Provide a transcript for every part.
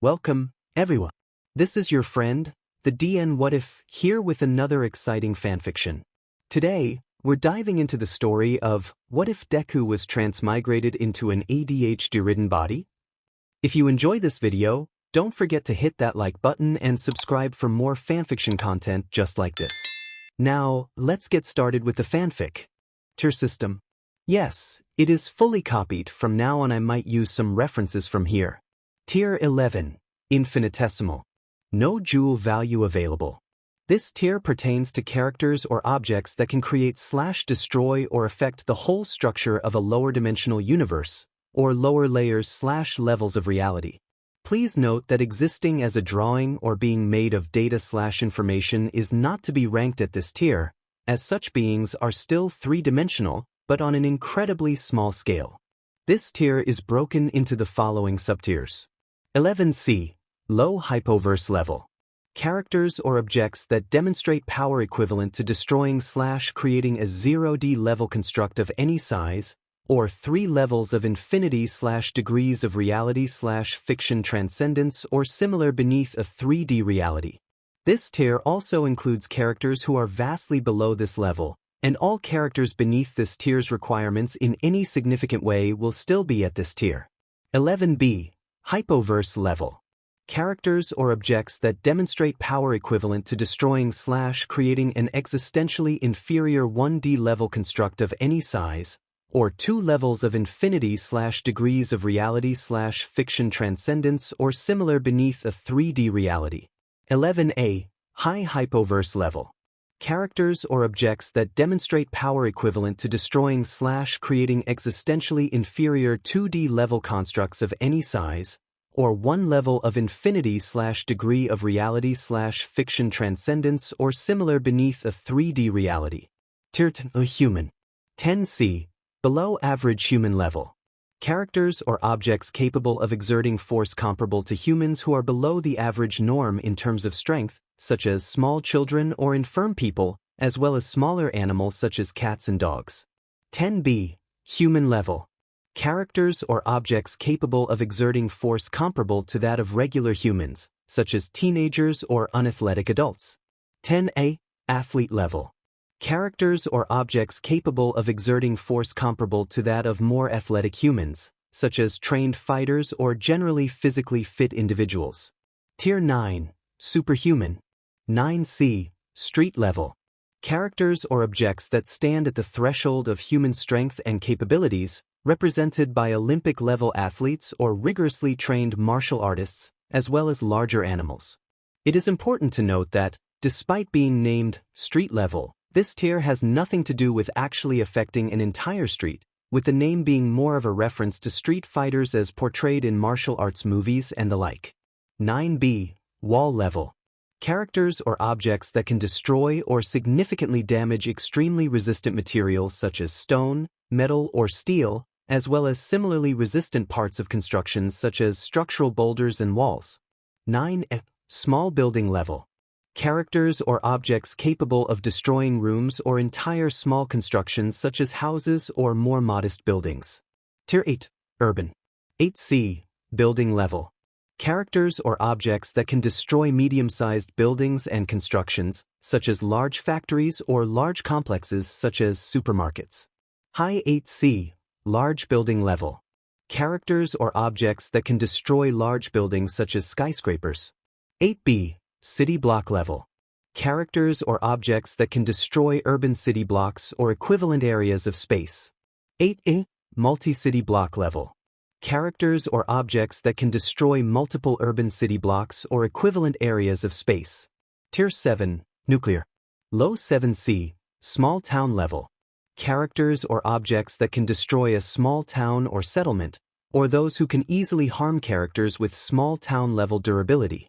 Welcome, everyone. This is your friend, the DN What If, here with another exciting fanfiction. Today, we're diving into the story of what if Deku was transmigrated into an ADHD-ridden body? If you enjoy this video, don't forget to hit that like button and subscribe for more fanfiction content just like this. Now, let's get started with the fanfic. Tier system. Yes, it is fully copied. From now on I might use some references from here. Tier 11. Infinitesimal. No jewel value available. This tier pertains to characters or objects that can create / destroy or affect the whole structure of a lower dimensional universe, or lower layers / levels of reality. Please note that existing as a drawing or being made of data / information is not to be ranked at this tier, as such beings are still three-dimensional, but on an incredibly small scale. This tier is broken into the following subtiers. 11C. Low hypoverse level. Characters or objects that demonstrate power equivalent to destroying / creating a 0D level construct of any size, or 3 levels of infinity / degrees of reality / fiction transcendence or similar beneath a 3D reality. This tier also includes characters who are vastly below this level, and all characters beneath this tier's requirements in any significant way will still be at this tier. 11B. Hypoverse level. Characters or objects that demonstrate power equivalent to destroying / creating an existentially inferior 1D level construct of any size, or 2 levels of infinity / degrees of reality / fiction transcendence or similar beneath a 3D reality. 11A. High hypoverse level. Characters or objects that demonstrate power equivalent to destroying / creating existentially inferior 2D level constructs of any size, or 1 level of infinity / degree of reality / fiction transcendence or similar beneath a 3D reality. Tier 10. Human. 10C. Below average human level. Characters or objects capable of exerting force comparable to humans who are below the average norm in terms of strength, such as small children or infirm people, as well as smaller animals such as cats and dogs. 10B. Human level. Characters or objects capable of exerting force comparable to that of regular humans, such as teenagers or unathletic adults. 10A. Athlete level. Characters or objects capable of exerting force comparable to that of more athletic humans, such as trained fighters or generally physically fit individuals. Tier 9. Superhuman. 9C. Street level. Characters or objects that stand at the threshold of human strength and capabilities, represented by Olympic-level athletes or rigorously trained martial artists, as well as larger animals. It is important to note that, despite being named street level, this tier has nothing to do with actually affecting an entire street, with the name being more of a reference to street fighters as portrayed in martial arts movies and the like. 9B. Wall level. Characters or objects that can destroy or significantly damage extremely resistant materials such as stone, metal, or steel, as well as similarly resistant parts of constructions such as structural boulders and walls. 9F. Small building level. Characters or objects capable of destroying rooms or entire small constructions such as houses or more modest buildings. Tier 8. Urban. 8C. Building level. Characters or objects that can destroy medium-sized buildings and constructions, such as large factories or large complexes such as supermarkets. High 8C. Large building level. Characters or objects that can destroy large buildings such as skyscrapers. 8B. City block level. Characters or objects that can destroy urban city blocks or equivalent areas of space. 8A. Multi-city block level. Characters or objects that can destroy multiple urban city blocks or equivalent areas of space. Tier 7. Nuclear. Low 7C. Small town level. Characters or objects that can destroy a small town or settlement, or those who can easily harm characters with small town level durability.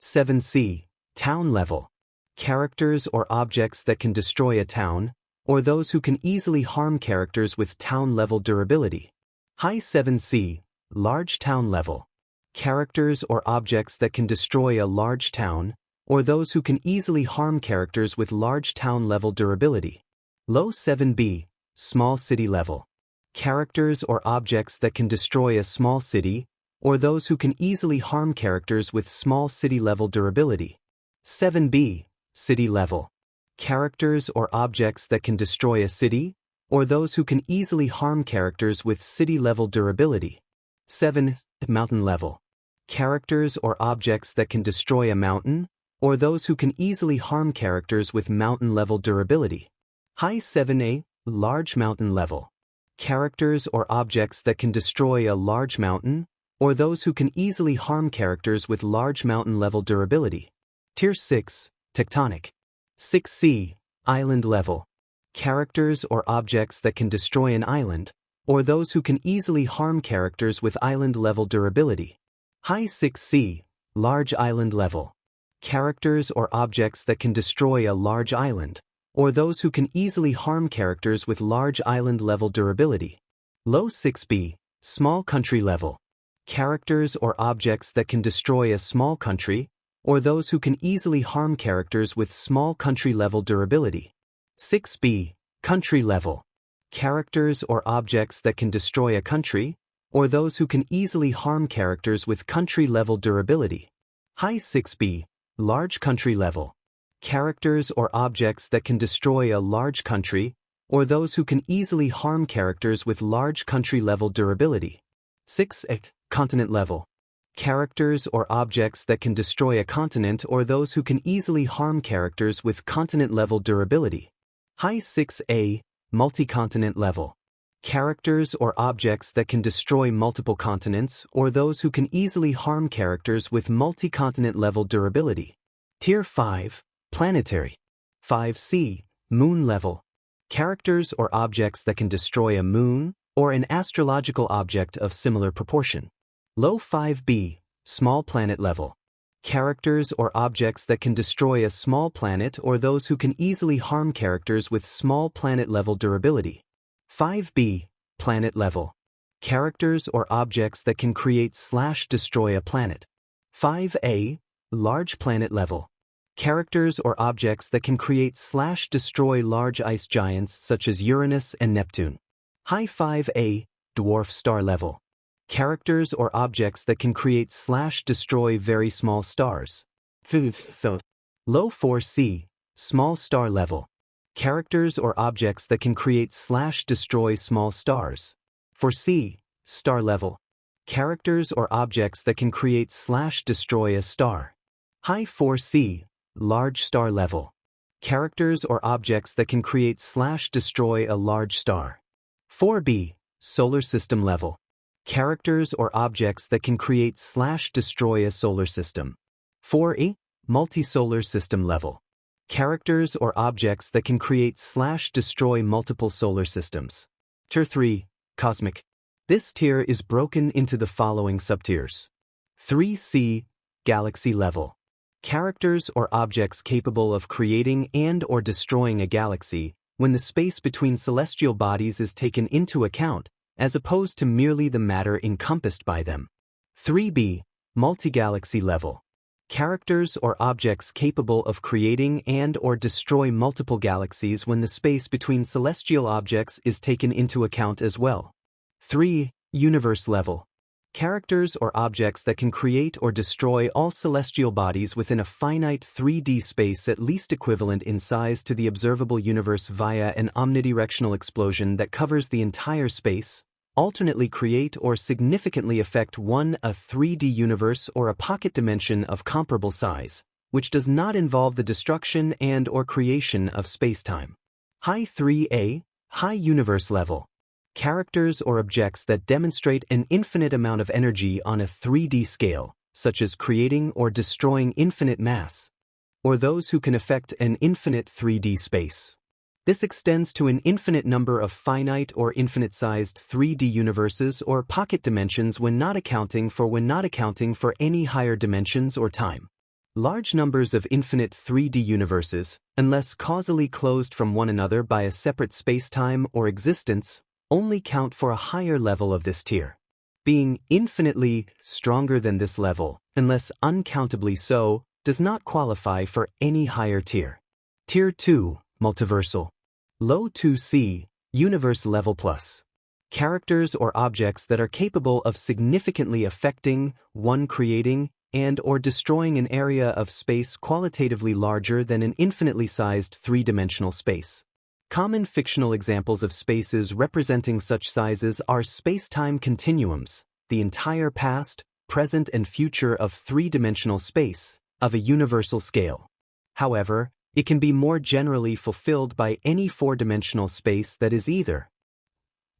7C. Town level. Characters or objects that can destroy a town, or those who can easily harm characters with town level durability. High 7C. Large town level. Characters or objects that can destroy a large town, or those who can easily harm characters with large town level durability. Low 7B. Small city level. Characters or objects that can destroy a small city, or those who can easily harm characters with small city-level durability. 7b. City level. Characters or objects that can destroy a city, or those who can easily harm characters with city-level durability. 7. Mountain level. Characters or objects that can destroy a mountain, or those who can easily harm characters with mountain-level durability. High 7a. Large mountain level. Characters or objects that can destroy a large mountain, or those who can easily harm characters with large mountain-level durability. Tier 6. Tectonic. 6c. Island level. Characters or objects that can destroy an island, or those who can easily harm characters with island-level durability. High 6c. Large island level. Characters or objects that can destroy a large island, or those who can easily harm characters with large island-level durability. Low 6b. Small country level. Characters or objects that can destroy a small country, or those who can easily harm characters with small country-level durability. 6b. Country level. Characters or objects that can destroy a country, or those who can easily harm characters with country-level durability. High 6b. Large country level. Characters or objects that can destroy a large country, or those who can easily harm characters with large country-level durability. 6a. Continent level. Characters or objects that can destroy a continent, or those who can easily harm characters with continent-level durability. High 6a. Multi-continent level. Characters or objects that can destroy multiple continents, or those who can easily harm characters with multi-continent level durability. Tier 5. Planetary. 5c. Moon level. Characters or objects that can destroy a moon, or an astrological object of similar proportion. Low 5b. Small planet level. Characters or objects that can destroy a small planet, or those who can easily harm characters with small planet level durability. 5b. Planet level. Characters or objects that can create/destroy a planet. 5a. Large planet level. Characters or objects that can create/destroy large ice giants such as Uranus and Neptune. High 5a. Dwarf star level. Characters or objects that can create/destroy very small stars. Low 4c. Small star level. Characters or objects that can create/destroy small stars. 4c. Star level. Characters or objects that can create/destroy a star. High 4c. Large star level. Characters or objects that can create/destroy a large star. 4b. Solar system level. Characters or objects that can create/destroy a solar system. 4e. Multi-solar system level. Characters or objects that can create/destroy multiple solar systems. Tier 3. Cosmic. This tier is broken into the following subtiers. 3c. Galaxy level. Characters or objects capable of creating and/or destroying a galaxy when the space between celestial bodies is taken into account, as opposed to merely the matter encompassed by them. 3b. Multi-galaxy level. Characters or objects capable of creating and/or destroy multiple galaxies when the space between celestial objects is taken into account as well. 3. Universe level. Characters or objects that can create or destroy all celestial bodies within a finite 3D space at least equivalent in size to the observable universe via an omnidirectional explosion that covers the entire space, alternately create or significantly affect a 3D universe or a pocket dimension of comparable size, which does not involve the destruction and/or creation of spacetime. High 3a. High universe level. Characters or objects that demonstrate an infinite amount of energy on a 3D scale, such as creating or destroying infinite mass, or those who can affect an infinite 3D space. This extends to an infinite number of finite or infinite-sized 3D universes or pocket dimensions when not accounting for any higher dimensions or time. Large numbers of infinite 3D universes, unless causally closed from one another by a separate spacetime or existence, only count for a higher level of this tier. Being infinitely stronger than this level, unless uncountably so, does not qualify for any higher tier. Tier 2. Multiversal. Low 2c. Universe level plus. Characters or objects that are capable of significantly affecting, 1. Creating and/or destroying an area of space qualitatively larger than an infinitely sized three-dimensional space. Common fictional examples of spaces representing such sizes are space-time continuums, the entire past, present and future of three-dimensional space, of a universal scale. However, it can be more generally fulfilled by any four-dimensional space that is either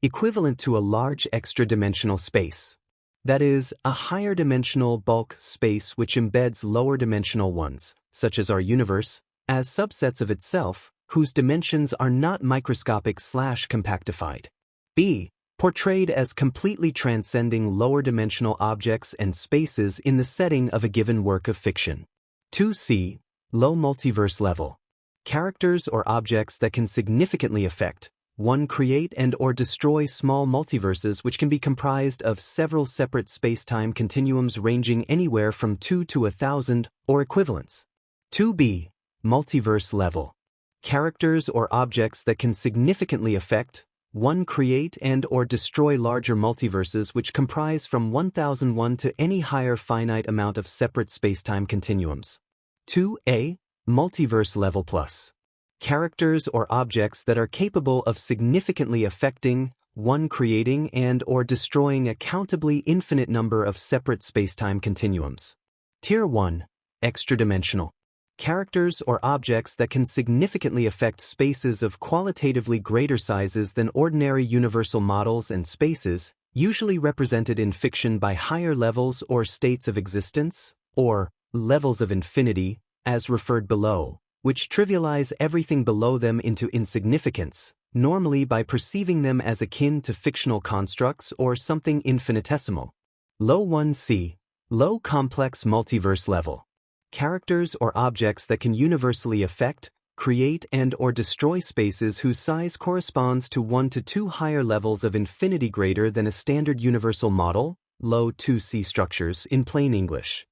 equivalent to a large extra-dimensional space, that is, a higher-dimensional bulk space which embeds lower-dimensional ones, such as our universe, as subsets of itself, whose dimensions are not microscopic/compactified. B. Portrayed as completely transcending lower-dimensional objects and spaces in the setting of a given work of fiction. 2c. Low multiverse level. Characters or objects that can significantly affect, 1. Create and/or destroy small multiverses which can be comprised of several separate spacetime continuums ranging anywhere from 2 to 1,000, or equivalents. 2b. Multiverse level. Characters or objects that can significantly affect, 1. Create and/or destroy larger multiverses which comprise from 1001 to any higher finite amount of separate spacetime continuums. 2a. Multiverse level plus. Characters or objects that are capable of significantly affecting, 1. Creating and/or destroying a countably infinite number of separate spacetime continuums. Tier 1. Extra-dimensional. Characters or objects that can significantly affect spaces of qualitatively greater sizes than ordinary universal models and spaces, usually represented in fiction by higher levels or states of existence, or levels of infinity, as referred below, which trivialize everything below them into insignificance, normally by perceiving them as akin to fictional constructs or something infinitesimal. Low 1c. Low complex multiverse level. Characters or objects that can universally affect, create and/or destroy spaces whose size corresponds to 1 to 2 higher levels of infinity greater than a standard universal model, low 2c structures in plain English.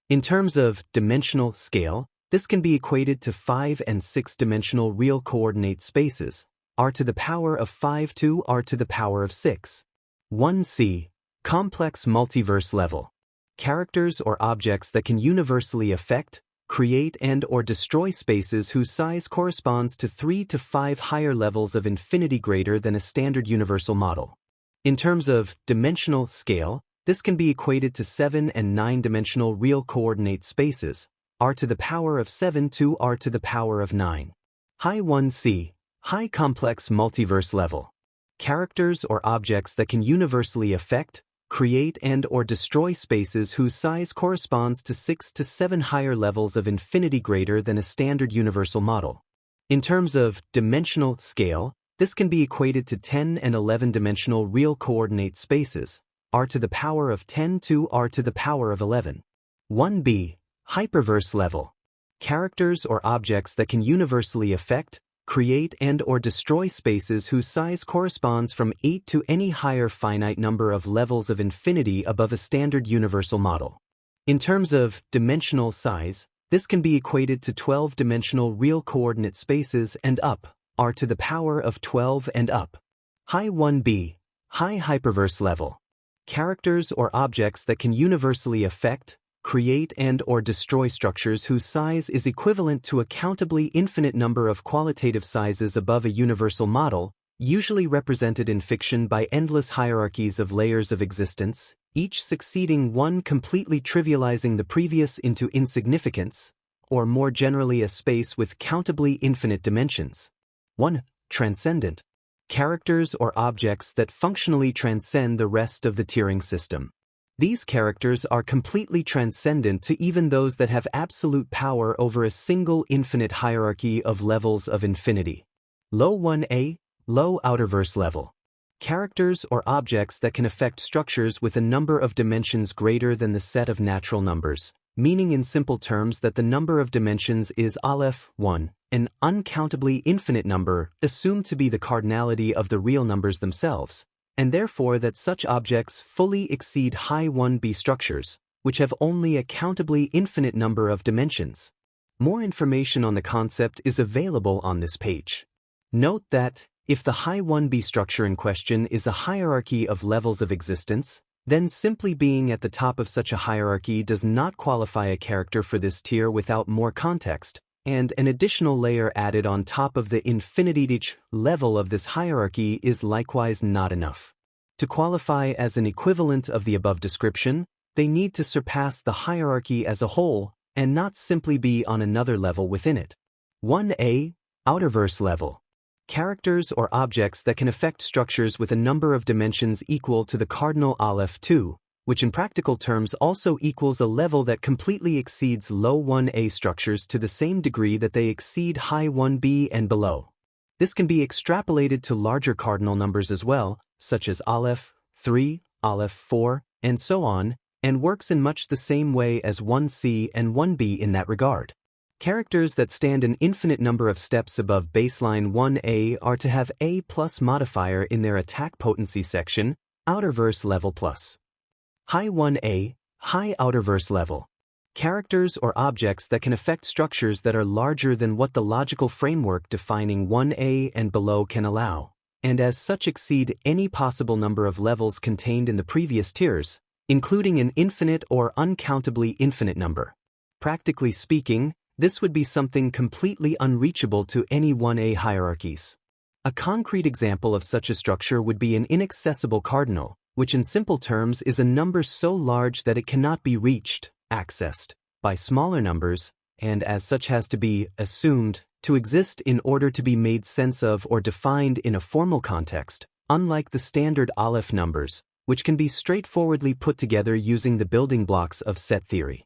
In terms of dimensional scale, this can be equated to 5 and 6-dimensional real coordinate spaces, r to the power of 5 to r to the power of 6. 1c. Complex multiverse level. Characters or objects that can universally affect, create and/or destroy spaces whose size corresponds to 3 to 5 higher levels of infinity greater than a standard universal model. In terms of dimensional scale, this can be equated to 7 and 9-dimensional real coordinate spaces, r to the power of 7 to r to the power of 9. High 1c. High complex multiverse level. Characters or objects that can universally affect, create and/or destroy spaces whose size corresponds to 6 to 7 higher levels of infinity greater than a standard universal model. In terms of dimensional scale, this can be equated to 10 and 11-dimensional real coordinate spaces, r to the power of 10 to r to the power of 11. 1b. Hyperverse level. Characters or objects that can universally affect, create and/or destroy spaces whose size corresponds from 8 to any higher finite number of levels of infinity above a standard universal model. In terms of dimensional size, this can be equated to 12-dimensional real coordinate spaces and up, r to the power of 12 and up. High 1b. High hyperverse level. Characters or objects that can universally affect, create and/or destroy structures whose size is equivalent to a countably infinite number of qualitative sizes above a universal model, usually represented in fiction by endless hierarchies of layers of existence, each succeeding one completely trivializing the previous into insignificance, or more generally a space with countably infinite dimensions. 1. Transcendent. Characters or objects that functionally transcend the rest of the tiering system. These characters are completely transcendent to even those that have absolute power over a single infinite hierarchy of levels of infinity. Low 1a. Low outerverse level. Characters or objects that can affect structures with a number of dimensions greater than the set of natural numbers, meaning in simple terms that the number of dimensions is Aleph 1, an uncountably infinite number assumed to be the cardinality of the real numbers themselves, and therefore that such objects fully exceed high 1b structures, which have only a countably infinite number of dimensions. More information on the concept is available on this page. Note that, If the high 1B structure in question is a hierarchy of levels of existence, then simply being at the top of such a hierarchy does not qualify a character for this tier without more context, and an additional layer added on top of the infinity level of this hierarchy is likewise not enough. To qualify as an equivalent of the above description, they need to surpass the hierarchy as a whole and not simply be on another level within it. 1A, Outerverse level. Characters or objects that can affect structures with a number of dimensions equal to the cardinal Aleph 2, which in practical terms also equals a level that completely exceeds low 1A structures to the same degree that they exceed high 1B and below. This can be extrapolated to larger cardinal numbers as well, such as Aleph 3, Aleph 4, and so on, and works in much the same way as 1C and 1B in that regard. Characters that stand an infinite number of steps above baseline 1A are to have A+ modifier in their attack potency section, Outerverse level plus. High 1A, high Outerverse level. Characters or objects that can affect structures that are larger than what the logical framework defining 1A and below can allow, and as such exceed any possible number of levels contained in the previous tiers, including an infinite or uncountably infinite number. Practically speaking, this would be something completely unreachable to any 1A hierarchies. A concrete example of such a structure would be an inaccessible cardinal, which in simple terms is a number so large that it cannot be reached, accessed, by smaller numbers, and as such has to be assumed to exist in order to be made sense of or defined in a formal context, unlike the standard Aleph numbers, which can be straightforwardly put together using the building blocks of set theory.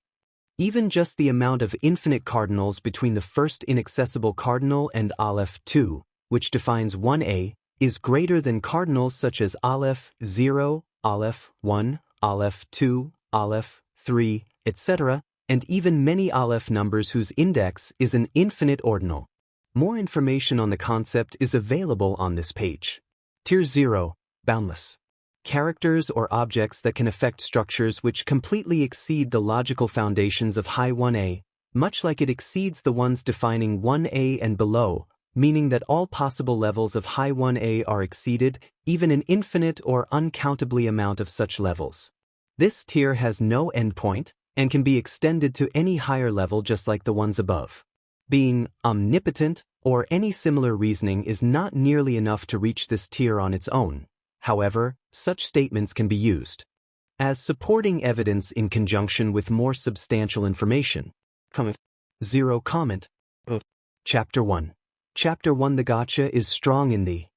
Even just the amount of infinite cardinals between the first inaccessible cardinal and Aleph 2, which defines 1A, is greater than cardinals such as Aleph 0, Aleph 1, Aleph 2, Aleph 3, etc., and even many Aleph numbers whose index is an infinite ordinal. More information on the concept is available on this page. Tier 0, Boundless. Characters or objects that can affect structures which completely exceed the logical foundations of high 1A, much like it exceeds the ones defining 1A and below, meaning that all possible levels of high 1A are exceeded, even an infinite or uncountably amount of such levels. This tier has no endpoint, and can be extended to any higher level just like the ones above. Being omnipotent, or any similar reasoning is not nearly enough to reach this tier on its own. However, such statements can be used as supporting evidence in conjunction with more substantial information. Comment. 0 comment. Chapter 1. Chapter 1. The Gacha is strong in the.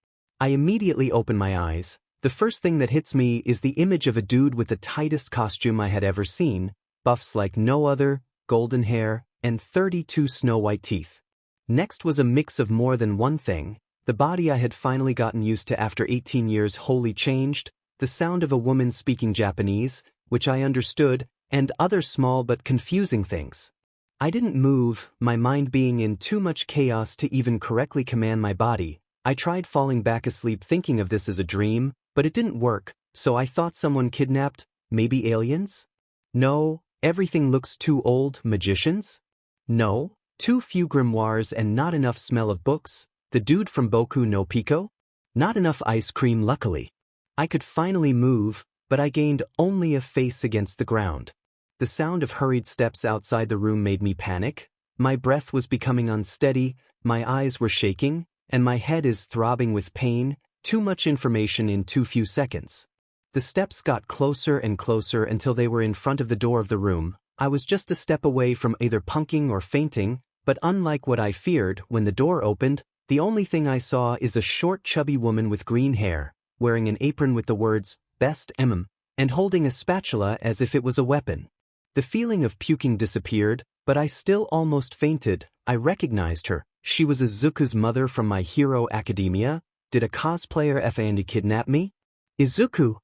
I immediately open my eyes. The first thing that hits me is the image of a dude with the tightest costume I had ever seen, buffs like no other, golden hair, and 32 snow-white teeth. Next was a mix of more than one thing. The body I had finally gotten used to after 18 years wholly changed, the sound of a woman speaking Japanese, which I understood, and other small but confusing things. I didn't move, my mind being in too much chaos to even correctly command my body. I tried falling back asleep thinking of this as a dream, but it didn't work, so I thought someone kidnapped, maybe aliens? No, everything looks too old, magicians? No, too few grimoires and not enough smell of books? The dude from Boku no Pico? Not enough ice cream luckily. I could finally move, but I gained only a face against the ground. The sound of hurried steps outside the room made me panic. My breath was becoming unsteady, my eyes were shaking, and my head is throbbing with pain. Too much information in too few seconds. The steps got closer and closer until they were in front of the door of the room. I was just a step away from either punking or fainting, but unlike what I feared, when the door opened, the only thing I saw is a short chubby woman with green hair, wearing an apron with the words, "Best and holding a spatula as if it was a weapon. The feeling of puking disappeared, but I still almost fainted. I recognized her. She was Izuku's mother from My Hero Academia. Did a cosplayer FAND kidnap me? Izuku!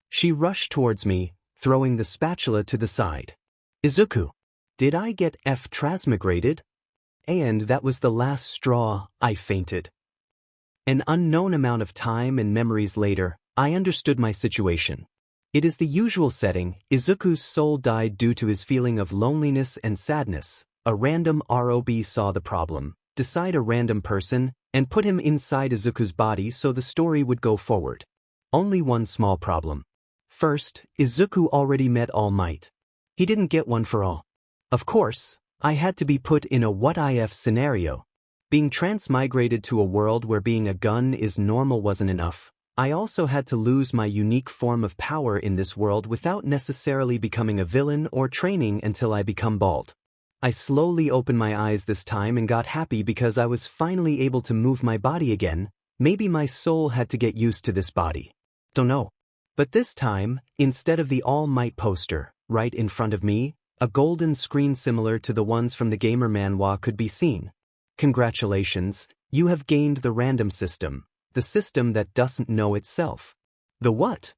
She rushed towards me, throwing the spatula to the side. Izuku! Did I get Transmigrated? And that was the last straw. I fainted. An unknown amount of time and memories later, I understood my situation. It is the usual setting. Izuku's soul died due to his feeling of loneliness and sadness. A random ROB saw the problem. Decide a random person, and put him inside Izuku's body so the story would go forward. Only one small problem. First, Izuku already met All Might. He didn't get one for all. Of course, I had to be put in a what-if scenario. Being transmigrated to a world where being a gun is normal wasn't enough. I also had to lose my unique form of power in this world without necessarily becoming a villain or training until I become bald. I slowly opened my eyes this time and got happy because I was finally able to move my body again. Maybe my soul had to get used to this body. Don't know. But this time, instead of the All Might poster, right in front of me, a golden screen similar to the ones from the Gamer Manhwa could be seen. Congratulations, you have gained the random system, the system that doesn't know itself. The what?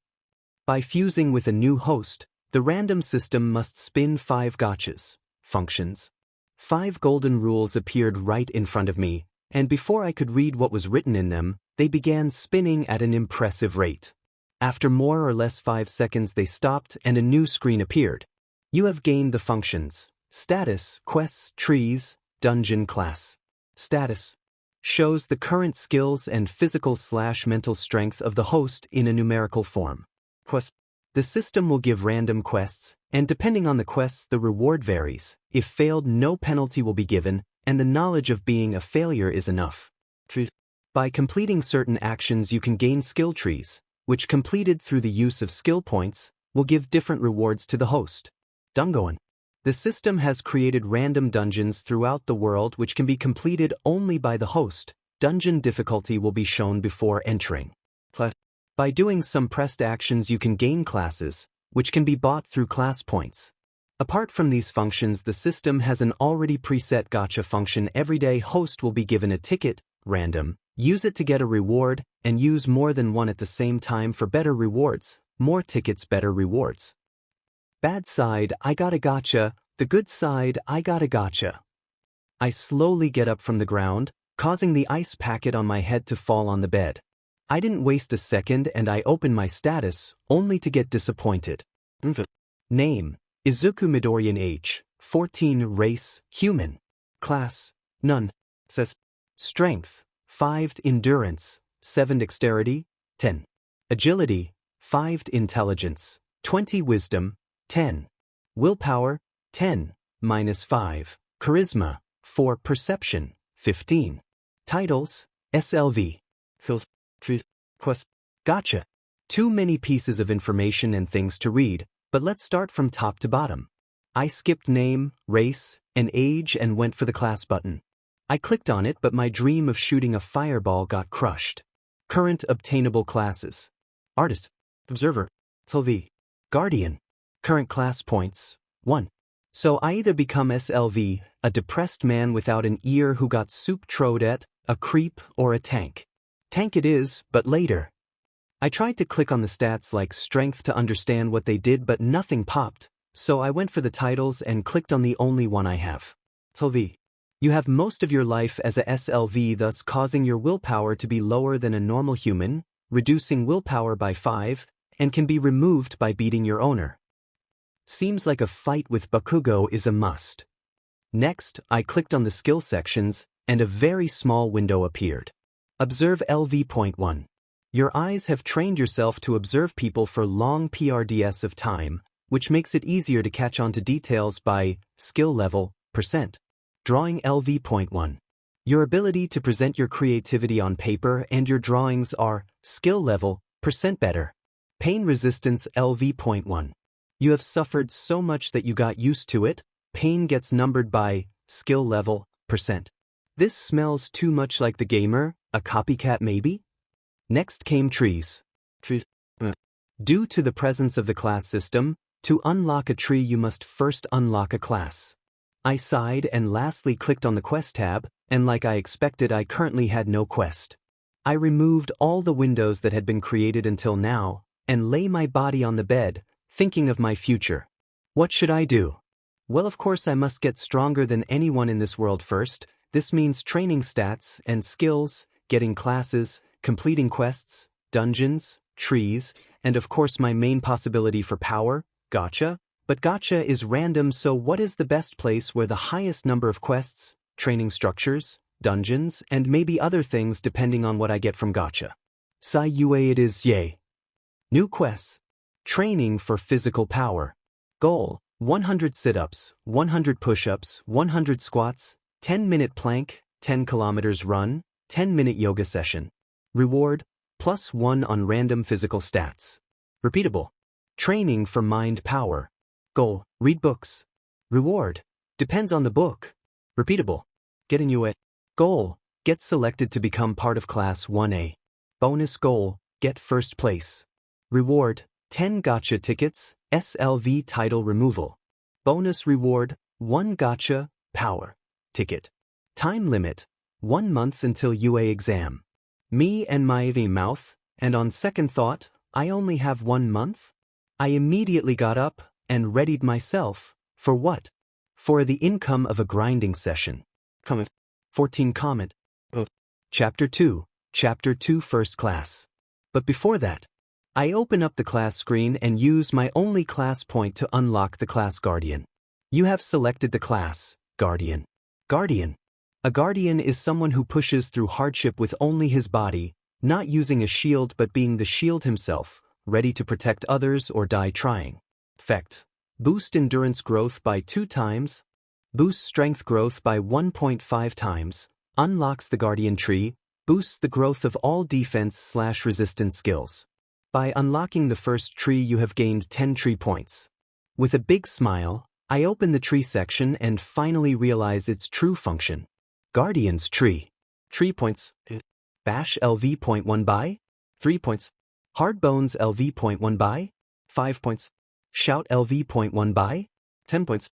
By fusing with a new host, the random system must spin 5 gachas, functions. 5 golden rules appeared right in front of me, and before I could read what was written in them, they began spinning at an impressive rate. After more or less 5 seconds they stopped and a new screen appeared. You have gained the functions: status, quests, trees, dungeon, class. Status shows the current skills and physical/mental strength of the host in a numerical form. Quest. The system will give random quests, and depending on the quests the reward varies. If failed, no penalty will be given, and the knowledge of being a failure is enough. By completing certain actions you can gain skill trees, which completed through the use of skill points, will give different rewards to the host. Dungoan. The system has created random dungeons throughout the world which can be completed only by the host. Dungeon difficulty will be shown before entering. By doing some pressed actions you can gain classes, which can be bought through class points. Apart from these functions, the system has an already preset gacha function. Everyday host will be given a ticket, random, use it to get a reward, and use more than one at the same time for better rewards. More tickets, better rewards. Bad side, I got a gacha. The good side, I got a gacha. I slowly get up from the ground, causing the ice packet on my head to fall on the bed. I didn't waste a second and I opened my status, only to get disappointed. Name: Izuku Midoriyan, age 14, race human, class none, says strength 5, endurance 7, dexterity 10, agility 5, intelligence 20, wisdom 10, willpower 10, -5, charisma 4, perception 15. Titles: SLV. Quest. Gacha. Too many pieces of information and things to read, but let's start from top to bottom. I skipped name, race, and age and went for the class button. I clicked on it, but my dream of shooting a fireball got crushed. Current obtainable classes: Artist, Observer, SLV, Guardian. Current class points: 1. So I either become SLV, a depressed man without an ear who got soup throwed at, a creep, or a tank. Tank it is, but later. I tried to click on the stats like strength to understand what they did, but nothing popped, so I went for the titles and clicked on the only one I have. SLV. You have most of your life as a SLV, thus causing your willpower to be lower than a normal human, reducing willpower by 5, and can be removed by beating your owner. Seems like a fight with Bakugo is a must. Next, I clicked on the skill sections, and a very small window appeared. Observe LV.1. Your eyes have trained yourself to observe people for long PRDS of time, which makes it easier to catch on to details by skill level, %. Drawing LV.1. Your ability to present your creativity on paper and your drawings are skill level, % better. Pain resistance LV.1. You have suffered so much that you got used to it. Pain gets numbered by skill level, %. This smells too much like the gamer, a copycat maybe? Next came trees. Due to the presence of the class system, to unlock a tree you must first unlock a class. I sighed and lastly clicked on the quest tab, and like I expected, I currently had no quest. I removed all the windows that had been created until now, and lay my body on the bed, thinking of my future. What should I do? Well, of course I must get stronger than anyone in this world first. This means training stats and skills, getting classes, completing quests, dungeons, trees, and of course my main possibility for power, gacha. But gacha is random, so what is the best place where the highest number of quests, training structures, dungeons, and maybe other things depending on what I get from Gacha. Sai Yue it is yay. New quests. Training for physical power. Goal: 100 sit-ups, 100 push-ups, 100 squats, 10-minute plank, 10 kilometers run, 10-minute yoga session. Reward: +1 on random physical stats. Repeatable. Training for mind power. Goal: read books. Reward: depends on the book. Repeatable. Getting you it. Goal: get selected to become part of Class 1A. Bonus goal: get first place. Reward: 10 Gacha tickets, SLV title removal. Bonus reward: 1 Gacha power ticket. Time limit: 1 month until UA exam. Me and my mouth, and on second thought, I only have 1 month? I immediately got up and readied myself. For what? For the income of a grinding session. Comment. 14 comment. Chapter 2. Chapter 2 First Class. But before that, I open up the class screen and use my only class point to unlock the class Guardian. You have selected the class, Guardian. Guardian. A Guardian is someone who pushes through hardship with only his body, not using a shield but being the shield himself, ready to protect others or die trying. Effect: boost endurance growth by 2 times, boosts strength growth by 1.5 times, unlocks the Guardian tree, boosts the growth of all defense/resistance skills. By unlocking the first tree you have gained 10 tree points. With a big smile, I open the tree section and finally realize its true function. Guardian's tree. Tree points. Bash LV 0.1 by 3 points. Hard Bones LV 0.1 by 5 points. Shout LV 0.1 by 10 points.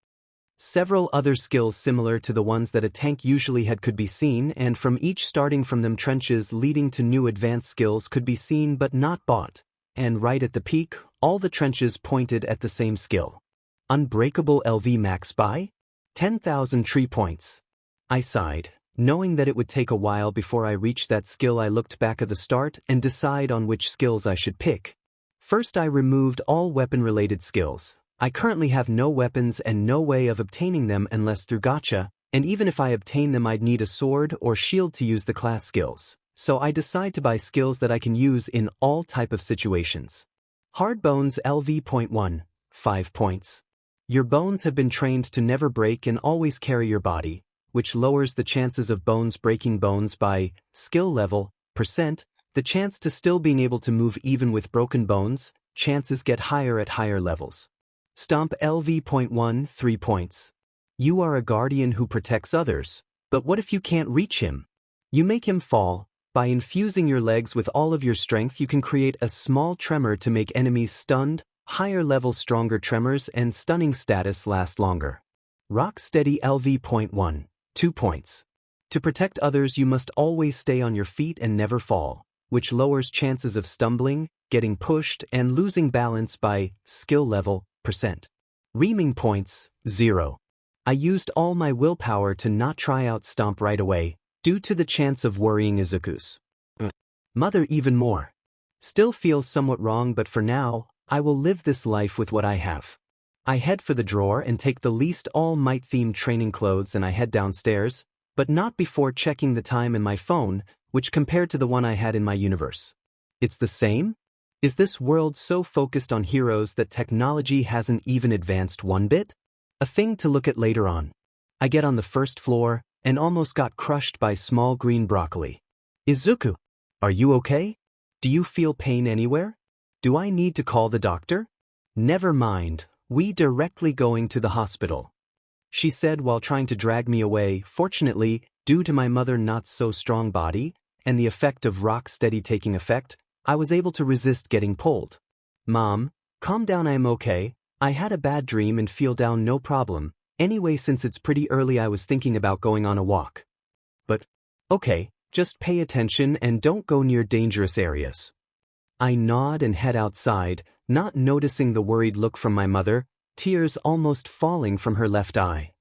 Several other skills similar to the ones that a tank usually had could be seen, and from each starting from them trenches leading to new advanced skills could be seen but not bought. And right at the peak, all the trenches pointed at the same skill. Unbreakable LV max by 10,000 tree points. I sighed. Knowing that it would take a while before I reached that skill, I looked back at the start and decide on which skills I should pick. First, I removed all weapon-related skills. I currently have no weapons and no way of obtaining them unless through Gacha, and even if I obtain them I'd need a sword or shield to use the class skills. So I decide to buy skills that I can use in all type of situations. Hard Bones LV 0.1, 5 points. Your bones have been trained to never break and always carry your body, which lowers the chances of bones breaking bones by skill level, %. The chance to still being able to move even with broken bones, chances get higher at higher levels. Stomp LV 0.1, 3 points. You are a guardian who protects others, but what if you can't reach him? You make him fall. By infusing your legs with all of your strength you can create a small tremor to make enemies stunned, higher level stronger tremors and stunning status last longer. Rock Steady LV 0.1, 2 points. To protect others you must always stay on your feet and never fall, which lowers chances of stumbling, getting pushed and losing balance by skill level, %. Reaming points, 0. I used all my willpower to not try out Stomp right away, due to the chance of worrying Izuku's mother even more. Still feels somewhat wrong, but for now, I will live this life with what I have. I head for the drawer and take the least All Might themed training clothes and I head downstairs, but not before checking the time in my phone, which compared to the one I had in my universe. It's the same? Is this world so focused on heroes that technology hasn't even advanced one bit? A thing to look at later on. I get on the first floor and almost got crushed by small green broccoli. Izuku, are you okay? Do you feel pain anywhere? Do I need to call the doctor? Never mind, we directly going to the hospital, she said while trying to drag me away. Fortunately, due to my mother not so strong body, and the effect of Rock Steady taking effect, I was able to resist getting pulled. Mom, calm down, I am okay. I had a bad dream and feel down, no problem. Anyway, since it's pretty early I was thinking about going on a walk. But, okay, just pay attention and don't go near dangerous areas. I nod and head outside, not noticing the worried look from my mother, tears almost falling from her left eye.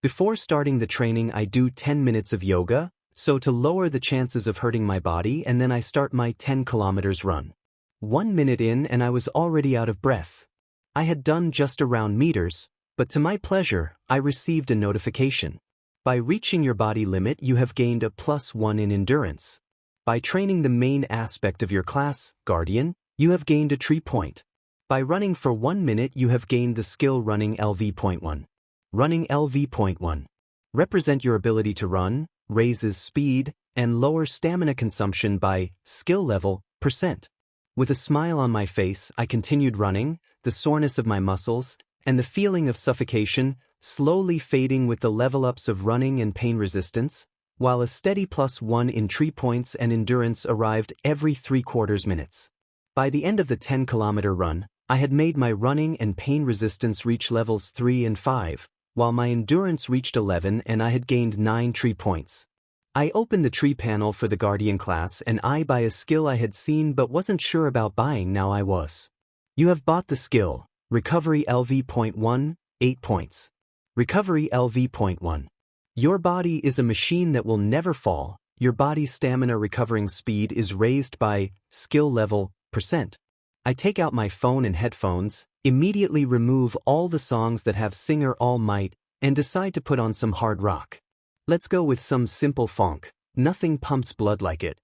Before starting the training I do 10 minutes of yoga, so to lower the chances of hurting my body, and then I start my 10 kilometers run. 1 minute in and I was already out of breath. I had done just around meters, but to my pleasure, I received a notification. By reaching your body limit, you have gained a +1 in endurance. By training the main aspect of your class, Guardian, you have gained a 3 point. By running for 1 minute, you have gained the skill Running LV.1. Running LV.1. Represent your ability to run, raises speed, and lower stamina consumption by skill level %. With a smile on my face, I continued running, the soreness of my muscles, and the feeling of suffocation slowly fading with the level-ups of running and pain resistance, while a steady +1 in 3 points and endurance arrived every 3/4 minutes. By the end of the 10-kilometer run, I had made my running and pain resistance reach levels 3 and 5, while my endurance reached 11 and I had gained 9 tree points. I opened the tree panel for the Guardian class and I buy a skill I had seen but wasn't sure about buying. Now I was. You have bought the skill, Recovery LV.1, 8 points. Recovery LV.1. Your body is a machine that will never fall. Your body's stamina recovering speed is raised by skill level %. I take out my phone and headphones, immediately remove all the songs that have Singer All Might, and decide to put on some hard rock. Let's go with some simple funk. Nothing pumps blood like it.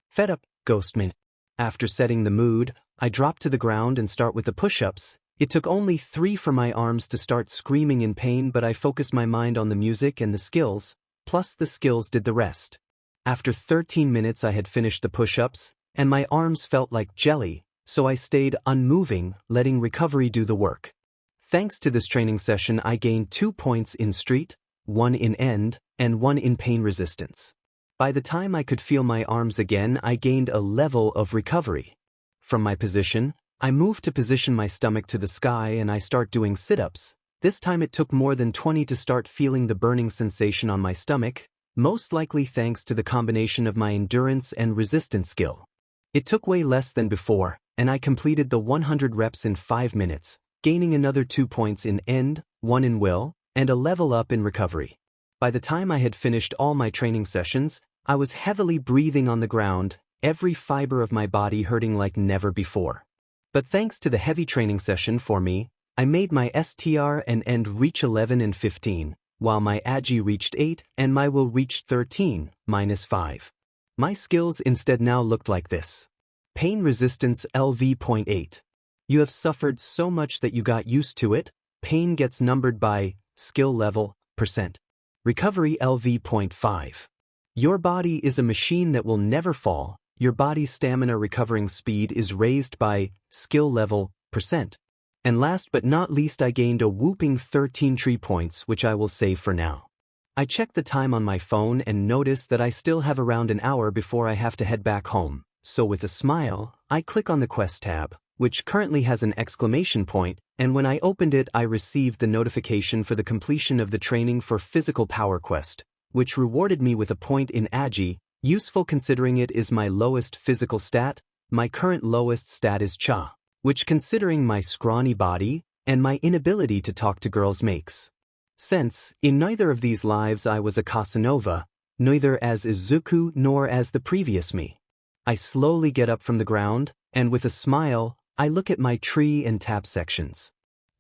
Fed up, Ghostman. After setting the mood, I drop to the ground and start with the push-ups. It took only 3 for my arms to start screaming in pain, but I focused my mind on the music and the skills, plus the skills did the rest. After 13 minutes I had finished the push-ups, and my arms felt like jelly, so I stayed unmoving, letting recovery do the work. Thanks to this training session I gained 2 points in street, 1 in end, and 1 in pain resistance. By the time I could feel my arms again, I gained a level of recovery. From my position, I moved to position my stomach to the sky and I start doing sit-ups. This time it took more than 20 to start feeling the burning sensation on my stomach, most likely thanks to the combination of my endurance and resistance skill. It took way less than before, and I completed the 100 reps in 5 minutes, gaining another 2 points in end, 1 in will, and a level up in recovery. By the time I had finished all my training sessions, I was heavily breathing on the ground, every fiber of my body hurting like never before. But thanks to the heavy training session for me, I made my STR and end reach 11 and 15, while my AG reached 8 and my will reached 13, -5. My skills instead now looked like this. Pain resistance LV.8. You have suffered so much that you got used to it. Pain gets numbered by skill level %. Recovery LV.5. Your body is a machine that will never fall. Your body's stamina recovering speed is raised by skill level %. And last but not least, I gained a whooping 13 tree points, which I will save for now. I check the time on my phone and notice that I still have around an hour before I have to head back home. So with a smile, I click on the quest tab, which currently has an exclamation point, and when I opened it I received the notification for the completion of the training for Physical Power Quest, which rewarded me with a point in AG, useful considering it is my lowest physical stat. My current lowest stat is Cha, which considering my scrawny body and my inability to talk to girls makes sense. In neither of these lives I was a Casanova, neither as Izuku nor as the previous me. I slowly get up from the ground, and with a smile, I look at my tree and tab sections.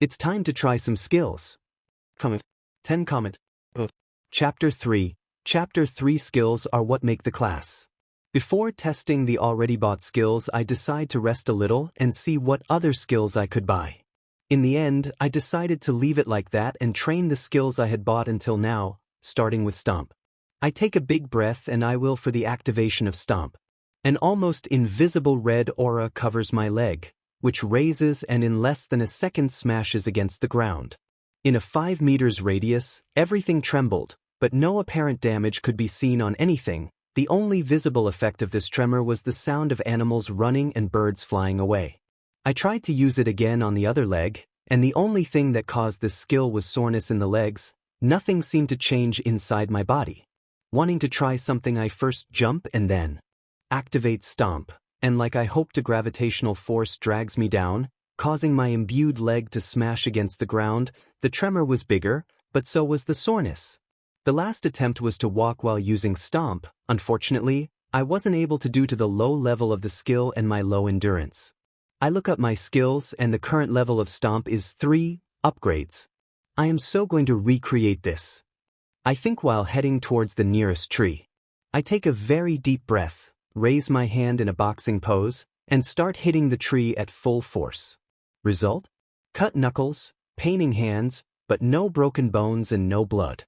It's time to try some skills. Comment. 10 comment. Chapter 3. Chapter 3 skills are what make the class. Before testing the already bought skills, I decide to rest a little and see what other skills I could buy. In the end, I decided to leave it like that and train the skills I had bought until now, starting with Stomp. I take a big breath and I will for the activation of Stomp. An almost invisible red aura covers my leg, which raises and in less than a second smashes against the ground. In a 5 meters radius, everything trembled, but no apparent damage could be seen on anything. The only visible effect of this tremor was the sound of animals running and birds flying away. I tried to use it again on the other leg, and the only thing that caused this skill was soreness in the legs. Nothing seemed to change inside my body. Wanting to try something, I first jump and then activate Stomp, and like I hoped, a gravitational force drags me down, causing my imbued leg to smash against the ground. The tremor was bigger, but so was the soreness. The last attempt was to walk while using Stomp. Unfortunately, I wasn't able to due to the low level of the skill and my low endurance. I look up my skills and the current level of Stomp is 3 upgrades. I am so going to recreate this. I think while heading towards the nearest tree. I take a very deep breath, raise my hand in a boxing pose, and start hitting the tree at full force. Result? Cut knuckles, paining hands, but no broken bones and no blood.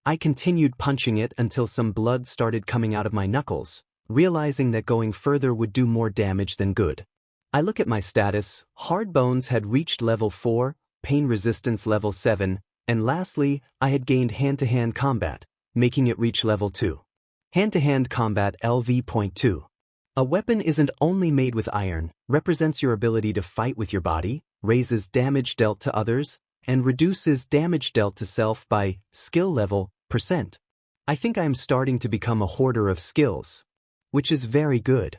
I continued punching it until some blood started coming out of my knuckles, realizing that going further would do more damage than good. I look at my status, hard bones had reached level 4, pain resistance level 7, and lastly, I had gained hand-to-hand combat, making it reach level 2. Hand-to-hand combat LV.2. A weapon isn't only made with iron, represents your ability to fight with your body, raises damage dealt to others, and reduces damage dealt to self by skill level %. I think I am starting to become a hoarder of skills, which is very good.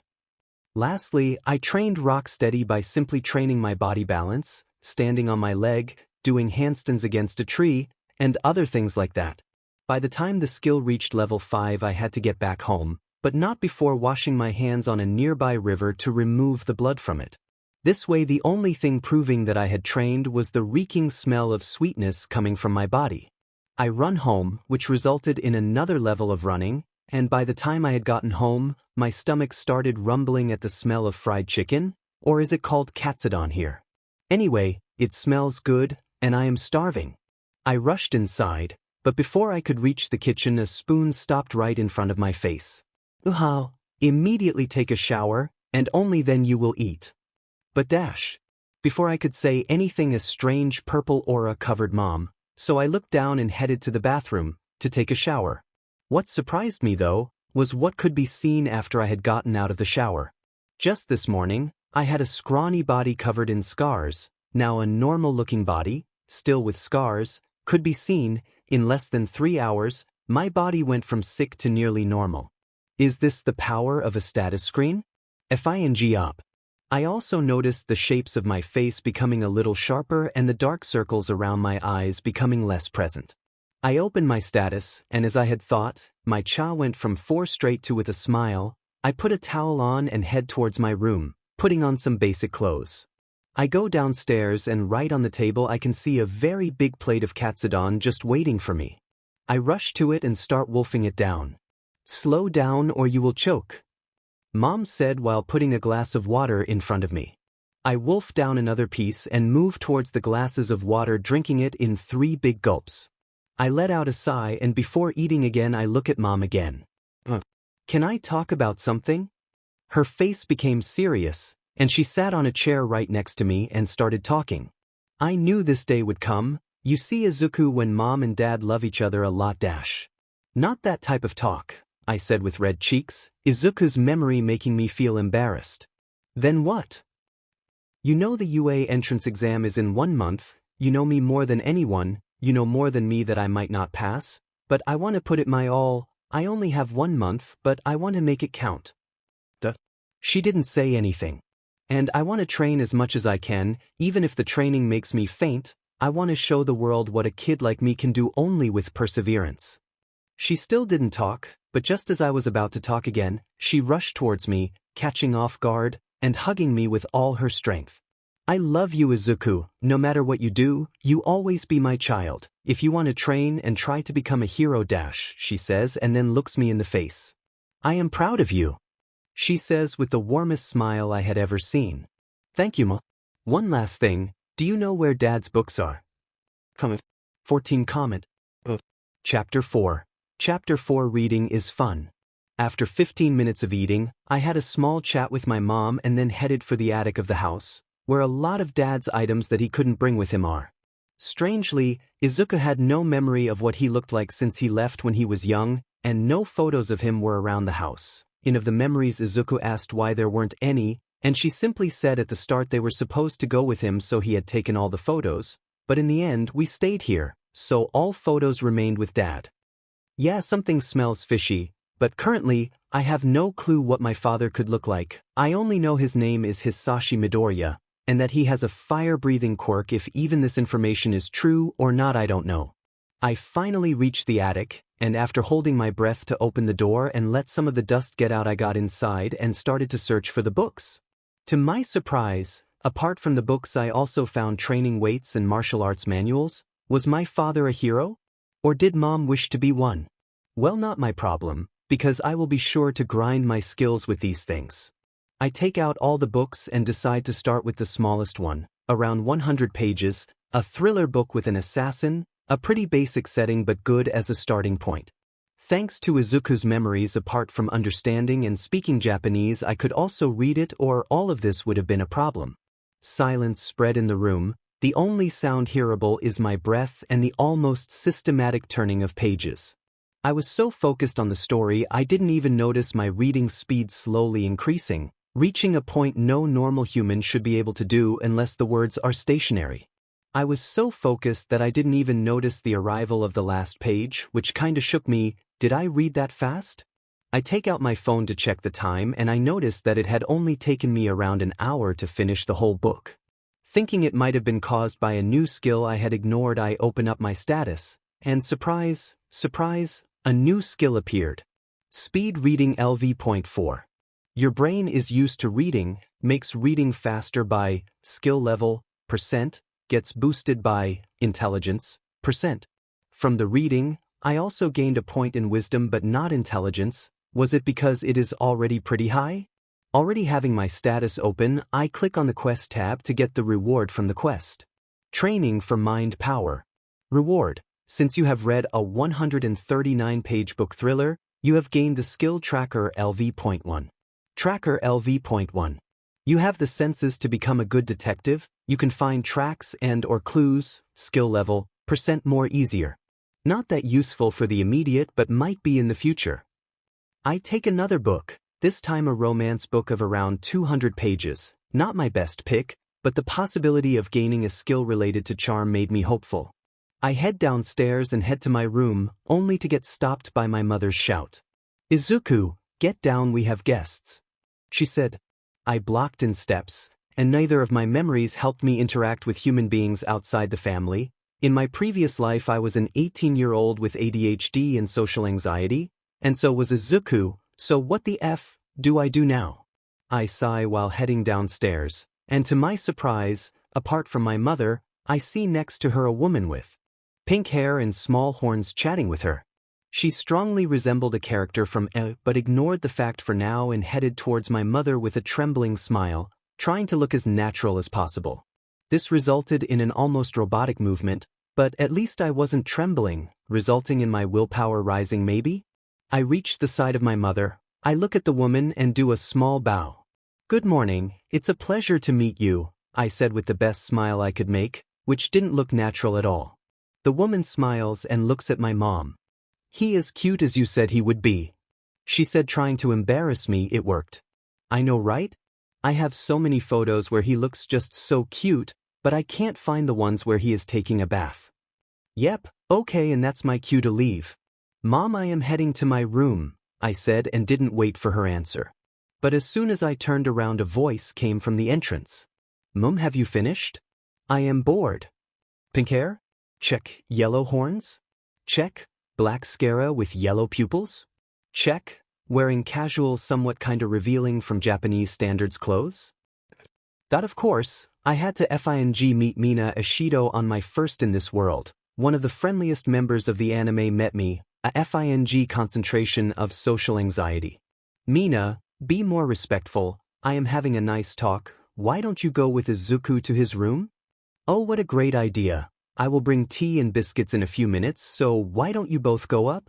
Lastly, I trained rock steady by simply training my body balance, standing on my leg, doing handstands against a tree, and other things like that. By the time the skill reached level 5, I had to get back home, but not before washing my hands on a nearby river to remove the blood from it. This way the only thing proving that I had trained was the reeking smell of sweetness coming from my body. I run home, which resulted in another level of running, and by the time I had gotten home, my stomach started rumbling at the smell of fried chicken, or is it called katsudon here? Anyway, it smells good, and I am starving. I rushed inside, but before I could reach the kitchen a spoon stopped right in front of my face. Uha, immediately take a shower, and only then you will eat. But dash. Before I could say anything a strange purple aura covered Mom, so I looked down and headed to the bathroom, to take a shower. What surprised me though, was what could be seen after I had gotten out of the shower. Just this morning, I had a scrawny body covered in scars, now a normal-looking body, still with scars, could be seen. In less than 3 hours, my body went from sick to nearly normal. Is this the power of a status screen? FING up. I also noticed the shapes of my face becoming a little sharper and the dark circles around my eyes becoming less present. I opened my status, and as I had thought, my cha went from 4 straight to with a smile. I put a towel on and head towards my room, putting on some basic clothes. I go downstairs and right on the table I can see a very big plate of katsudon just waiting for me. I rush to it and start wolfing it down. Slow down or you will choke, Mom said while putting a glass of water in front of me. I wolfed down another piece and moved towards the glasses of water, drinking it in 3 big gulps. I let out a sigh, and before eating again I look at Mom again. Can I talk about something? Her face became serious, and she sat on a chair right next to me and started talking. I knew this day would come. You see Izuku, when Mom and Dad love each other a lot dash. Not that type of talk, I said with red cheeks, Izuku's memory making me feel embarrassed. Then what? You know the UA entrance exam is in 1 month, you know me more than anyone, you know more than me that I might not pass, but I want to put it my all. I only have 1 month, but I want to make it count. Duh. She didn't say anything. And I want to train as much as I can, even if the training makes me faint. I want to show the world what a kid like me can do only with perseverance. She still didn't talk, but just as I was about to talk again, she rushed towards me, catching off guard, and hugging me with all her strength. I love you, Izuku. No matter what you do, you always be my child. If you want to train and try to become a hero dash, she says, and then looks me in the face. I am proud of you, she says with the warmest smile I had ever seen. Thank you, Ma. One last thing, do you know where Dad's books are? Comment. 14 comment. Chapter 4. Chapter 4 reading is fun. After 15 minutes of eating, I had a small chat with my mom and then headed for the attic of the house, where a lot of Dad's items that he couldn't bring with him are. Strangely, Izuku had no memory of what he looked like since he left when he was young, and no photos of him were around the house. In of the memories, Izuku asked why there weren't any, and she simply said at the start they were supposed to go with him, so he had taken all the photos, but in the end we stayed here, so all photos remained with Dad. Yeah, something smells fishy, but currently, I have no clue what my father could look like. I only know his name is Hisashi Midoriya, and that he has a fire-breathing quirk. If even this information is true or not, I don't know. I finally reached the attic, and after holding my breath to open the door and let some of the dust get out, I got inside and started to search for the books. To my surprise, apart from the books I also found training weights and martial arts manuals. Was my father a hero? Or did Mom wish to be one? Well, not my problem, because I will be sure to grind my skills with these things. I take out all the books and decide to start with the smallest one, around 100 pages, a thriller book with an assassin, a pretty basic setting but good as a starting point. Thanks to Izuku's memories, apart from understanding and speaking Japanese, I could also read it, or all of this would have been a problem. Silence spread in the room. The only sound hearable is my breath and the almost systematic turning of pages. I was so focused on the story I didn't even notice my reading speed slowly increasing, reaching a point no normal human should be able to do unless the words are stationary. I was so focused that I didn't even notice the arrival of the last page, which kinda shook me. Did I read that fast? I take out my phone to check the time and I noticed that it had only taken me around an hour to finish the whole book. Thinking it might have been caused by a new skill I had ignored, I open up my status, and surprise, surprise, a new skill appeared. Speed reading LV.4. Your brain is used to reading, makes reading faster by skill level, %, gets boosted by intelligence, %. From the reading, I also gained a point in wisdom but not intelligence. Was it because it is already pretty high? Already having my status open, I click on the quest tab to get the reward from the quest. Training for mind power. Reward. Since you have read a 139-page book thriller, you have gained the skill tracker LV.1. Tracker LV.1. You have the senses to become a good detective. You can find tracks and/or clues, skill level, % more easier. Not that useful for the immediate but might be in the future. I take another book, this time a romance book of around 200 pages. Not my best pick, but the possibility of gaining a skill related to charm made me hopeful. I head downstairs and head to my room, only to get stopped by my mother's shout. "Izuku, get down, we have guests," she said. I blocked in steps, and neither of my memories helped me interact with human beings outside the family. In my previous life I was an 18-year-old with ADHD and social anxiety, and so was Izuku, so what the F do I do now? I sigh while heading downstairs, and to my surprise, apart from my mother, I see next to her a woman with pink hair and small horns chatting with her. She strongly resembled a character from but ignored the fact for now and headed towards my mother with a trembling smile, trying to look as natural as possible. This resulted in an almost robotic movement, but at least I wasn't trembling, resulting in my willpower rising maybe? I reach the side of my mother, I look at the woman and do a small bow. "Good morning, it's a pleasure to meet you," I said with the best smile I could make, which didn't look natural at all. The woman smiles and looks at my mom. "He is cute as you said he would be," she said, trying to embarrass me. It worked. I know, right? I have so many photos where he looks just so cute, but I can't find the ones where he is taking a bath. "Yep, okay, and that's my cue to leave." "Mom, I am heading to my room," I said and didn't wait for her answer. But as soon as I turned around, a voice came from the entrance. "Mom, have you finished?" "I am bored." "Pink hair? Check. Yellow horns? Check. Black scara with yellow pupils? Check. Wearing casual, somewhat kinda revealing from Japanese standards clothes?" That of course, I had to FING meet Mina Ishido on my first in this world. One of the friendliest members of the anime met me, a FING concentration of social anxiety. "Mina, be more respectful, I am having a nice talk, why don't you go with Izuku to his room?" "Oh, what a great idea. I will bring tea and biscuits in a few minutes, so why don't you both go up?"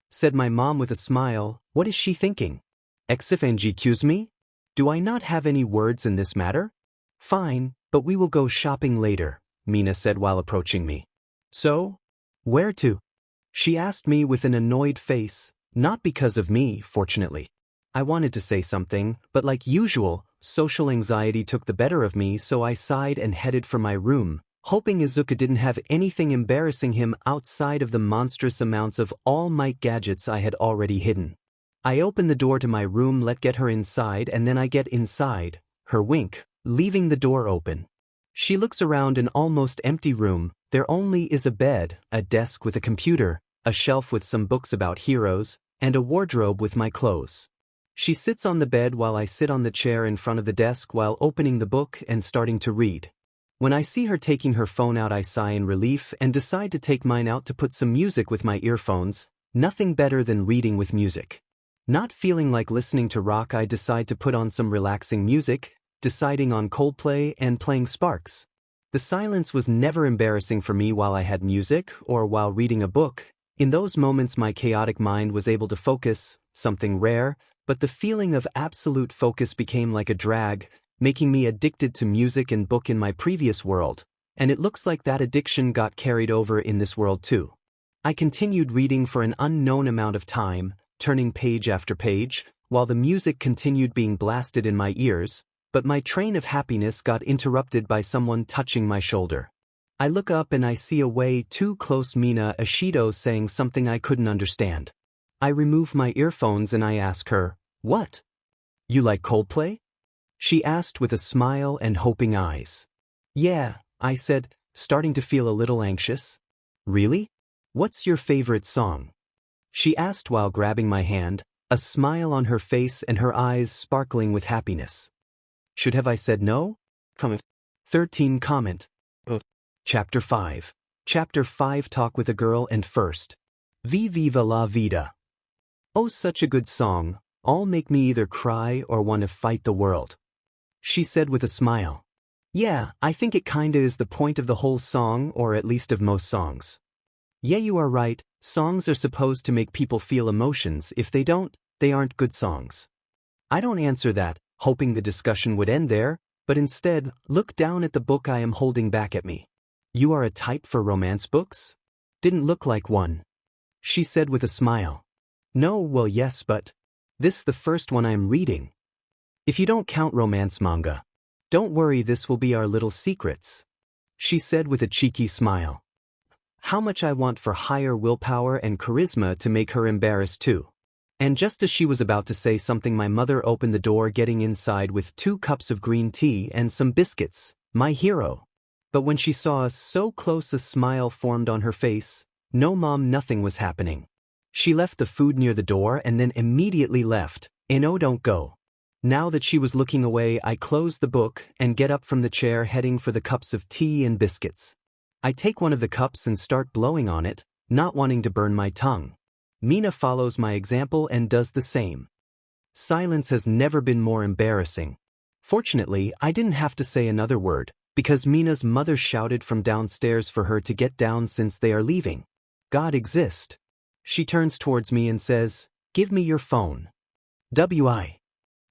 said my mom with a smile. What is she thinking? "Excuse me? Do I not have any words in this matter?" "Fine, but we will go shopping later," Mina said while approaching me. "So? Where to?" she asked me with an annoyed face, not because of me, fortunately. I wanted to say something, but like usual, social anxiety took the better of me, so I sighed and headed for my room, hoping Izuku didn't have anything embarrassing him outside of the monstrous amounts of All Might gadgets I had already hidden. I open the door to my room, get her inside, and then I get inside, her wink, leaving the door open. She looks around an almost empty room. There only is a bed, a desk with a computer, a shelf with some books about heroes, and a wardrobe with my clothes. She sits on the bed while I sit on the chair in front of the desk while opening the book and starting to read. When I see her taking her phone out, I sigh in relief and decide to take mine out to put some music with my earphones. Nothing better than reading with music. Not feeling like listening to rock, I decide to put on some relaxing music, deciding on Coldplay and playing Sparks. The silence was never embarrassing for me while I had music or while reading a book. In those moments my chaotic mind was able to focus, something rare, but the feeling of absolute focus became like a drag, making me addicted to music and book in my previous world, and it looks like that addiction got carried over in this world too. I continued reading for an unknown amount of time, turning page after page, while the music continued being blasted in my ears, but my train of happiness got interrupted by someone touching my shoulder. I look up and I see a way too close Mina Ashido saying something I couldn't understand. I remove my earphones and I ask her, "What? You like Coldplay?" She asked with a smile and hoping eyes. "Yeah," I said, starting to feel a little anxious. "Really? What's your favorite song?" She asked while grabbing my hand, a smile on her face and her eyes sparkling with happiness. Should have I said no? Comment. 13 comment. Chapter 5. Chapter 5 Talk with a Girl and First. Viva la vida. Oh, such a good song, all make me either cry or want to fight the world. She said with a smile. Yeah, I think it kinda is the point of the whole song, or at least of most songs. Yeah, you are right, songs are supposed to make people feel emotions. If they don't, they aren't good songs. I don't answer that, hoping the discussion would end there, but instead, look down at the book I am holding back at me. You are a type for romance books? Didn't look like one. She said with a smile. No, well yes, but this the first one I'm reading. If you don't count romance manga. Don't worry, this will be our little secrets. She said with a cheeky smile. How much I want for higher willpower and charisma to make her embarrassed too. And just as she was about to say something, my mother opened the door, getting inside with 2 cups of green tea and some biscuits, my hero. But when she saw us so close, a smile formed on her face. No mom, nothing was happening. She left the food near the door and then immediately left. No, don't go. Now that she was looking away, I closed the book and get up from the chair, heading for the cups of tea and biscuits. I take one of the cups and start blowing on it, not wanting to burn my tongue. Mina follows my example and does the same. Silence has never been more embarrassing. Fortunately, I didn't have to say another word, because Mina's mother shouted from downstairs for her to get down since they are leaving. God exists. She turns towards me and says, "Give me your phone." "Why?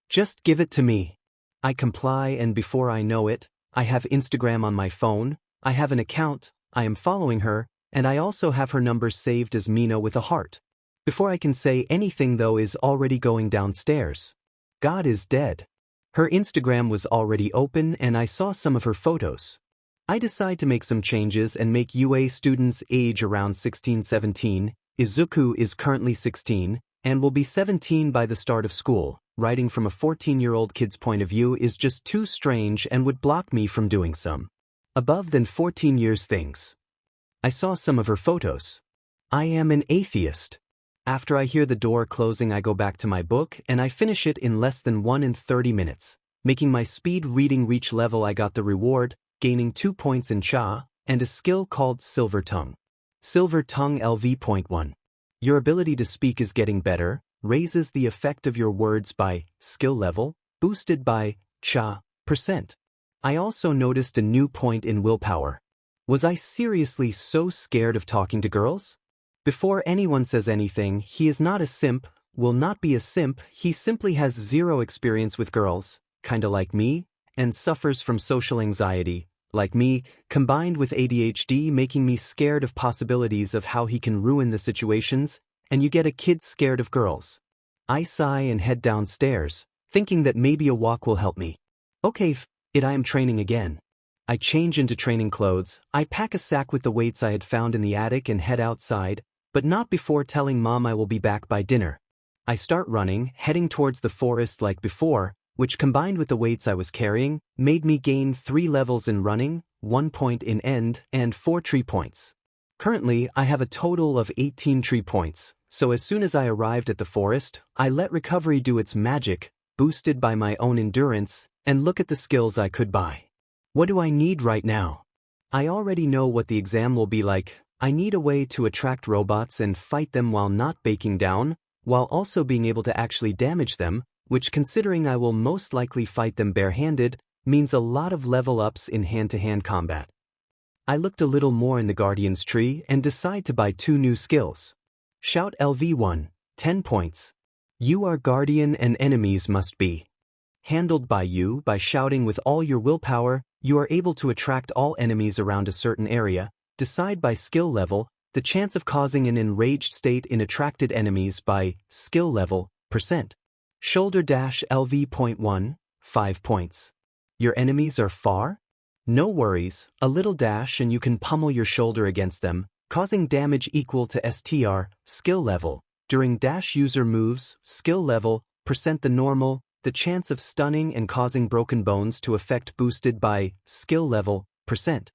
Just give it to me." I comply, and before I know it, I have Instagram on my phone, I have an account, I am following her, and I also have her number saved as Mina with a heart. Before I can say anything though, is already going downstairs. God is dead. Her Instagram was already open and I saw some of her photos. I decide to make some changes and make UA students age around 16-17. Izuku is currently 16 and will be 17 by the start of school. Writing from a 14-year-old kid's point of view is just too strange and would block me from doing some above than 14 years things. I saw some of her photos. I am an atheist. After I hear the door closing, I go back to my book and I finish it in less than 1 in 30 minutes, making my speed reading reach level. I got the reward, gaining 2 points in Cha, and a skill called Silver Tongue. Silver Tongue LV.1. Your ability to speak is getting better, raises the effect of your words by skill level, boosted by Cha %. I also noticed a new point in willpower. Was I seriously so scared of talking to girls? Before anyone says anything, he is not a simp, will not be a simp, he simply has 0 experience with girls, kinda like me, and suffers from social anxiety, like me, combined with ADHD, making me scared of possibilities of how he can ruin the situations, and you get a kid scared of girls. I sigh and head downstairs, thinking that maybe a walk will help me. Okay, I am training again. I change into training clothes, I pack a sack with the weights I had found in the attic and head outside, but not before telling Mom I will be back by dinner. I start running, heading towards the forest like before, which combined with the weights I was carrying, made me gain 3 levels in running, 1 point in end, and 4 tree points. Currently, I have a total of 18 tree points, so as soon as I arrived at the forest, I let recovery do its magic, boosted by my own endurance, and look at the skills I could buy. What do I need right now? I already know what the exam will be like. I need a way to attract robots and fight them while not baking down, while also being able to actually damage them, which, considering I will most likely fight them barehanded, means a lot of level ups in hand-to-hand combat. I looked a little more in the Guardian's tree and decide to buy 2 new skills. Shout LV1, 10 points. You are Guardian and enemies must be handled by you. By shouting with all your willpower, you are able to attract all enemies around a certain area. Decide by skill level, the chance of causing an enraged state in attracted enemies by skill level, %. Shoulder dash LV.1, 5 points. Your enemies are far? No worries, a little dash and you can pummel your shoulder against them, causing damage equal to STR, skill level. During dash user moves, skill level, % the normal, the chance of stunning and causing broken bones to affect boosted by skill level, %.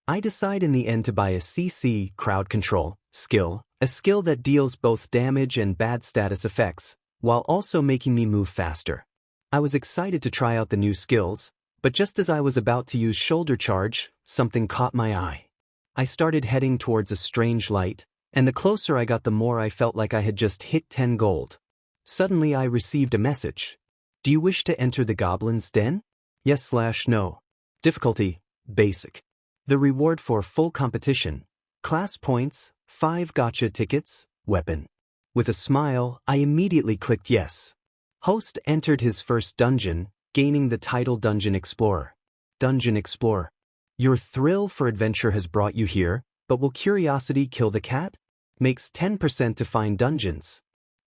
I decide in the end to buy a CC, crowd control, skill, a skill that deals both damage and bad status effects, while also making me move faster. I was excited to try out the new skills, but just as I was about to use shoulder charge, something caught my eye. I started heading towards a strange light, and the closer I got the more I felt like I had just hit 10 gold. Suddenly I received a message. Do you wish to enter the Goblin's Den? Yes/no. Difficulty, basic. The reward for full competition. Class points, 5 gacha tickets, weapon. With a smile, I immediately clicked yes. Host entered his first dungeon, gaining the title Dungeon Explorer. Dungeon Explorer. Your thrill for adventure has brought you here, but will curiosity kill the cat? Makes 10% to find dungeons.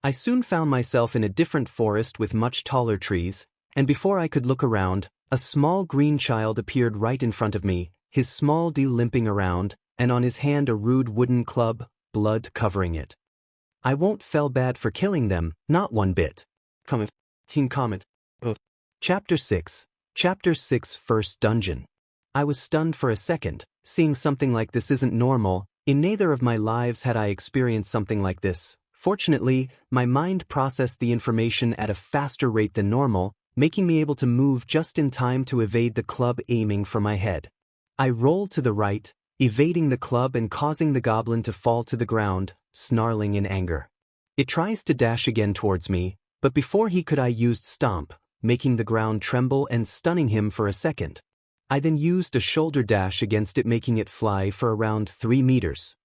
I soon found myself in a different forest with much taller trees, and before I could look around, a small green child appeared right in front of me, his small D limping around, and on his hand a rude wooden club, blood covering it. I won't feel bad for killing them, not one bit. Comment. Team comment. Chapter 6. Chapter 6 First Dungeon. I was stunned for a second, seeing something like this isn't normal. In neither of my lives had I experienced something like this. Fortunately, my mind processed the information at a faster rate than normal, making me able to move just in time to evade the club aiming for my head. I rolled to the right, evading the club and causing the goblin to fall to the ground, snarling in anger. It tries to dash again towards me, but before he could I used Stomp, making the ground tremble and stunning him for a second. I then used a shoulder dash against it, making it fly for around 3 meters.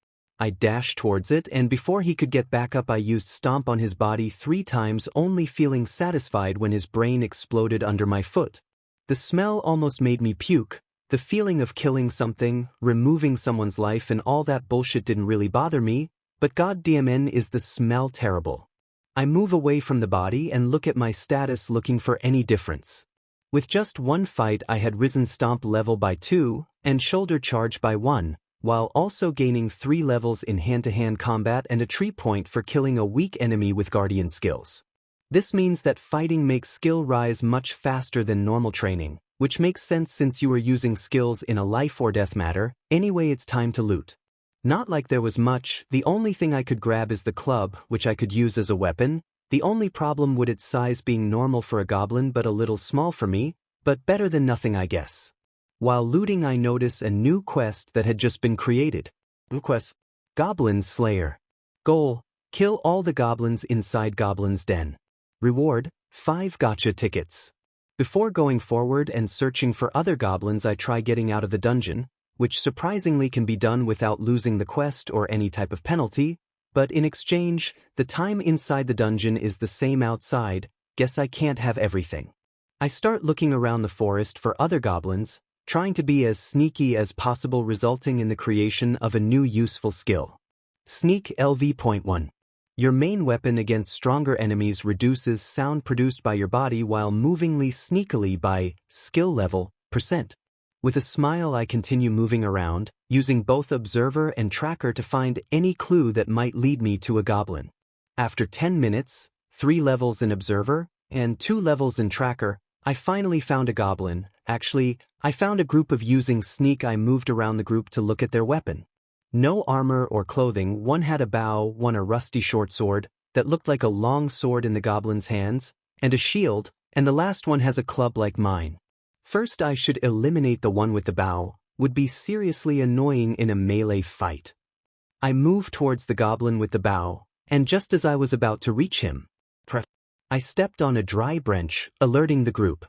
I dashed towards it, and before he could get back up I used Stomp on his body 3 times, only feeling satisfied when his brain exploded under my foot. The smell almost made me puke. The feeling of killing something, removing someone's life and all that bullshit didn't really bother me, but goddamn is the smell terrible. I move away from the body and look at my status, looking for any difference. With just 1 fight I had risen Stomp level by 2, and shoulder charge by 1, while also gaining 3 levels in hand-to-hand combat and a tree point for killing a weak enemy with Guardian skills. This means that fighting makes skill rise much faster than normal training, which makes sense since you are using skills in a life or death matter. Anyway, it's time to loot. Not like there was much. The only thing I could grab is the club, which I could use as a weapon. The only problem would its size being normal for a goblin but a little small for me, but better than nothing I guess. While looting I notice a new quest that had just been created. New quest. Goblin Slayer. Goal: kill all the goblins inside Goblin's Den. Reward: 5 gacha tickets. Before going forward and searching for other goblins I try getting out of the dungeon, which surprisingly can be done without losing the quest or any type of penalty, but in exchange, the time inside the dungeon is the same outside. Guess I can't have everything. I start looking around the forest for other goblins, trying to be as sneaky as possible, resulting in the creation of a new useful skill. Sneak LV.1. Your main weapon against stronger enemies reduces sound produced by your body while movingly sneakily by skill level, %. With a smile I continue moving around, using both observer and tracker to find any clue that might lead me to a goblin. After 10 minutes, 3 levels in observer, and 2 levels in tracker, I finally found a goblin. Actually, I found a group of using sneak. I moved around the group to look at their weapon. No armor or clothing. One had a bow, one a rusty short sword that looked like a long sword in the goblin's hands, and a shield, and the last one has a club like mine. First I should eliminate the one with the bow, would be seriously annoying in a melee fight. I moved towards the goblin with the bow, and just as I was about to reach him, I stepped on a dry branch, alerting the group.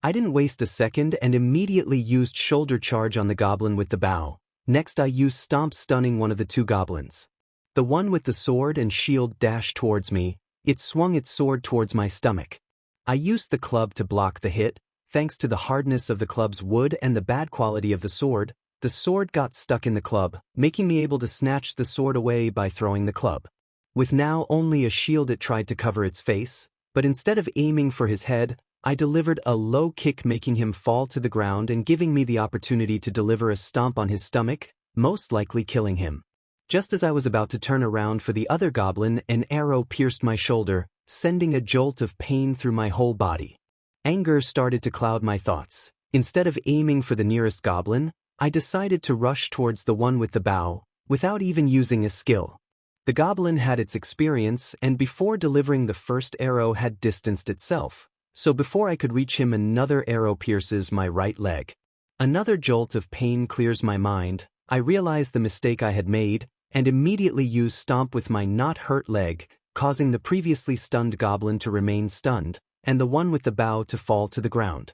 I didn't waste a second and immediately used shoulder charge on the goblin with the bow. Next I used stomp, stunning one of the two goblins. The one with the sword and shield dashed towards me. It swung its sword towards my stomach. I used the club to block the hit. Thanks to the hardness of the club's wood and the bad quality of the sword got stuck in the club, making me able to snatch the sword away by throwing the club. With now only a shield, it tried to cover its face, but instead of aiming for his head, I delivered a low kick, making him fall to the ground and giving me the opportunity to deliver a stomp on his stomach, most likely killing him. Just as I was about to turn around for the other goblin, an arrow pierced my shoulder, sending a jolt of pain through my whole body. Anger started to cloud my thoughts. Instead of aiming for the nearest goblin, I decided to rush towards the one with the bow, without even using a skill. The goblin had its experience and before delivering the first arrow had distanced itself, so before I could reach him another arrow pierces my right leg. Another jolt of pain clears my mind. I realized the mistake I had made, and immediately used stomp with my not hurt leg, causing the previously stunned goblin to remain stunned, and the one with the bow to fall to the ground.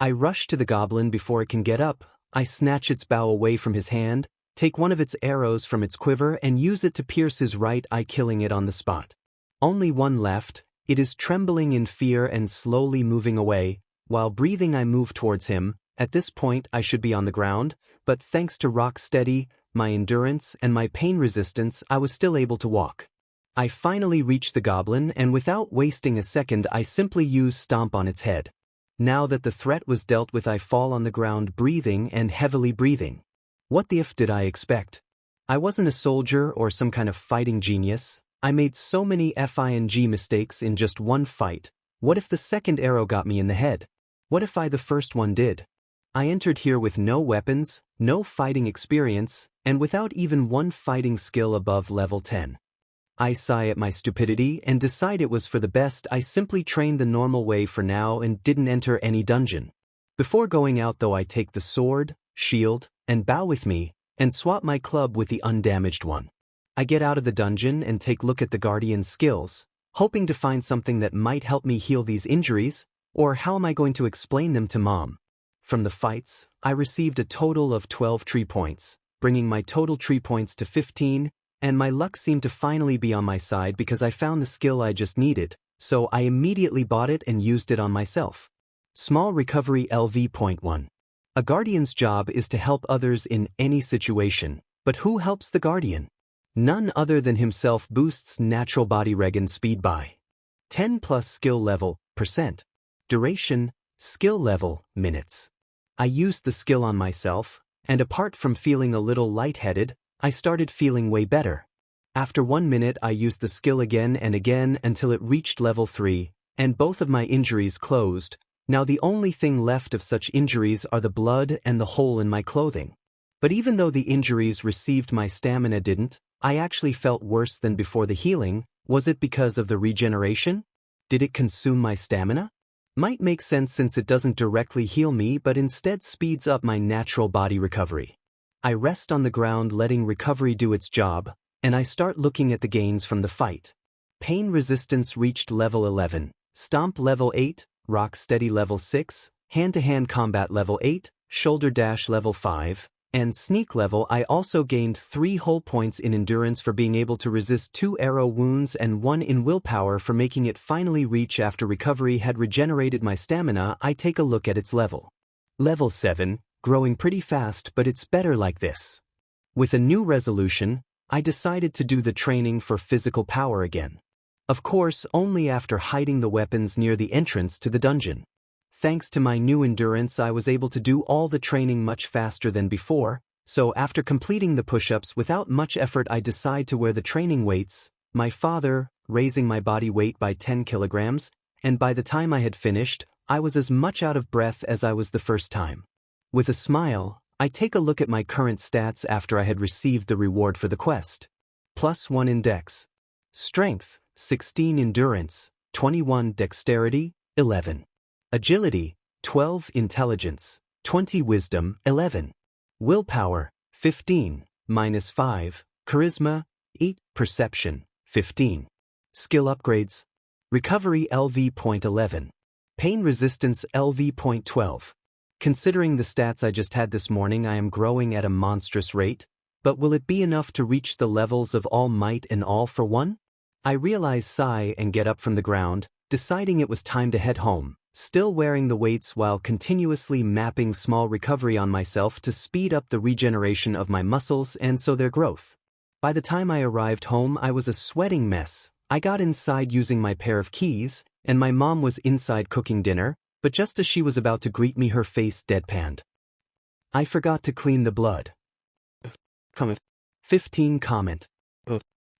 I rush to the goblin before it can get up. I snatch its bow away from his hand, take one of its arrows from its quiver and use it to pierce his right eye, killing it on the spot. Only one left. It is trembling in fear and slowly moving away. While breathing, I move towards him. At this point I should be on the ground, but thanks to rock steady, my endurance and my pain resistance, I was still able to walk. I finally reached the goblin and without wasting a second I simply used stomp on its head. Now that the threat was dealt with, I fall on the ground breathing and heavily breathing. What the f did I expect? I wasn't a soldier or some kind of fighting genius. I made so many FING mistakes in just one fight. What if the second arrow got me in the head? What if the first one did? I entered here with no weapons, no fighting experience, and without even one fighting skill above level 10. I sigh at my stupidity and decide it was for the best. I simply trained the normal way for now and didn't enter any dungeon. Before going out though, I take the sword, shield, and bow with me, and swap my club with the undamaged one. I get out of the dungeon and take a look at the guardian's skills, hoping to find something that might help me heal these injuries, or how am I going to explain them to Mom? From the fights, I received a total of 12 tree points, bringing my total tree points to 15, and my luck seemed to finally be on my side because I found the skill I just needed, so I immediately bought it and used it on myself. Small recovery LV.1. A guardian's job is to help others in any situation, but who helps the guardian? None other than himself. Boosts natural body regen speed by 10 plus skill level, %. Duration, skill level, minutes. I used the skill on myself, and apart from feeling a little lightheaded, I started feeling way better. After 1 minute I used the skill again and again until it reached level 3, and both of my injuries closed. Now the only thing left of such injuries are the blood and the hole in my clothing. But even though the injuries received, my stamina didn't. I actually felt worse than before the healing. Was it because of the regeneration? Did it consume my stamina? Might make sense since it doesn't directly heal me but instead speeds up my natural body recovery. I rest on the ground letting recovery do its job, and I start looking at the gains from the fight. Pain resistance reached level 11, stomp level 8, rock steady level 6, hand-to-hand combat level 8, shoulder dash level 5, and sneak level. I also gained 3 whole points in endurance for being able to resist 2 arrow wounds and 1 in willpower for making it finally reach after recovery had regenerated my stamina. I take a look at its level. Level 7, growing pretty fast, but it's better like this. With a new resolution, I decided to do the training for physical power again. Of course, only after hiding the weapons near the entrance to the dungeon. Thanks to my new endurance, I was able to do all the training much faster than before, so after completing the push-ups without much effort, I decide to wear the training weights, my father raising my body weight by 10 kilograms, and by the time I had finished, I was as much out of breath as I was the first time. With a smile, I take a look at my current stats after I had received the reward for the quest. +1 in dex. Strength, 16 endurance, 21 dexterity, 11. Agility, 12 intelligence, 20 wisdom, 11 willpower, 15, -5, charisma, 8, perception, 15. Skill upgrades. Recovery LV.11. Pain resistance LV.12. Considering the stats I just had this morning, I am growing at a monstrous rate, but will it be enough to reach the levels of All Might and All for one? I realize sigh and get up from the ground, deciding it was time to head home, still wearing the weights while continuously mapping small recovery on myself to speed up the regeneration of my muscles and so their growth. By the time I arrived home, I was a sweating mess. I got inside using my pair of keys, and my mom was inside cooking dinner, but just as she was about to greet me, her face deadpanned. I forgot to clean the blood. 15 comment.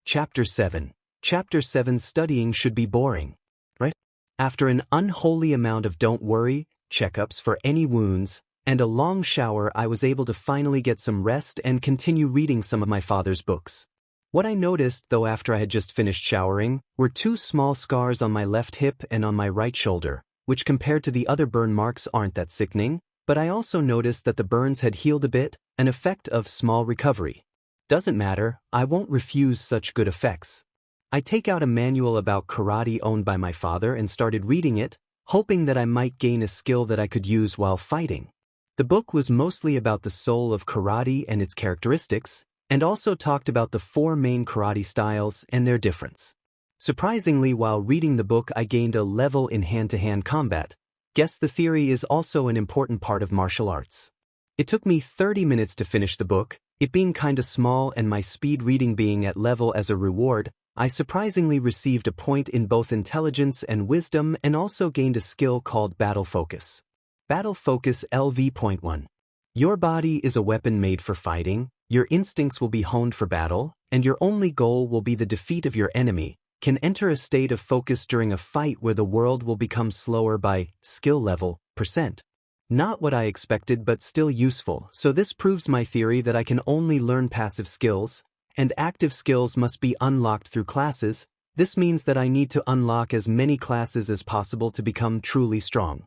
Chapter 7. Chapter 7 Studying should be boring, right? After an unholy amount of don't worry, checkups for any wounds, and a long shower, I was able to finally get some rest and continue reading some of my father's books. What I noticed, though, after I had just finished showering, were 2 small scars on my left hip and on my right shoulder, which compared to the other burn marks aren't that sickening, but I also noticed that the burns had healed a bit, an effect of small recovery. Doesn't matter, I won't refuse such good effects. I take out a manual about karate owned by my father and started reading it, hoping that I might gain a skill that I could use while fighting. The book was mostly about the soul of karate and its characteristics, and also talked about the 4 main karate styles and their difference. Surprisingly, while reading the book, I gained a level in hand-to-hand combat. Guess the theory is also an important part of martial arts. It took me 30 minutes to finish the book, it being kinda small and my speed reading being at level. As a reward, I surprisingly received a point in both intelligence and wisdom and also gained a skill called Battle Focus. Battle Focus LV.1. Your body is a weapon made for fighting, your instincts will be honed for battle, and your only goal will be the defeat of your enemy. Can enter a state of focus during a fight where the world will become slower by skill level, %. Not what I expected, but still useful, so this proves my theory that I can only learn passive skills, and active skills must be unlocked through classes. This means that I need to unlock as many classes as possible to become truly strong.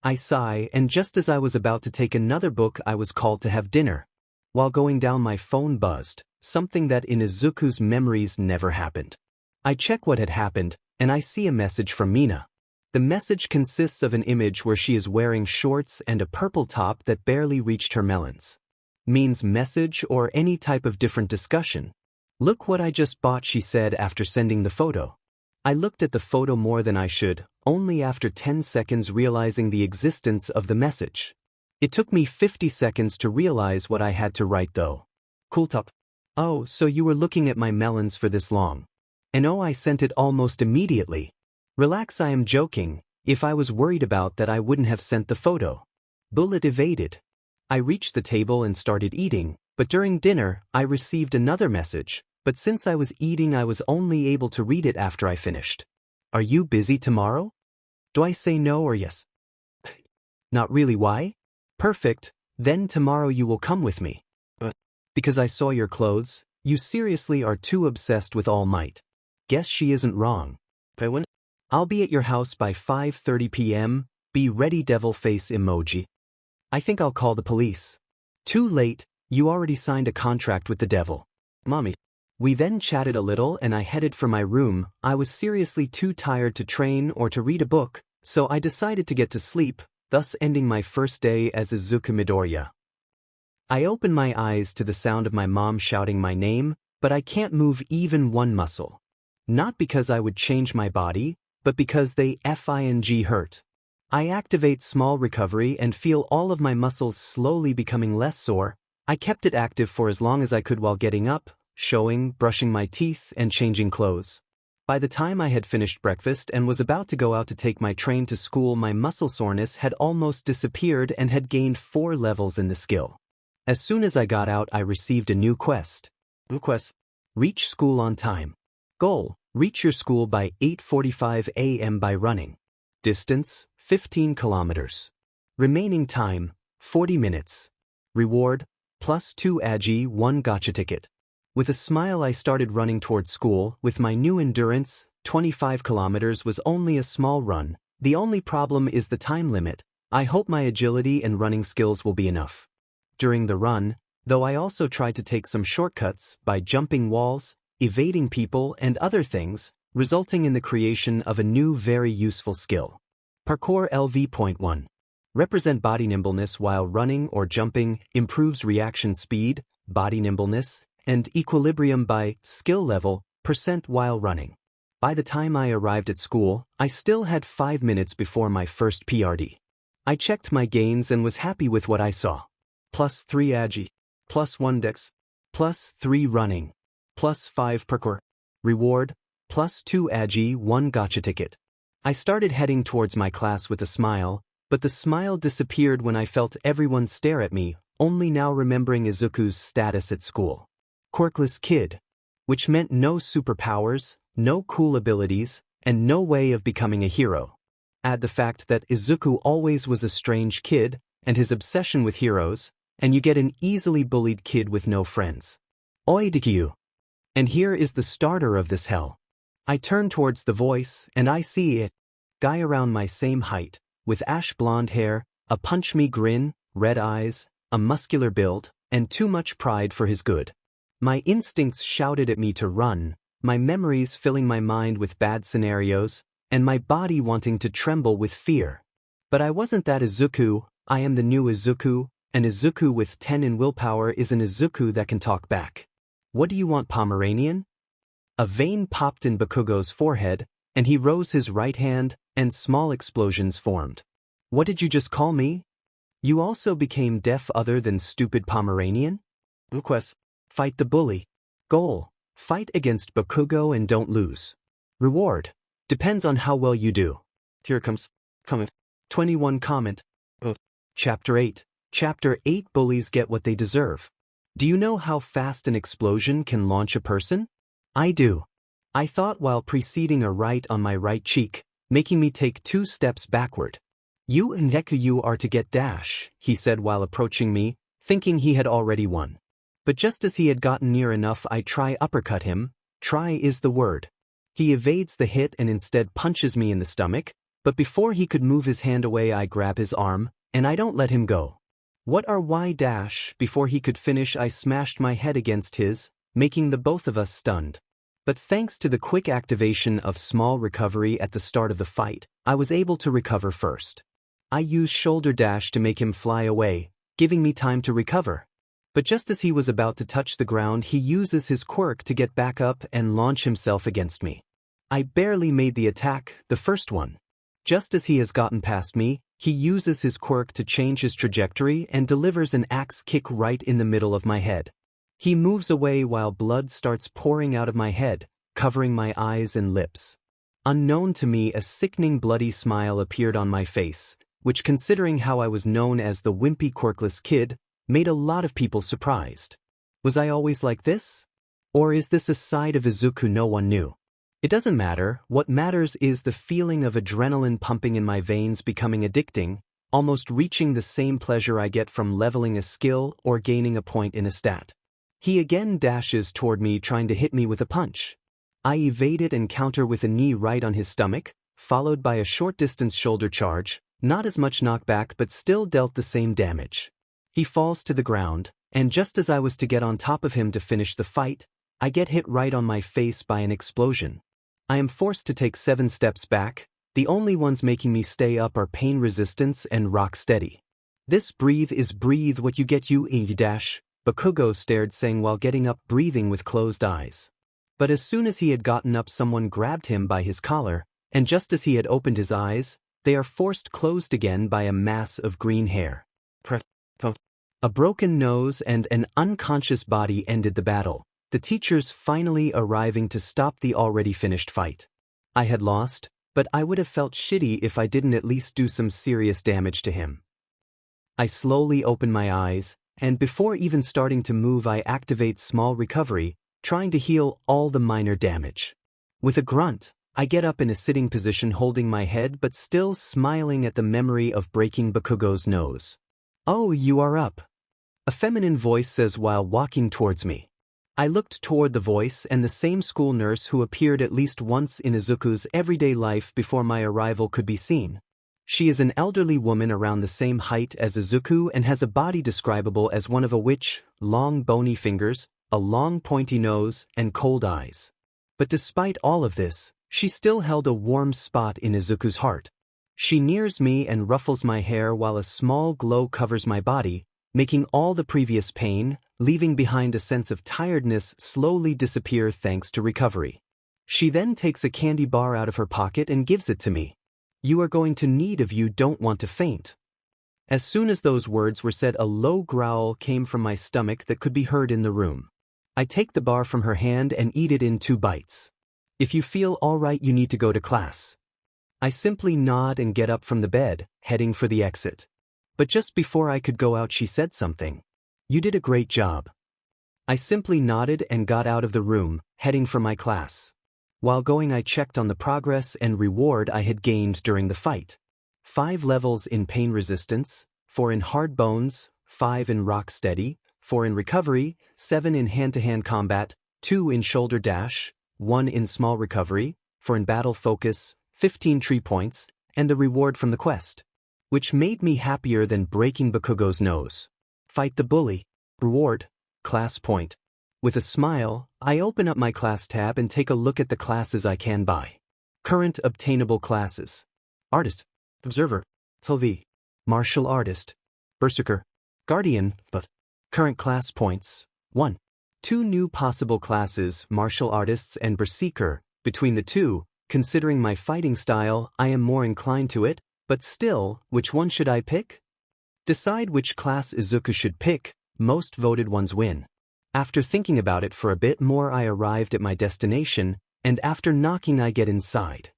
I sigh, and just as I was about to take another book, I was called to have dinner. While going down, my phone buzzed, something that in Izuku's memories never happened. I check what had happened, and I see a message from Mina. The message consists of an image where she is wearing shorts and a purple top that barely reached her melons. Means message or any type of different discussion. Look what I just bought, she said after sending the photo. I looked at the photo more than I should, only after 10 seconds realizing the existence of the message. It took me 50 seconds to realize what I had to write though. Cool top. Oh, so you were looking at my melons for this long. And oh, I sent it almost immediately. Relax, I am joking. If I was worried about that, I wouldn't have sent the photo. Bullet evaded. I reached the table and started eating, but during dinner, I received another message, but since I was eating, I was only able to read it after I finished. Are you busy tomorrow? Do I say no or yes? Not really. Why? Perfect, then tomorrow you will come with me. Because I saw your clothes. You seriously are too obsessed with All Might. Guess she isn't wrong. I'll be at your house by 5:30 p.m. Be ready, devil face emoji. I think I'll call the police. Too late, you already signed a contract with the devil. Mommy. We then chatted a little and I headed for my room. I was seriously too tired to train or to read a book, so I decided to get to sleep, thus ending my first day as Izuku Midoriya. I opened my eyes to the sound of my mom shouting my name, but I can't move even one muscle. Not because I would change my body, but because they FING hurt. I activate small recovery and feel all of my muscles slowly becoming less sore. I kept it active for as long as I could while getting up, showing, brushing my teeth, and changing clothes. By the time I had finished breakfast and was about to go out to take my train to school, my muscle soreness had almost disappeared and had gained 4 levels in the skill. As soon as I got out, I received a new quest. Reach school on time. Goal: reach your school by 8:45 a.m. by running. Distance: 15 kilometers. Remaining time: 40 minutes. Reward: +2 ADHD, 1 Gacha ticket. With a smile I started running towards school. With my new endurance, 25 kilometers was only a small run. The only problem is the time limit. I hope my agility and running skills will be enough. During the run, though, I also tried to take some shortcuts by jumping walls, evading people and other things, resulting in the creation of a new very useful skill. Parkour LV.1. Represent body nimbleness while running or jumping, improves reaction speed, body nimbleness, and equilibrium by skill level % while running. By the time I arrived at school, I still had 5 minutes before my first PRD. I checked my gains and was happy with what I saw. +3 agi, +1 dex, +3 running, +5 parkour. Reward, +2 agi, 1 gacha ticket. I started heading towards my class with a smile, but the smile disappeared when I felt everyone stare at me, only now remembering Izuku's status at school. Quirkless kid. Which meant no superpowers, no cool abilities, and no way of becoming a hero. Add the fact that Izuku always was a strange kid, and his obsession with heroes, and you get an easily bullied kid with no friends. Oi Deku. And here is the starter of this hell. I turn towards the voice, and I see it. Guy around my same height, with ash blonde hair, a punch-me grin, red eyes, a muscular build, and too much pride for his good. My instincts shouted at me to run, my memories filling my mind with bad scenarios, and my body wanting to tremble with fear. But I wasn't that Izuku, I am the new Izuku, and Izuku with 10 in willpower is an Izuku that can talk back. What do you want, Pomeranian? A vein popped in Bakugo's forehead, and he rose his right hand, and small explosions formed. What did you just call me? You also became deaf other than stupid Pomeranian? Request. Fight the bully. Goal. Fight against Bakugo and don't lose. Reward. Depends on how well you do. Here comes. Comment. 21 comment. Chapter 8. Chapter 8. Bullies get what they deserve. Do you know how fast an explosion can launch a person? I do. I thought while preceding a right on my right cheek, making me take 2 steps backward. You and Deku are to get dash, he said while approaching me, thinking he had already won. But just as he had gotten near enough, I try uppercut him. Try is the word. He evades the hit and instead punches me in the stomach, but before he could move his hand away I grab his arm, and I don't let him go. What are Y dash? Before he could finish I smashed my head against his, making the both of us stunned. But thanks to the quick activation of small recovery at the start of the fight, I was able to recover first. I used shoulder dash to make him fly away, giving me time to recover. But just as he was about to touch the ground, he uses his quirk to get back up and launch himself against me. I barely made the attack, the first one. Just as he has gotten past me, he uses his quirk to change his trajectory and delivers an axe kick right in the middle of my head. He moves away while blood starts pouring out of my head, covering my eyes and lips. Unknown to me, a sickening bloody smile appeared on my face, which, considering how I was known as the wimpy quirkless kid, made a lot of people surprised. Was I always like this? Or is this a side of Izuku no one knew? It doesn't matter, what matters is the feeling of adrenaline pumping in my veins becoming addicting, almost reaching the same pleasure I get from leveling a skill or gaining a point in a stat. He again dashes toward me trying to hit me with a punch. I evade it and counter with a knee right on his stomach, followed by a short-distance shoulder charge, not as much knockback but still dealt the same damage. He falls to the ground, and just as I was to get on top of him to finish the fight, I get hit right on my face by an explosion. I am forced to take 7 steps back, the only ones making me stay up are pain resistance and rock steady. This breathe is breathe what you get you dash, Bakugo stared saying while getting up breathing with closed eyes. But as soon as he had gotten up someone grabbed him by his collar, and just as he had opened his eyes, they are forced closed again by a mass of green hair. A broken nose and an unconscious body ended the battle, the teachers finally arriving to stop the already finished fight. I had lost, but I would have felt shitty if I didn't at least do some serious damage to him. I slowly open my eyes, and before even starting to move I activate small recovery, trying to heal all the minor damage. With a grunt, I get up in a sitting position holding my head but still smiling at the memory of breaking Bakugo's nose. "Oh, you are up," a feminine voice says while walking towards me. I looked toward the voice and the same school nurse who appeared at least once in Izuku's everyday life before my arrival could be seen. She is an elderly woman around the same height as Izuku and has a body describable as one of a witch, long bony fingers, a long pointy nose, and cold eyes. But despite all of this, she still held a warm spot in Izuku's heart. She nears me and ruffles my hair while a small glow covers my body, making all the previous pain, leaving behind a sense of tiredness, slowly disappear thanks to recovery. She then takes a candy bar out of her pocket and gives it to me. "You are going to need if you don't want to faint." As soon as those words were said, a low growl came from my stomach that could be heard in the room. I take the bar from her hand and eat it in 2 bites. "If you feel all right, you need to go to class." I simply nod and get up from the bed, heading for the exit. But just before I could go out, she said something. "You did a great job." I simply nodded and got out of the room, heading for my class. While going, I checked on the progress and reward I had gained during the fight. 5 levels in pain resistance, 4 in hard bones, 5 in rock steady, 4 in recovery, 7 in hand-to-hand combat, 2 in shoulder dash, 1 in small recovery, 4 in battle focus, 15 tree points, and the reward from the quest. Which made me happier than breaking Bakugo's nose. Fight the bully. Reward. Class point. With a smile, I open up my class tab and take a look at the classes I can buy. Current obtainable classes. Artist. Observer. Tulvi. Martial Artist. Berserker. Guardian, but. Current class points. 1. 2 new possible classes, Martial Artists and Berserker. Between the two, considering my fighting style, I am more inclined to it, but still, which one should I pick? Decide which class Izuku should pick, most voted ones win. After thinking about it for a bit more, I arrived at my destination, and after knocking I get inside.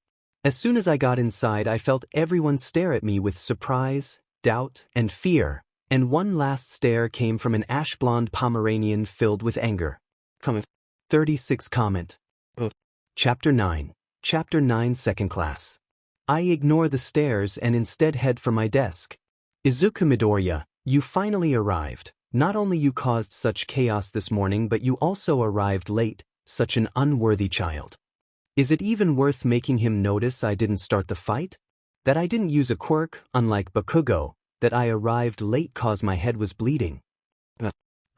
As soon as I got inside, I felt everyone stare at me with surprise, doubt, and fear, and one last stare came from an ash-blonde Pomeranian filled with anger. Comment. 36 comment. Chapter 9. Chapter 9 Second Class. I ignore the stares and instead head for my desk. Izuku Midoriya, you finally arrived. Not only you caused such chaos this morning, but you also arrived late, such an unworthy child. Is it even worth making him notice I didn't start the fight? That I didn't use a quirk, unlike Bakugo, that I arrived late cause my head was bleeding.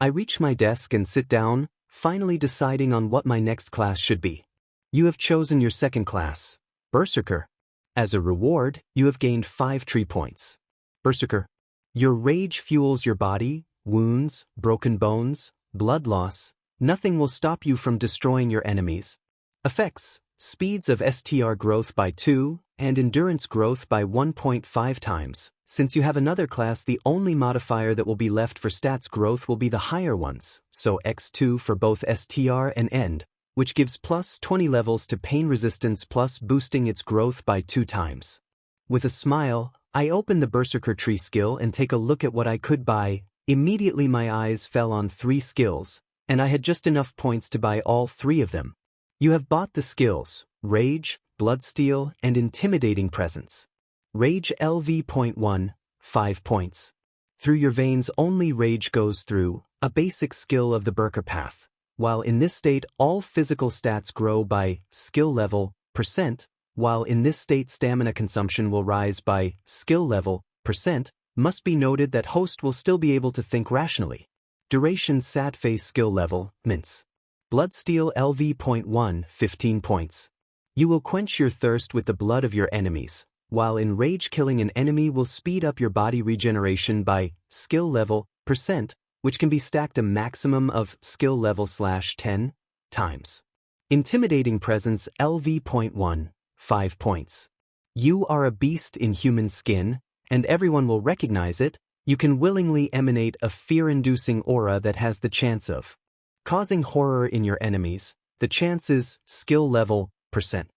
I reach my desk and sit down, finally deciding on what my next class should be. You have chosen your second class, Berserker. As a reward, you have gained 5 tree points. Berserker. Your rage fuels your body, wounds, broken bones, blood loss. Nothing will stop you from destroying your enemies. Effects. Speeds of STR growth by 2, and endurance growth by 1.5 times. Since you have another class, the only modifier that will be left for stats growth will be the higher ones, so x2 for both STR and end, which gives plus 20 levels to pain resistance plus boosting its growth by 2 times. With a smile, I open the Berserker tree skill and take a look at what I could buy. Immediately my eyes fell on 3 skills, and I had just enough points to buy all 3 of them. You have bought the skills, Rage, Bloodsteel, and Intimidating Presence. Rage LV.1, 5 points. Through your veins only rage goes through, a basic skill of the Berserker path. While in this state all physical stats grow by skill level, %, while in this state stamina consumption will rise by skill level, %, must be noted that host will still be able to think rationally. Duration sad face skill level, mints. Bloodsteel LV.1, 15 points. You will quench your thirst with the blood of your enemies, while in rage killing an enemy will speed up your body regeneration by skill level, %, which can be stacked a maximum of skill level /10 times. Intimidating Presence LV.1, 5 points. You are a beast in human skin, and everyone will recognize it. You can willingly emanate a fear-inducing aura that has the chance of causing horror in your enemies. The chance is skill level, %.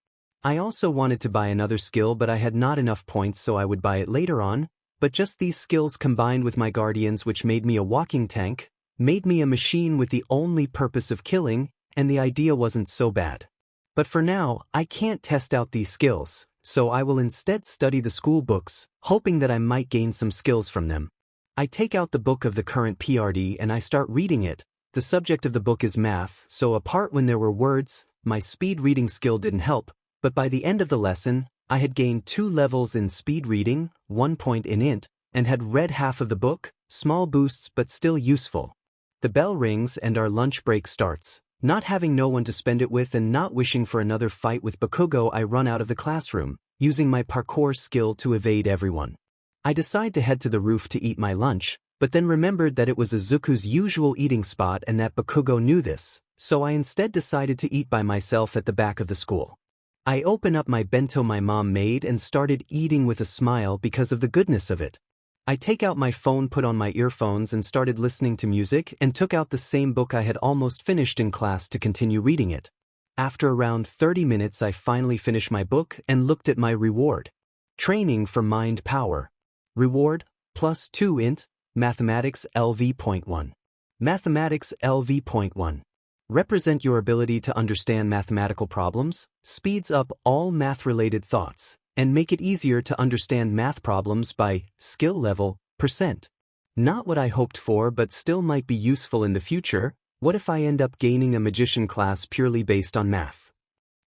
I also wanted to buy another skill, but I had not enough points, so I would buy it later on. But just these skills combined with my guardians, which made me a walking tank, made me a machine with the only purpose of killing, and the idea wasn't so bad. But for now, I can't test out these skills, so I will instead study the school books, hoping that I might gain some skills from them. I take out the book of the current PRD and I start reading it. The subject of the book is math, so apart when there were words, my speed reading skill didn't help, but by the end of the lesson, I had gained 2 levels in speed reading, 1 point in int, and had read half of the book, small boosts but still useful. The bell rings and our lunch break starts. Not having no one to spend it with and not wishing for another fight with Bakugo, I run out of the classroom, using my parkour skill to evade everyone. I decide to head to the roof to eat my lunch, but then remembered that it was Izuku's usual eating spot and that Bakugo knew this, so I instead decided to eat by myself at the back of the school. I open up my bento my mom made and started eating with a smile because of the goodness of it. I take out my phone, put on my earphones and started listening to music and took out the same book I had almost finished in class to continue reading it. After around 30 minutes I finally finished my book and looked at my reward. Training for Mind Power. Reward, +2 int, Mathematics LV.1. Mathematics LV.1. Represent your ability to understand mathematical problems, speeds up all math-related thoughts, and make it easier to understand math problems by skill level, %. Not what I hoped for, but still might be useful in the future. What if I end up gaining a magician class purely based on math?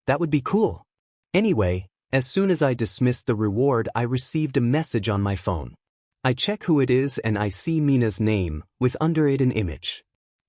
That would be cool. Anyway, as soon as I dismissed the reward, I received a message on my phone. I check who it is and I see Mina's name, with under it an image.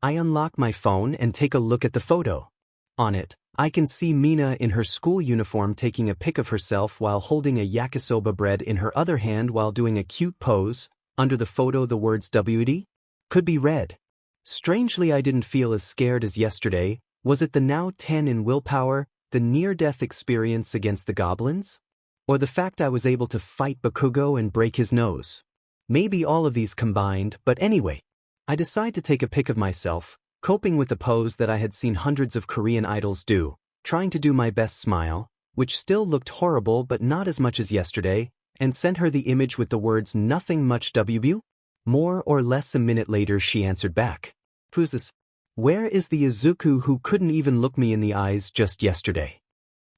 I unlock my phone and take a look at the photo. On it, I can see Mina in her school uniform taking a pic of herself while holding a yakisoba bread in her other hand while doing a cute pose. Under the photo the words WD could be read. Strangely, I didn't feel as scared as yesterday. Was it the now 10 in willpower, the near-death experience against the goblins? Or the fact I was able to fight Bakugo and break his nose? Maybe all of these combined, but anyway. I decide to take a pic of myself, coping with the pose that I had seen hundreds of Korean idols do, trying to do my best smile, which still looked horrible but not as much as yesterday, and sent her the image with the words nothing much WB. More or less a minute later she answered back. Who's this? Where is the Izuku who couldn't even look me in the eyes just yesterday?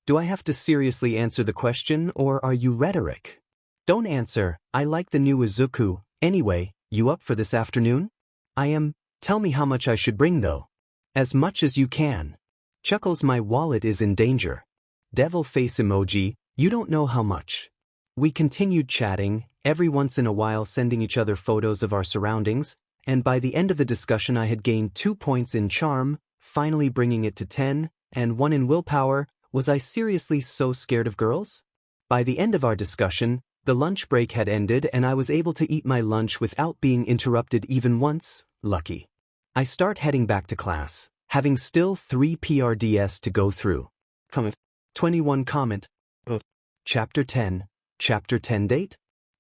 Do I have to seriously answer the question, or are you rhetoric? Don't answer, I like the new Izuku. Anyway, you up for this afternoon? I am. Tell me how much I should bring though. As much as you can. Chuckles, my wallet is in danger. Devil face emoji, you don't know how much. We continued chatting, every once in a while sending each other photos of our surroundings, and by the end of the discussion I had gained 2 points in charm, finally bringing it to 10, and 1 in willpower. Was I seriously so scared of girls? By the end of our discussion, the lunch break had ended and I was able to eat my lunch without being interrupted even once. Lucky. I start heading back to class, having still 3 PRDS to go through. Comment. 21 comment. Chapter 10. Chapter 10 date?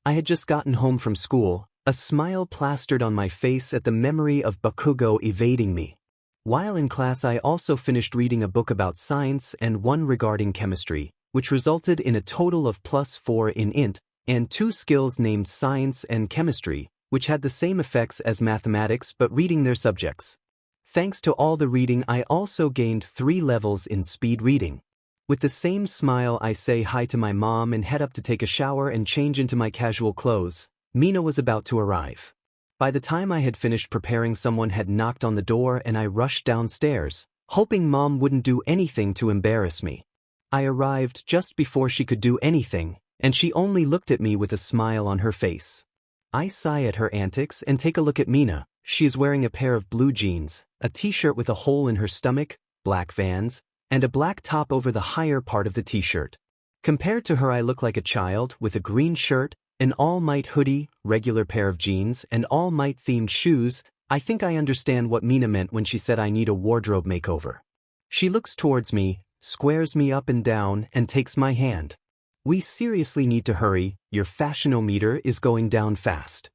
I had just gotten home from school, a smile plastered on my face at the memory of Bakugo evading me. While in class I also finished reading a book about science and one regarding chemistry, which resulted in a total of +4 in int, and 2 skills named science and chemistry, which had the same effects as mathematics but reading their subjects. Thanks to all the reading I also gained 3 levels in speed reading. With the same smile I say hi to my mom and head up to take a shower and change into my casual clothes. Mina was about to arrive. By the time I had finished preparing, someone had knocked on the door and I rushed downstairs, hoping mom wouldn't do anything to embarrass me. I arrived just before she could do anything, and she only looked at me with a smile on her face. I sigh at her antics and take a look at Mina. She is wearing a pair of blue jeans, a t-shirt with a hole in her stomach, black Vans, and a black top over the higher part of the t-shirt. Compared to her I look like a child with a green shirt, an All Might hoodie, regular pair of jeans, and All Might themed shoes. I think I understand what Mina meant when she said I need a wardrobe makeover. She looks towards me, squares me up and down, and takes my hand. We seriously need to hurry, your fashionometer is going down fast.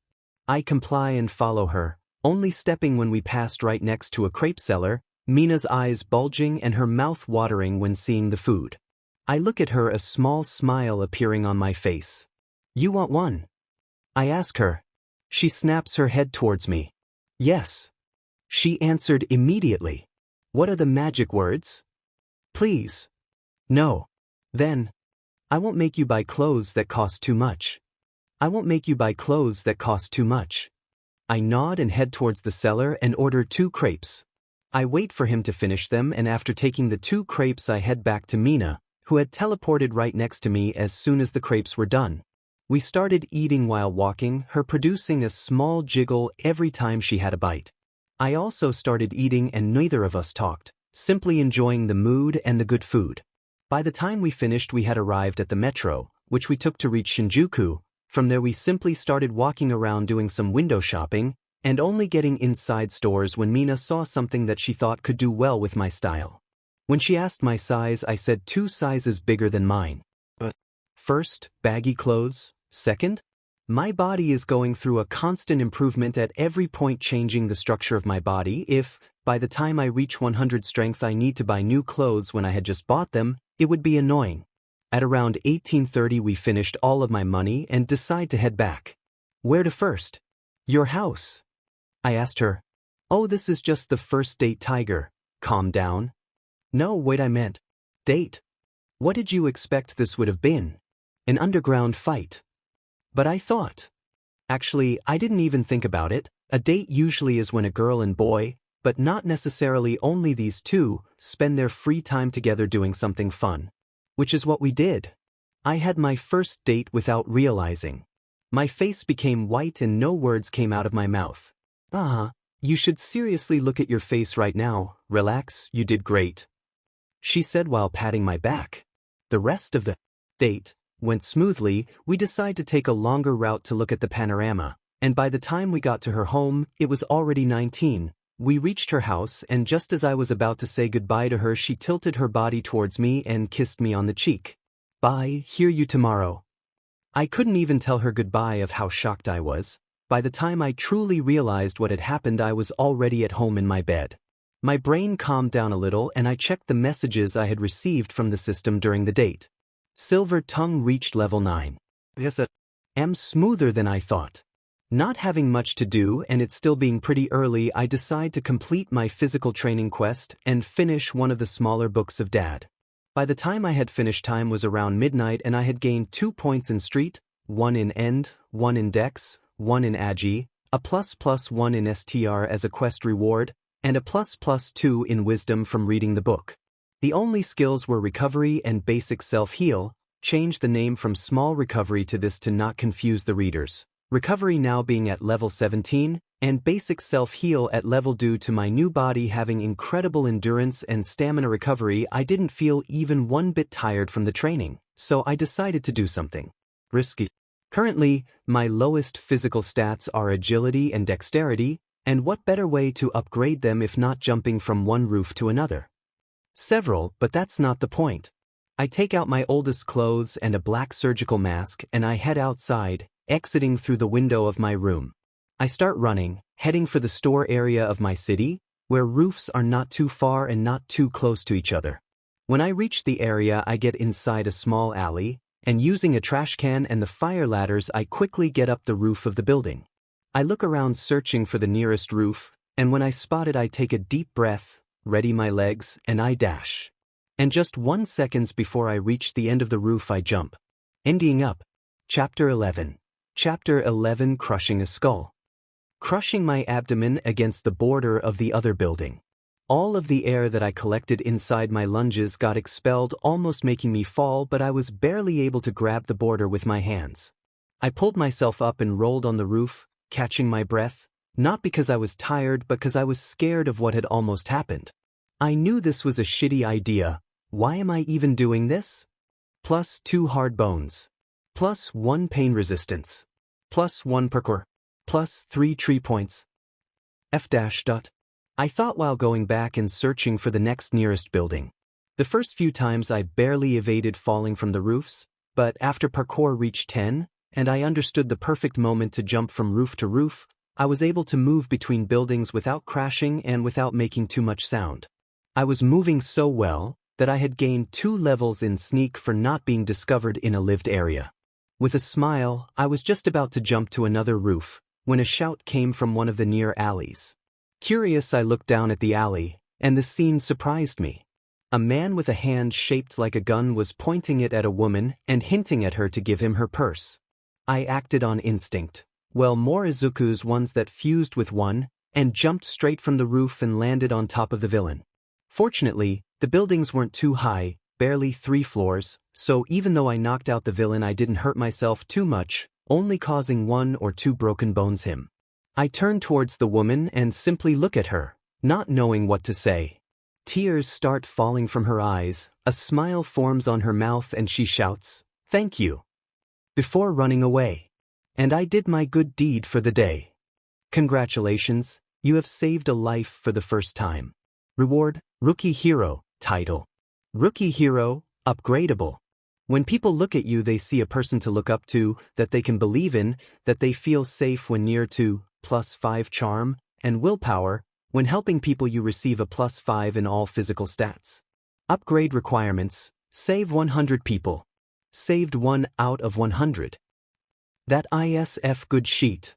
I comply and follow her, only stepping when we passed right next to a crepe seller, Mina's eyes bulging and her mouth watering when seeing the food. I look at her, a small smile appearing on my face. You want one? I ask her. She snaps her head towards me. Yes. She answered immediately. What are the magic words? Please. No. Then. I won't make you buy clothes that cost too much. I won't make you buy clothes that cost too much. I nod and head towards the seller and order 2 crepes. I wait for him to finish them, and after taking the 2 crepes I head back to Mina, who had teleported right next to me as soon as the crepes were done. We started eating while walking, her producing a small jiggle every time she had a bite. I also started eating and neither of us talked, simply enjoying the mood and the good food. By the time we finished we had arrived at the metro, which we took to reach Shinjuku. From there we simply started walking around doing some window shopping, and only getting inside stores when Mina saw something that she thought could do well with my style. When she asked my size I said 2 sizes bigger than mine. But first, baggy clothes, second, my body is going through a constant improvement at every point, changing the structure of my body. If, by the time I reach 100 strength I need to buy new clothes when I had just bought them, it would be annoying. At around 18:30 we finished all of my money and decide to head back. Where to first? Your house. I asked her. Oh, this is just the first date, Tiger. Calm down. No, wait, I meant date. What did you expect this would have been? An underground fight. But I thought. Actually, I didn't even think about it. A date usually is when a girl and boy, but not necessarily only these two, spend their free time together doing something fun. Which is what we did. I had my first date without realizing. My face became white and no words came out of my mouth. You should seriously look at your face right now. Relax, you did great, she said while patting my back. The rest of the date went smoothly. We decided to take a longer route to look at the panorama, and by the time we got to her home, it was already 19. We reached her house, and just as I was about to say goodbye to her, she tilted her body towards me and kissed me on the cheek. Bye, hear you tomorrow. I couldn't even tell her goodbye of how shocked I was. By the time I truly realized what had happened, I was already at home in my bed. My brain calmed down a little and I checked the messages I had received from the system during the date. Silver tongue reached level 9. Yes, I'm smoother than I thought. Not having much to do and it still being pretty early, I decide to complete my physical training quest and finish one of the smaller books of Dad. By the time I had finished, time was around midnight and I had gained 2 points in Street, 1 in End, 1 in Dex, 1 in Agi, a ++1 in STR as a quest reward, and a ++2 in Wisdom from reading the book. The only skills were Recovery and Basic Self-Heal. Change the name from Small Recovery to this to not confuse the readers. Recovery now being at level 17, and Basic Self-Heal at level. Due to my new body having incredible endurance and stamina recovery, I didn't feel even one bit tired from the training, so I decided to do something risky. Currently, my lowest physical stats are Agility and Dexterity, and what better way to upgrade them if not jumping from one roof to another? Several, but that's not the point. I take out my oldest clothes and a black surgical mask and I head outside, exiting through the window of my room. I start running, heading for the store area of my city, where roofs are not too far and not too close to each other. When I reach the area, I get inside a small alley, and using a trash can and the fire ladders, I quickly get up the roof of the building. I look around searching for the nearest roof, and when I spot it, I take a deep breath, ready my legs, and I dash. And just 1 second before I reach the end of the roof, I jump. Ending up. Chapter 11. Chapter 11, Crushing a Skull. Crushing my abdomen against the border of the other building. All of the air that I collected inside my lunges got expelled, almost making me fall, but I was barely able to grab the border with my hands. I pulled myself up and rolled on the roof, catching my breath, not because I was tired but because I was scared of what had almost happened. I knew this was a shitty idea. Why am I even doing this? +2 hard bones. +1 pain resistance. +1 parkour. +3 tree points. F-. I thought while going back and searching for the next nearest building. The first few times I barely evaded falling from the roofs, but after parkour reached 10, and I understood the perfect moment to jump from roof to roof, I was able to move between buildings without crashing and without making too much sound. I was moving so well that I had gained 2 levels in sneak for not being discovered in a lived area. With a smile, I was just about to jump to another roof, when a shout came from one of the near alleys. Curious, I looked down at the alley, and the scene surprised me. A man with a hand shaped like a gun was pointing it at a woman and hinting at her to give him her purse. I acted on instinct. Well, more Izuku's ones that fused with one, and jumped straight from the roof and landed on top of the villain. Fortunately, the buildings weren't too high, barely 3 floors, so even though I knocked out the villain I didn't hurt myself too much, only causing 1 or 2 broken bones him. I turn towards the woman and simply look at her, not knowing what to say. Tears start falling from her eyes, a smile forms on her mouth and she shouts, "Thank you," before running away. And I did my good deed for the day. Congratulations, you have saved a life for the first time. Reward, Rookie Hero, title. Rookie Hero, upgradable. When people look at you they see a person to look up to, that they can believe in, that they feel safe when near to, +5 charm, and willpower. When helping people you receive a +5 in all physical stats. Upgrade requirements, save 100 people. Saved 1 out of 100. That ISF good sheet.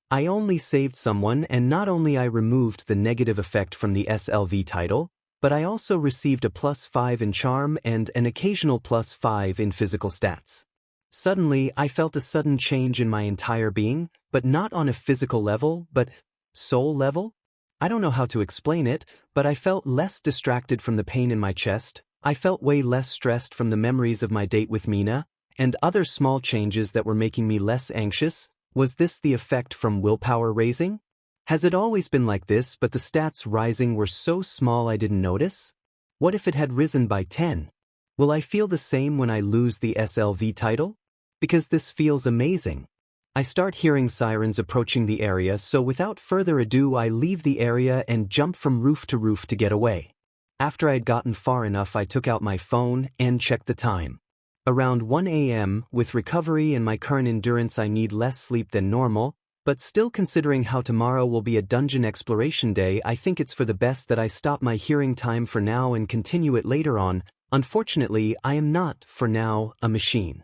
I only saved someone and not only I removed the negative effect from the SLV title, but I also received a +5 in charm and an occasional +5 in physical stats. Suddenly I felt a sudden change in my entire being, but not on a physical level, but soul level? I don't know how to explain it, but I felt less distracted from the pain in my chest, I felt way less stressed from the memories of my date with Mina, and other small changes that were making me less anxious. Was this the effect from willpower raising? Has it always been like this but the stats rising were so small I didn't notice? What if it had risen by 10? Will I feel the same when I lose the SLV title? Because this feels amazing. I start hearing sirens approaching the area, so without further ado I leave the area and jump from roof to roof to get away. After I had gotten far enough I took out my phone and checked the time. Around 1 a.m., with recovery and my current endurance I need less sleep than normal, but still considering how tomorrow will be a dungeon exploration day I think it's for the best that I stop my hearing time for now and continue it later on. Unfortunately, I am not, for now, a machine.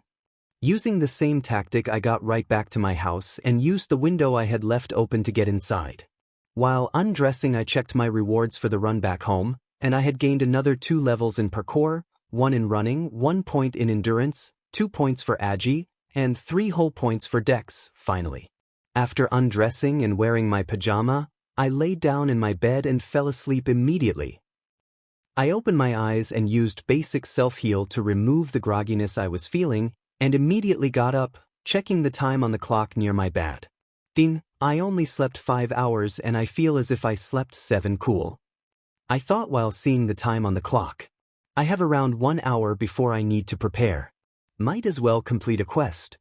Using the same tactic I got right back to my house and used the window I had left open to get inside. While undressing I checked my rewards for the run back home, and I had gained another 2 levels in parkour, 1 in running, 1 point in endurance, 2 points for agi, and 3 whole points for dex, finally. After undressing and wearing my pajama, I laid down in my bed and fell asleep immediately. I opened my eyes and used basic self-heal to remove the grogginess I was feeling, and immediately got up, checking the time on the clock near my bed. Ding, I only slept 5 hours and I feel as if I slept 7 cool. I thought while seeing the time on the clock. I have around 1 hour before I need to prepare. Might as well complete a quest.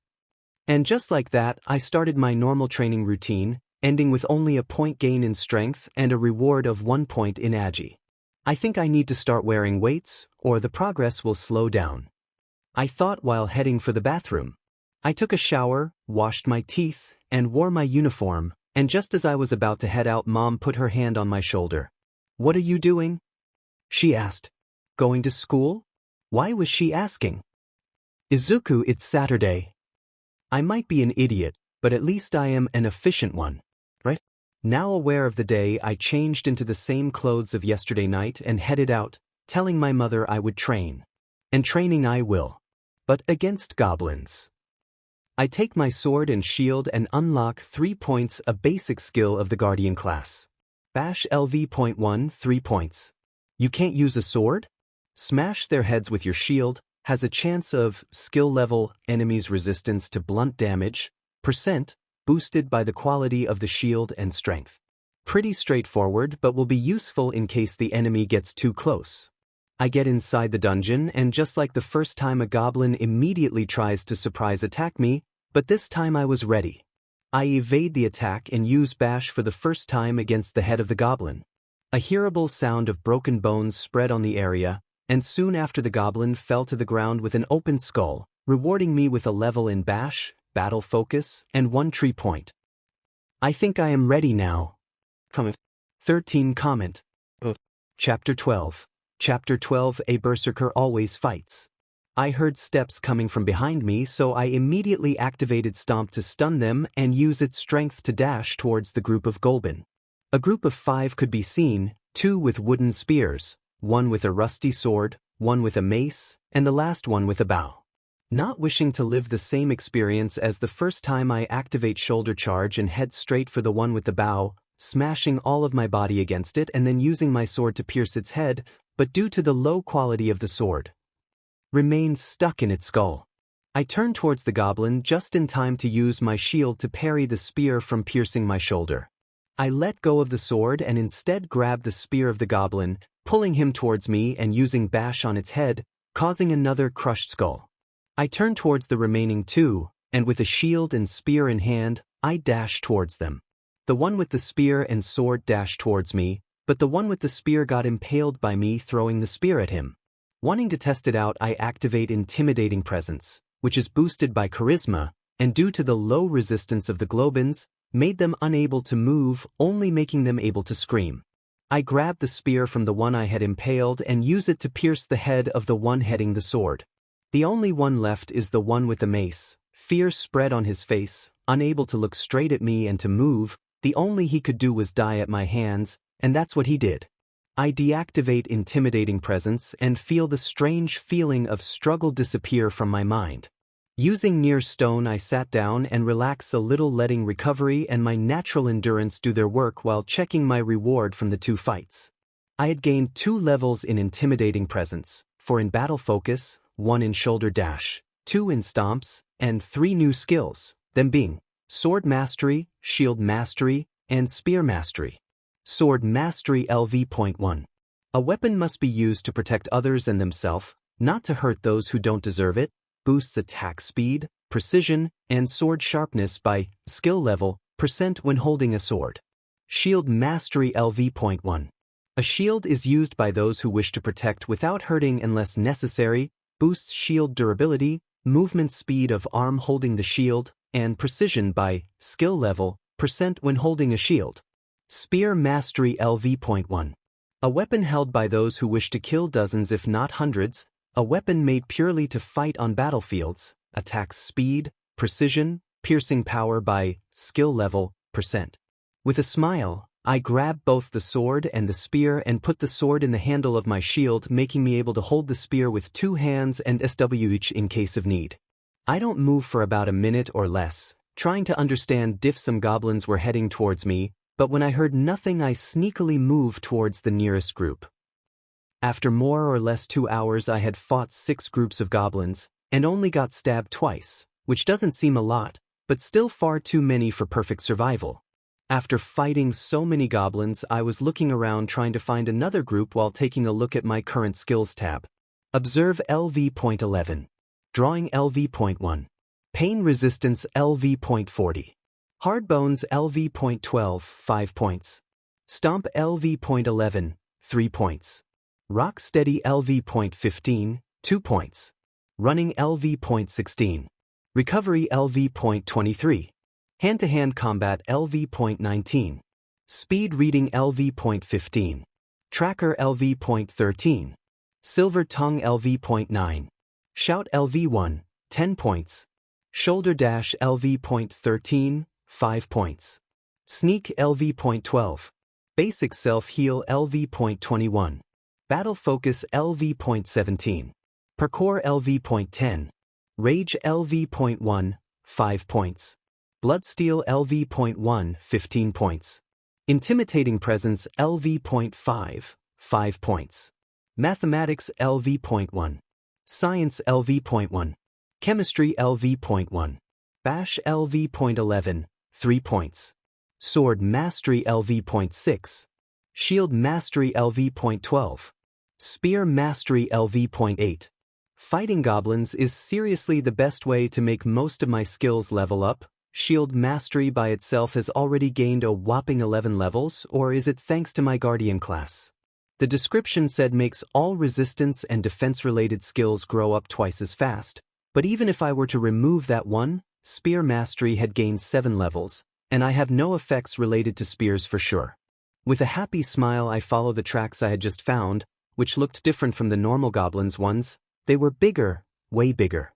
And just like that, I started my normal training routine, ending with only a point gain in strength and a reward of 1 point in agi. I think I need to start wearing weights, or the progress will slow down. I thought while heading for the bathroom. I took a shower, washed my teeth, and wore my uniform, and just as I was about to head out Mom put her hand on my shoulder. "What are you doing?" she asked. "Going to school?" Why was she asking? Izuku, it's Saturday. I might be an idiot, but at least I am an efficient one, right? Now aware of the day I changed into the same clothes of yesterday night and headed out, telling my mother I would train. And training I will. But against goblins. I take my sword and shield and unlock 3 points, a basic skill of the Guardian class. Bash LV.1 3 points. You can't use a sword? Smash their heads with your shield, has a chance of skill level, enemies resistance to blunt damage, %, boosted by the quality of the shield and strength. Pretty straightforward but will be useful in case the enemy gets too close. I get inside the dungeon and just like the first time a goblin immediately tries to surprise attack me, but this time I was ready. I evade the attack and use bash for the first time against the head of the goblin. A hearable sound of broken bones spread on the area, and soon after the goblin fell to the ground with an open skull, rewarding me with a level in bash, battle focus, and 1 tree point. I think I am ready now. Comment. 13 comment. Chapter 12. Chapter 12. A berserker always fights. I heard steps coming from behind me, so I immediately activated Stomp to stun them and use its strength to dash towards the group of Golben. A group of 5 could be seen, 2 with wooden spears, 1 with a rusty sword, 1 with a mace, and the last one with a bow. Not wishing to live the same experience as the first time, I activate shoulder charge and head straight for the one with the bow, smashing all of my body against it and then using my sword to pierce its head, but due to the low quality of the sword, remained stuck in its skull. I turned towards the goblin just in time to use my shield to parry the spear from piercing my shoulder. I let go of the sword and instead grabbed the spear of the goblin, pulling him towards me and using bash on its head, causing another crushed skull. I turned towards the remaining two, and with a shield and spear in hand, I dashed towards them. The one with the spear and sword dashed towards me, but the one with the spear got impaled by me throwing the spear at him. Wanting to test it out, I activate Intimidating Presence, which is boosted by Charisma, and due to the low resistance of the Globins, made them unable to move, only making them able to scream. I grabbed the spear from the one I had impaled and use it to pierce the head of the one heading the sword. The only one left is the one with the mace. Fear spread on his face, unable to look straight at me and to move. The only he could do was die at my hands, and that's what he did. I deactivate Intimidating Presence and feel the strange feeling of struggle disappear from my mind. Using Near Stone, I sat down and relaxed a little, letting recovery and my natural endurance do their work while checking my reward from the two fights. I had gained 2 levels in Intimidating Presence, 4 in Battle Focus, 1 in Shoulder Dash, 2 in Stomps, and 3 new skills, them being Sword Mastery, Shield Mastery, and Spear Mastery. Sword Mastery LV.1. A weapon must be used to protect others and themselves, not to hurt those who don't deserve it. Boosts attack speed, precision, and sword sharpness by skill level % when holding a sword. Shield Mastery LV.1. A shield is used by those who wish to protect without hurting unless necessary, boosts shield durability, movement speed of arm holding the shield, and precision by skill level % when holding a shield. Spear Mastery LV.1. A weapon held by those who wish to kill dozens if not hundreds, a weapon made purely to fight on battlefields, attacks speed, precision, piercing power by skill level %. With a smile, I grab both the sword and the spear and put the sword in the handle of my shield, making me able to hold the spear with 2 hands and SWH in case of need. I don't move for about a minute or less, trying to understand if some goblins were heading towards me, but when I heard nothing, I sneakily moved towards the nearest group. After more or less 2 hours, I had fought 6 groups of goblins, and only got stabbed twice, which doesn't seem a lot, but still far too many for perfect survival. After fighting so many goblins, I was looking around trying to find another group while taking a look at my current skills tab. Observe LV.11. Drawing LV.1. Pain Resistance LV.40. Hard Bones LV.12, 5 points. Stomp LV.11, 3 points. Rock Steady LV.15, 2 points. Running LV.16. Recovery LV.23. Hand-to-hand combat LV.19. Speed reading LV.15. Tracker LV.13. Silver Tongue LV.9. Shout LV1, 10 points. Shoulder Dash LV.13, 5 points. Sneak LV.12. Basic Self-Heal LV.21. Battle Focus LV.17. Parkour LV.10. Rage LV.1, 5 points. Bloodsteel LV.1, 15 points. Intimidating Presence LV.5, 5 points. Mathematics LV.1. Science LV.1. Chemistry LV.1. Bash LV.11, 3 points. Sword Mastery LV.6. Shield Mastery LV.12. Spear Mastery LV.8. Fighting goblins is seriously the best way to make most of my skills level up. Shield Mastery by itself has already gained a whopping 11 levels, or is it thanks to my Guardian class? The description said makes all resistance and defense-related skills grow up twice as fast, but even if I were to remove that one, Spear Mastery had gained 7 levels, and I have no effects related to spears for sure. With a happy smile, I follow the tracks I had just found, which looked different from the normal goblins' ones. They were bigger, way bigger.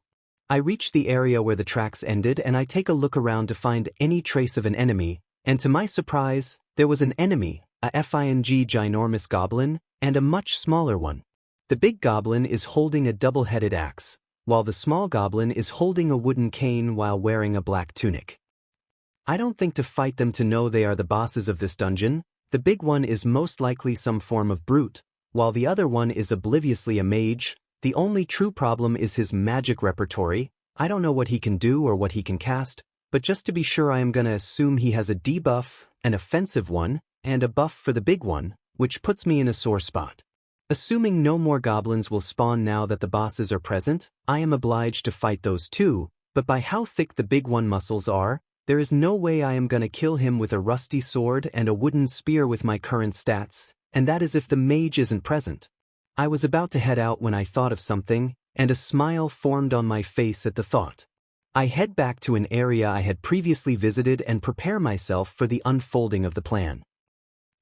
I reach the area where the tracks ended and I take a look around to find any trace of an enemy, and to my surprise, there was an enemy, a ginormous goblin, and a much smaller one. The big goblin is holding a double-headed axe, while the small goblin is holding a wooden cane while wearing a black tunic. I don't think to fight them to know they are the bosses of this dungeon. The big one is most likely some form of brute, while the other one is obliviously a mage, The only true problem is his magic repertory. I don't know what he can do or what he can cast, but just to be sure I am gonna assume he has a debuff, an offensive one, and a buff for the big one, which puts me in a sore spot. Assuming no more goblins will spawn now that the bosses are present, I am obliged to fight those too, but by how thick the big one muscles are, there is no way I am gonna kill him with a rusty sword and a wooden spear with my current stats, and that is if the mage isn't present. I was about to head out when I thought of something, and a smile formed on my face at the thought. I head back to an area I had previously visited and prepare myself for the unfolding of the plan.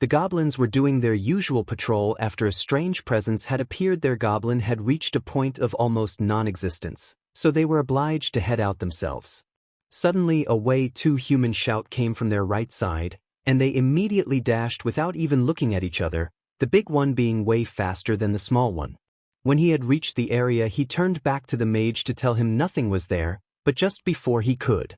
The goblins were doing their usual patrol after a strange presence had appeared. Their goblin had reached a point of almost non-existence, so they were obliged to head out themselves. Suddenly a way too human shout came from their right side, and they immediately dashed without even looking at each other, the big one being way faster than the small one. When he had reached the area, he turned back to the mage to tell him nothing was there, but just before he could,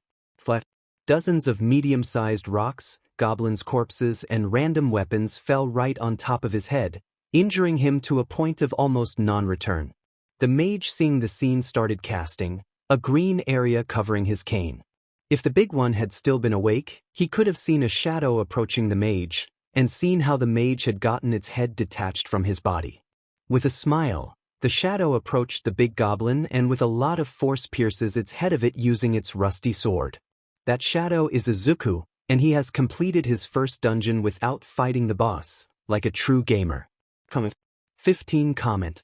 dozens of medium-sized rocks, goblins' corpses, and random weapons fell right on top of his head, injuring him to a point of almost non-return. The mage, seeing the scene, started casting a green area covering his cane. If the big one had still been awake, he could have seen a shadow approaching the mage, and seen how the mage had gotten its head detached from his body. With a smile, the shadow approached the big goblin and with a lot of force pierces its head of it using its rusty sword. That shadow is Izuku, and he has completed his first dungeon without fighting the boss, like a true gamer. 15 comment.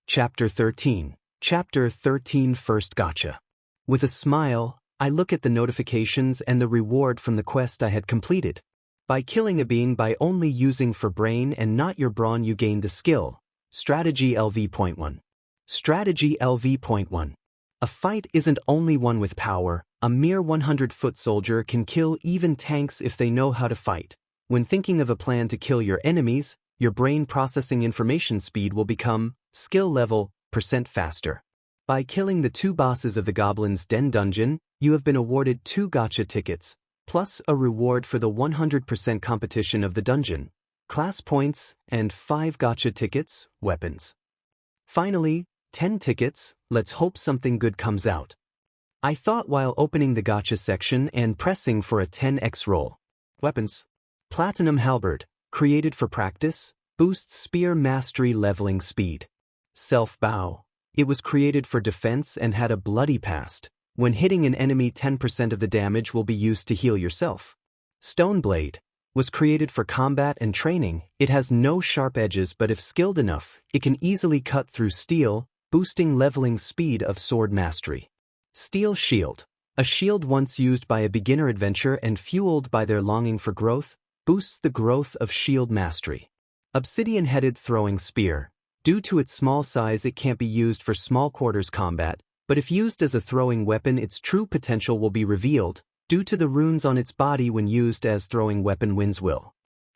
Chapter 13. Chapter 13 First Gacha. With a smile, I look at the notifications and the reward from the quest I had completed. By killing a being by only using for brain and not your brawn, you gain the skill. Strategy LV.1. Strategy LV.1. A fight isn't only won with power. A mere 100-foot soldier can kill even tanks if they know how to fight. When thinking of a plan to kill your enemies, your brain processing information speed will become skill level % faster. By killing the 2 bosses of the Goblin's Den dungeon, you have been awarded 2 gacha tickets, plus a reward for the 100% competition of the dungeon, class points, and 5 gacha tickets, weapons. Finally, 10 tickets. Let's hope something good comes out. I thought while opening the gacha section and pressing for a 10x roll. Weapons. Platinum Halberd, created for practice, boosts spear mastery leveling speed. Self-bow. It was created for defense and had a bloody past. When hitting an enemy, 10% of the damage will be used to heal yourself. Stone Blade. Was created for combat and training. It has no sharp edges, but if skilled enough, it can easily cut through steel, boosting leveling speed of sword mastery. Steel Shield. A shield once used by a beginner adventure and fueled by their longing for growth, boosts the growth of shield mastery. Obsidian-headed throwing spear. Due to its small size, it can't be used for small quarters combat, but if used as a throwing weapon, its true potential will be revealed, due to the runes on its body. When used as throwing weapon, wins will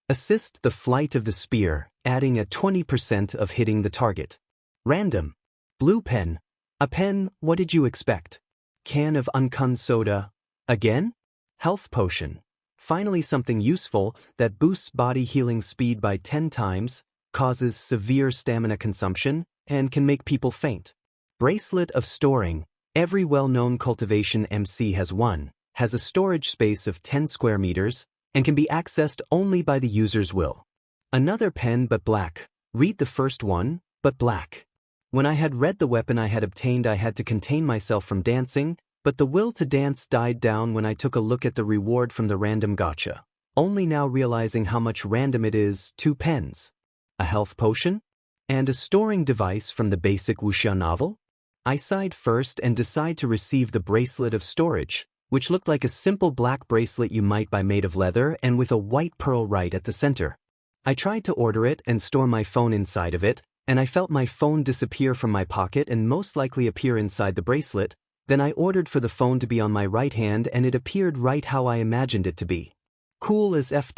assist the flight of the spear, adding a 20% of hitting the target. Random. Blue Pen. A pen, what did you expect? Can of Uncun soda. Again? Health Potion. Finally something useful that boosts body healing speed by 10 times, causes severe stamina consumption, and can make people faint. Bracelet of Storing. Every well-known cultivation MC has one, has a storage space of 10 square meters, and can be accessed only by the user's will. Another pen but black. Read the first one, but black. When I had read the weapon I had obtained, I had to contain myself from dancing, but the will to dance died down when I took a look at the reward from the random gacha. Only now realizing how much random it is. 2 pens. A health potion? And a storing device from the basic wuxia novel? I sighed first and decide to receive the bracelet of storage, which looked like a simple black bracelet you might buy made of leather and with a white pearl right at the center. I tried to order it and store my phone inside of it, and I felt my phone disappear from my pocket and most likely appear inside the bracelet. Then I ordered for the phone to be on my right hand and it appeared right how I imagined it to be. Cool as F-.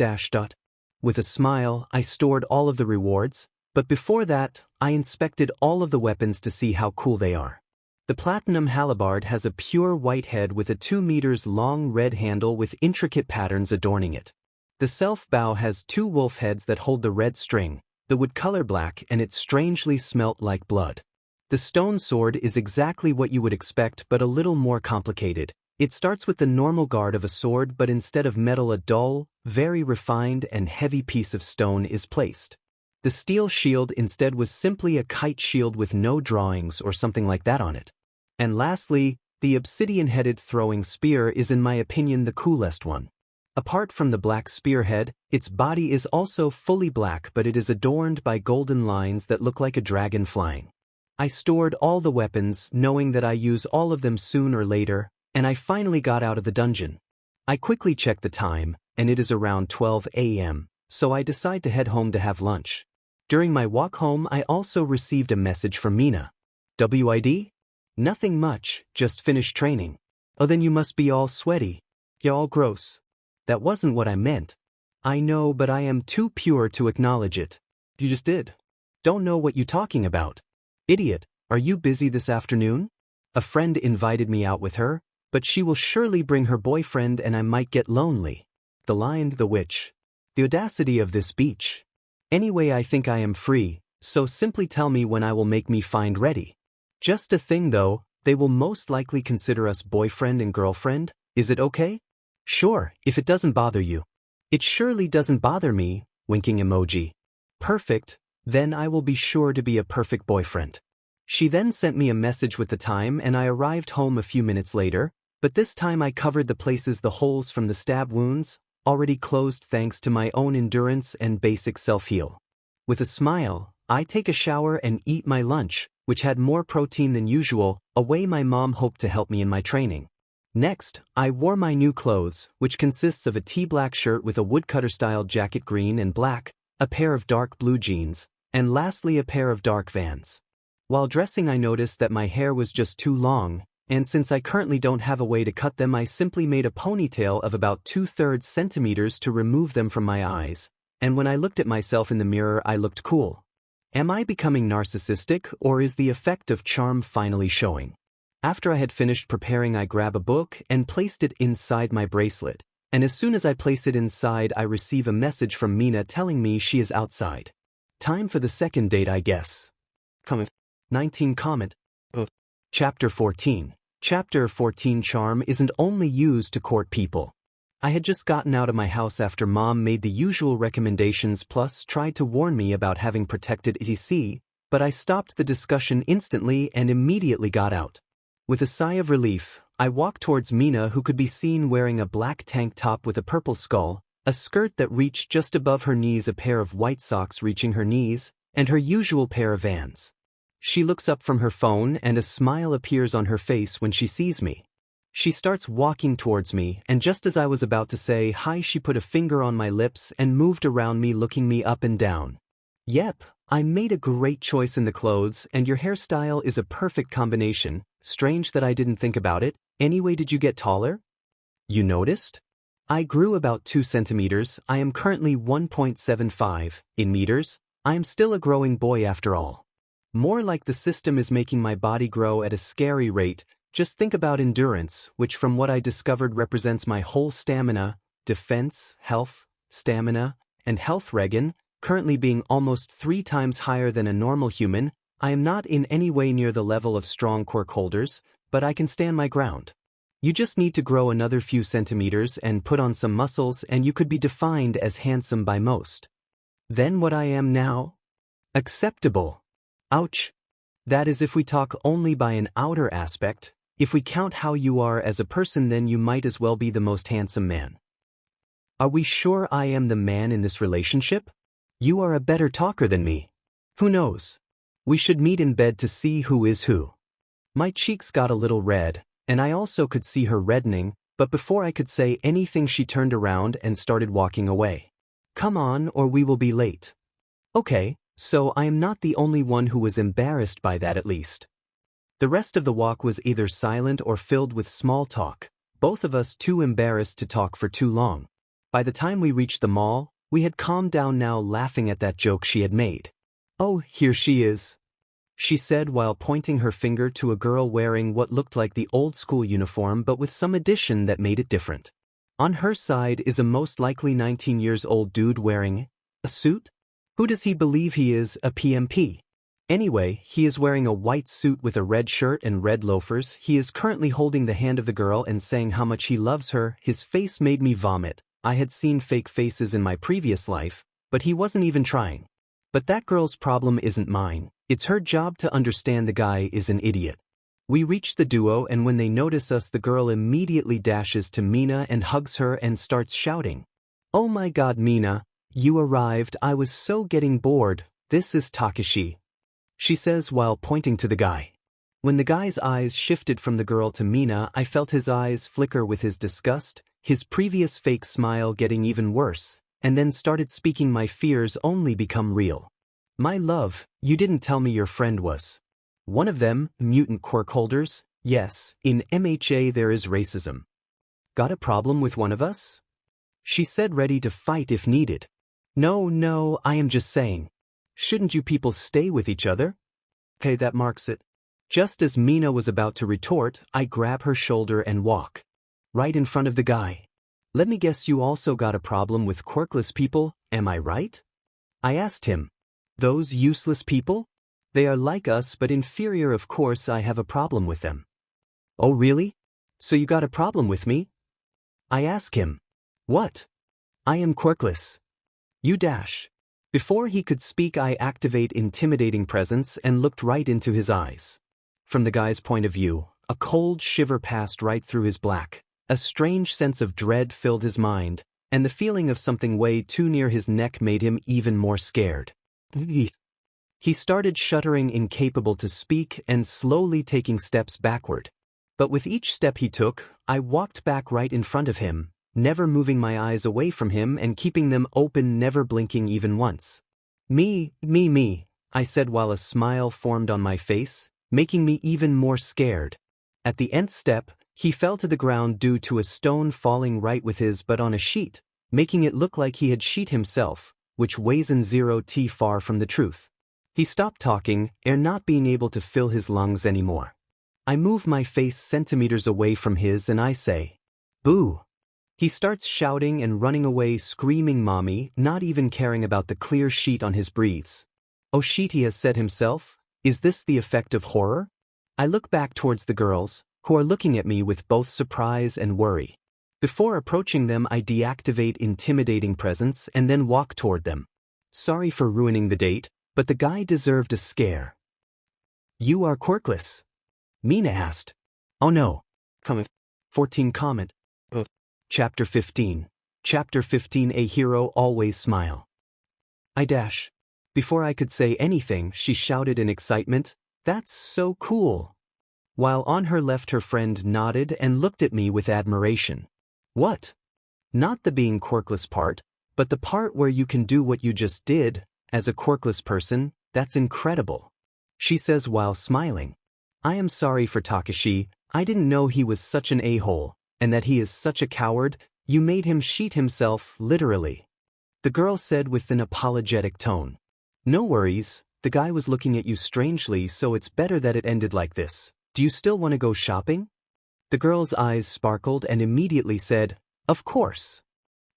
With a smile, I stored all of the rewards, but before that, I inspected all of the weapons to see how cool they are. The Platinum Halberd has a pure white head with a 2 meters long red handle with intricate patterns adorning it. The Self-bow has 2 wolf heads that hold the red string. The wood color black and it strangely smelt like blood. The stone sword is exactly what you would expect but a little more complicated. It starts with the normal guard of a sword, but instead of metal a dull, very refined and heavy piece of stone is placed. The steel shield instead was simply a kite shield with no drawings or something like that on it. And lastly, the obsidian-headed throwing spear is in my opinion the coolest one. Apart from the black spearhead, its body is also fully black, but it is adorned by golden lines that look like a dragon flying. I stored all the weapons, knowing that I use all of them soon or later, and I finally got out of the dungeon. I quickly checked the time, and it is around 12 a.m., so I decide to head home to have lunch. During my walk home, I also received a message from Mina. WID? Nothing much, just finished training. Oh, then you must be all sweaty. You're all gross. That wasn't what I meant. I know, but I am too pure to acknowledge it. You just did. Don't know what you talking about. Idiot, are you busy this afternoon? A friend invited me out with her, but she will surely bring her boyfriend and I might get lonely. The Lion, the Witch. The audacity of this beach. Anyway, I think I am free, so simply tell me when I will make me find ready. Just a thing though, they will most likely consider us boyfriend and girlfriend, is it okay? Sure, if it doesn't bother you. It surely doesn't bother me, winking emoji. Perfect, then I will be sure to be a perfect boyfriend. She then sent me a message with the time and I arrived home a few minutes later, but this time I covered the places the holes from the stab wounds, already closed thanks to my own endurance and basic self-heal. With a smile, I take a shower and eat my lunch, which had more protein than usual, a way my mom hoped to help me in my training. Next, I wore my new clothes, which consists of a tea-black shirt with a woodcutter-style jacket green and black, a pair of dark blue jeans, and lastly a pair of dark Vans. While dressing I noticed that my hair was just too long, and since I currently don't have a way to cut them I simply made a ponytail of about 2/3 centimeters to remove them from my eyes, and when I looked at myself in the mirror I looked cool. Am I becoming narcissistic, or is the effect of charm finally showing? After I had finished preparing I grab a book and placed it inside my bracelet, and as soon as I place it inside I receive a message from Mina telling me she is outside. Time for the second date I guess. Comment. 19 comment. Chapter 14. Chapter 14 Charm isn't only used to court people. I had just gotten out of my house after Mom made the usual recommendations plus tried to warn me about having protected etc., but I stopped the discussion instantly and immediately got out. With a sigh of relief, I walked towards Mina, who could be seen wearing a black tank top with a purple skull, a skirt that reached just above her knees, a pair of white socks reaching her knees, and her usual pair of Vans. She looks up from her phone and a smile appears on her face when she sees me. She starts walking towards me, and just as I was about to say hi she put a finger on my lips and moved around me looking me up and down. Yep, I made a great choice in the clothes and your hairstyle is a perfect combination. Strange that I didn't think about it. Anyway, did you get taller? You noticed? I grew about 2 centimeters. I am currently 1.75 in meters. I am still a growing boy after all. More like the system is making my body grow at a scary rate. Just think about endurance, which from what I discovered represents my whole stamina, defense, health, stamina, and health regen, currently being almost 3 times higher than a normal human. I am not in any way near the level of strong quirk holders, but I can stand my ground. You just need to grow another few centimeters and put on some muscles and you could be defined as handsome by most. Then what I am now? Acceptable. Ouch. That is if we talk only by an outer aspect. If we count how you are as a person, then you might as well be the most handsome man. Are we sure I am the man in this relationship? You are a better talker than me. Who knows? We should meet in bed to see who is who. My cheeks got a little red, and I also could see her reddening, but before I could say anything she turned around and started walking away. Come on, or we will be late. Okay, so I am not the only one who was embarrassed by that at least. The rest of the walk was either silent or filled with small talk, both of us too embarrassed to talk for too long. By the time we reached the mall, we had calmed down, now laughing at that joke she had made. Oh, here she is, she said while pointing her finger to a girl wearing what looked like the old school uniform but with some addition that made it different. On her side is a most likely 19 years old dude wearing a suit? Who does he believe he is, a PMP? Anyway, he is wearing a white suit with a red shirt and red loafers. He is currently holding the hand of the girl and saying how much he loves her. His face made me vomit. I had seen fake faces in my previous life, but he wasn't even trying. But that girl's problem isn't mine. It's her job to understand the guy is an idiot. We reach the duo, and when they notice us, the girl immediately dashes to Mina and hugs her and starts shouting, "Oh my god, Mina, you arrived. I was so getting bored. This is Takashi," she says while pointing to the guy. When the guy's eyes shifted from the girl to Mina, I felt his eyes flicker with his disgust, his previous fake smile getting even worse, and then started speaking. My fears only become real. "My love, you didn't tell me your friend was one of them, mutant quirk holders." "Yes, in MHA there is racism." "Got a problem with one of us?" she said, ready to fight if needed. No, I am just saying. Shouldn't you people stay with each other?" "Okay, that marks it." Just as Mina was about to retort, I grab her shoulder and walk right in front of the guy. "Let me guess, you also got a problem with quirkless people, am I right?" I asked him. "Those useless people? They are like us but inferior. Of course I have a problem with them." "Oh really? So you got a problem with me?" I ask him. "What?" "I am quirkless." "You dash." Before he could speak, I activate intimidating presence and looked right into his eyes. From the guy's point of view, a cold shiver passed right through his black. A strange sense of dread filled his mind, and the feeling of something way too near his neck made him even more scared. He started shuddering, incapable to speak, and slowly taking steps backward. But with each step he took, I walked back right in front of him, never moving my eyes away from him and keeping them open, never blinking even once. Me, I said while a smile formed on my face, making me even more scared. At the nth step, he fell to the ground due to a stone falling right with his butt on a sheet, making it look like he had sheet himself, which weighs in 0t far from the truth. He stopped talking, air not being able to fill his lungs anymore. I move my face centimeters away from his and I say, "Boo." He starts shouting and running away, screaming "Mommy," not even caring about the clear sheet on his breathes. "Oh sheet," he has said himself. Is this the effect of horror? I look back towards the girls, who are looking at me with both surprise and worry. Before approaching them, I deactivate intimidating presence and then walk toward them. Sorry for ruining the date, but the guy deserved a scare. "You are quirkless?" Mina asked. "Oh no." 14 comment. Chapter 15. Chapter 15. A hero always smile. I dash. Before I could say anything, she shouted in excitement, "That's so cool." While on her left, her friend nodded and looked at me with admiration. "What?" "Not the being quirkless part, but the part where you can do what you just did, as a quirkless person. That's incredible," she says while smiling. "I am sorry for Takashi. I didn't know he was such an a-hole, and that he is such a coward. You made him sheet himself, literally," the girl said with an apologetic tone. "No worries, the guy was looking at you strangely, so it's better that it ended like this. Do you still want to go shopping?" The girl's eyes sparkled and immediately said, "Of course."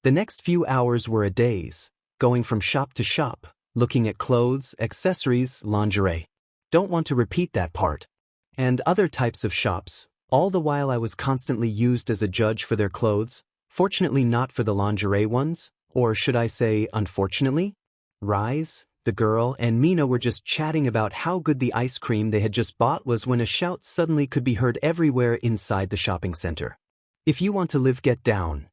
The next few hours were a daze, going from shop to shop, looking at clothes, accessories, lingerie. Don't want to repeat that part. And other types of shops. All the while I was constantly used as a judge for their clothes, fortunately not for the lingerie ones, or should I say, unfortunately? Rise, the girl, and Mina were just chatting about how good the ice cream they had just bought was when a shout suddenly could be heard everywhere inside the shopping center. "If you want to live, get down."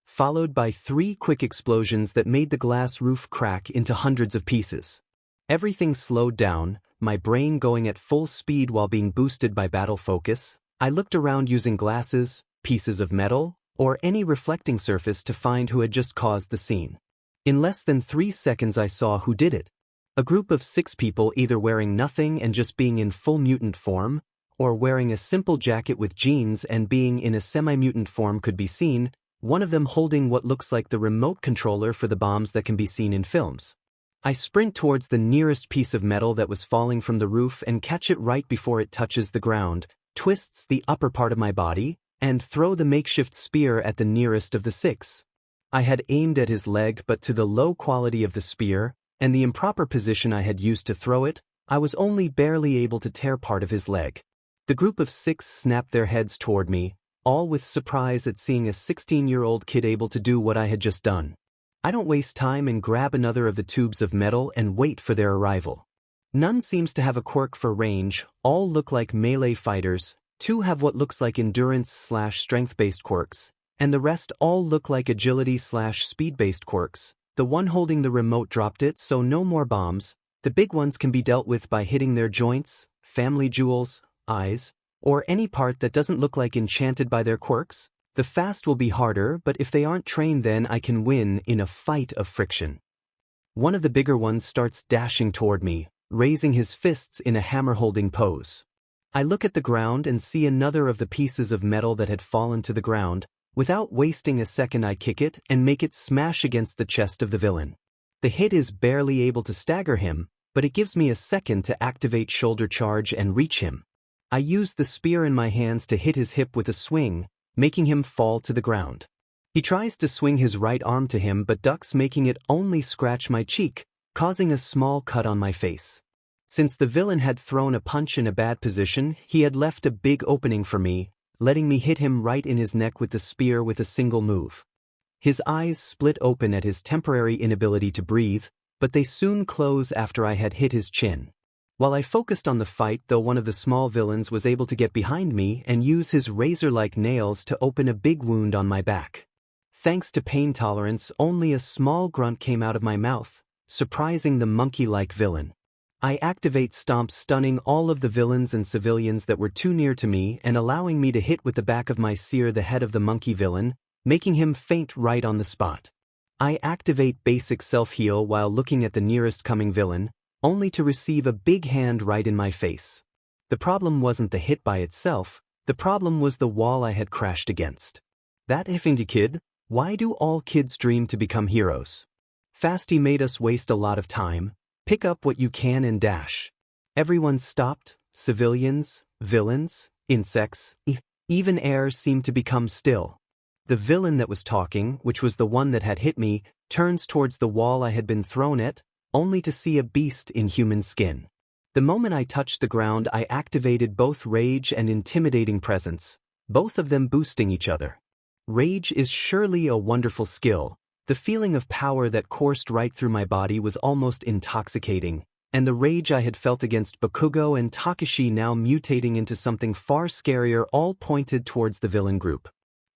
Followed by 3 quick explosions that made the glass roof crack into hundreds of pieces. Everything slowed down, my brain going at full speed while being boosted by battle focus. I looked around using glasses, pieces of metal, or any reflecting surface to find who had just caused the scene. In less than 3 seconds I saw who did it. A group of 6 people, either wearing nothing and just being in full mutant form, or wearing a simple jacket with jeans and being in a semi-mutant form could be seen, one of them holding what looks like the remote controller for the bombs that can be seen in films. I sprint towards the nearest piece of metal that was falling from the roof and catch it right before it touches the ground, twists the upper part of my body, and throw the makeshift spear at the nearest of the 6. I had aimed at his leg, but to the low quality of the spear, and the improper position I had used to throw it, I was only barely able to tear part of his leg. The group of 6 snapped their heads toward me, all with surprise at seeing a 16-year-old kid able to do what I had just done. I don't waste time and grab another of the tubes of metal and wait for their arrival. None seems to have a quirk for range, all look like melee fighters, 2 have what looks like endurance/strength-based quirks, and the rest all look like agility/speed-based quirks. The one holding the remote dropped it, so no more bombs. The big ones can be dealt with by hitting their joints, family jewels, eyes, or any part that doesn't look like enchanted by their quirks. The fast will be harder, but if they aren't trained then I can win in a fight of friction. One of the bigger ones starts dashing toward me, raising his fists in a hammer-holding pose. I look at the ground and see another of the pieces of metal that had fallen to the ground. Without wasting a second I kick it and make it smash against the chest of the villain. The hit is barely able to stagger him, but it gives me a second to activate shoulder charge and reach him. I use the spear in my hands to hit his hip with a swing, making him fall to the ground. He tries to swing his right arm to him but ducks, making it only scratch my cheek, causing a small cut on my face. Since the villain had thrown a punch in a bad position, he had left a big opening for me, letting me hit him right in his neck with the spear with a single move. His eyes split open at his temporary inability to breathe, but they soon close after I had hit his chin. While I focused on the fight, though, one of the small villains was able to get behind me and use his razor-like nails to open a big wound on my back. Thanks to pain tolerance, only a small grunt came out of my mouth, surprising the monkey-like villain. I activate Stomp, stunning all of the villains and civilians that were too near to me and allowing me to hit with the back of my spear the head of the monkey villain, making him faint right on the spot. I activate basic self-heal while looking at the nearest coming villain, only to receive a big hand right in my face. The problem wasn't the hit by itself, the problem was the wall I had crashed against. That effing kid, why do all kids dream to become heroes? Fasty made us waste a lot of time, pick up what you can and dash. Everyone stopped, civilians, villains, insects, even air seemed to become still. The villain that was talking, which was the one that had hit me, turns towards the wall I had been thrown at, only to see a beast in human skin. The moment I touched the ground I activated both Rage and Intimidating Presence, both of them boosting each other. Rage is surely a wonderful skill. The feeling of power that coursed right through my body was almost intoxicating, and the rage I had felt against Bakugo and Takashi now mutating into something far scarier all pointed towards the villain group.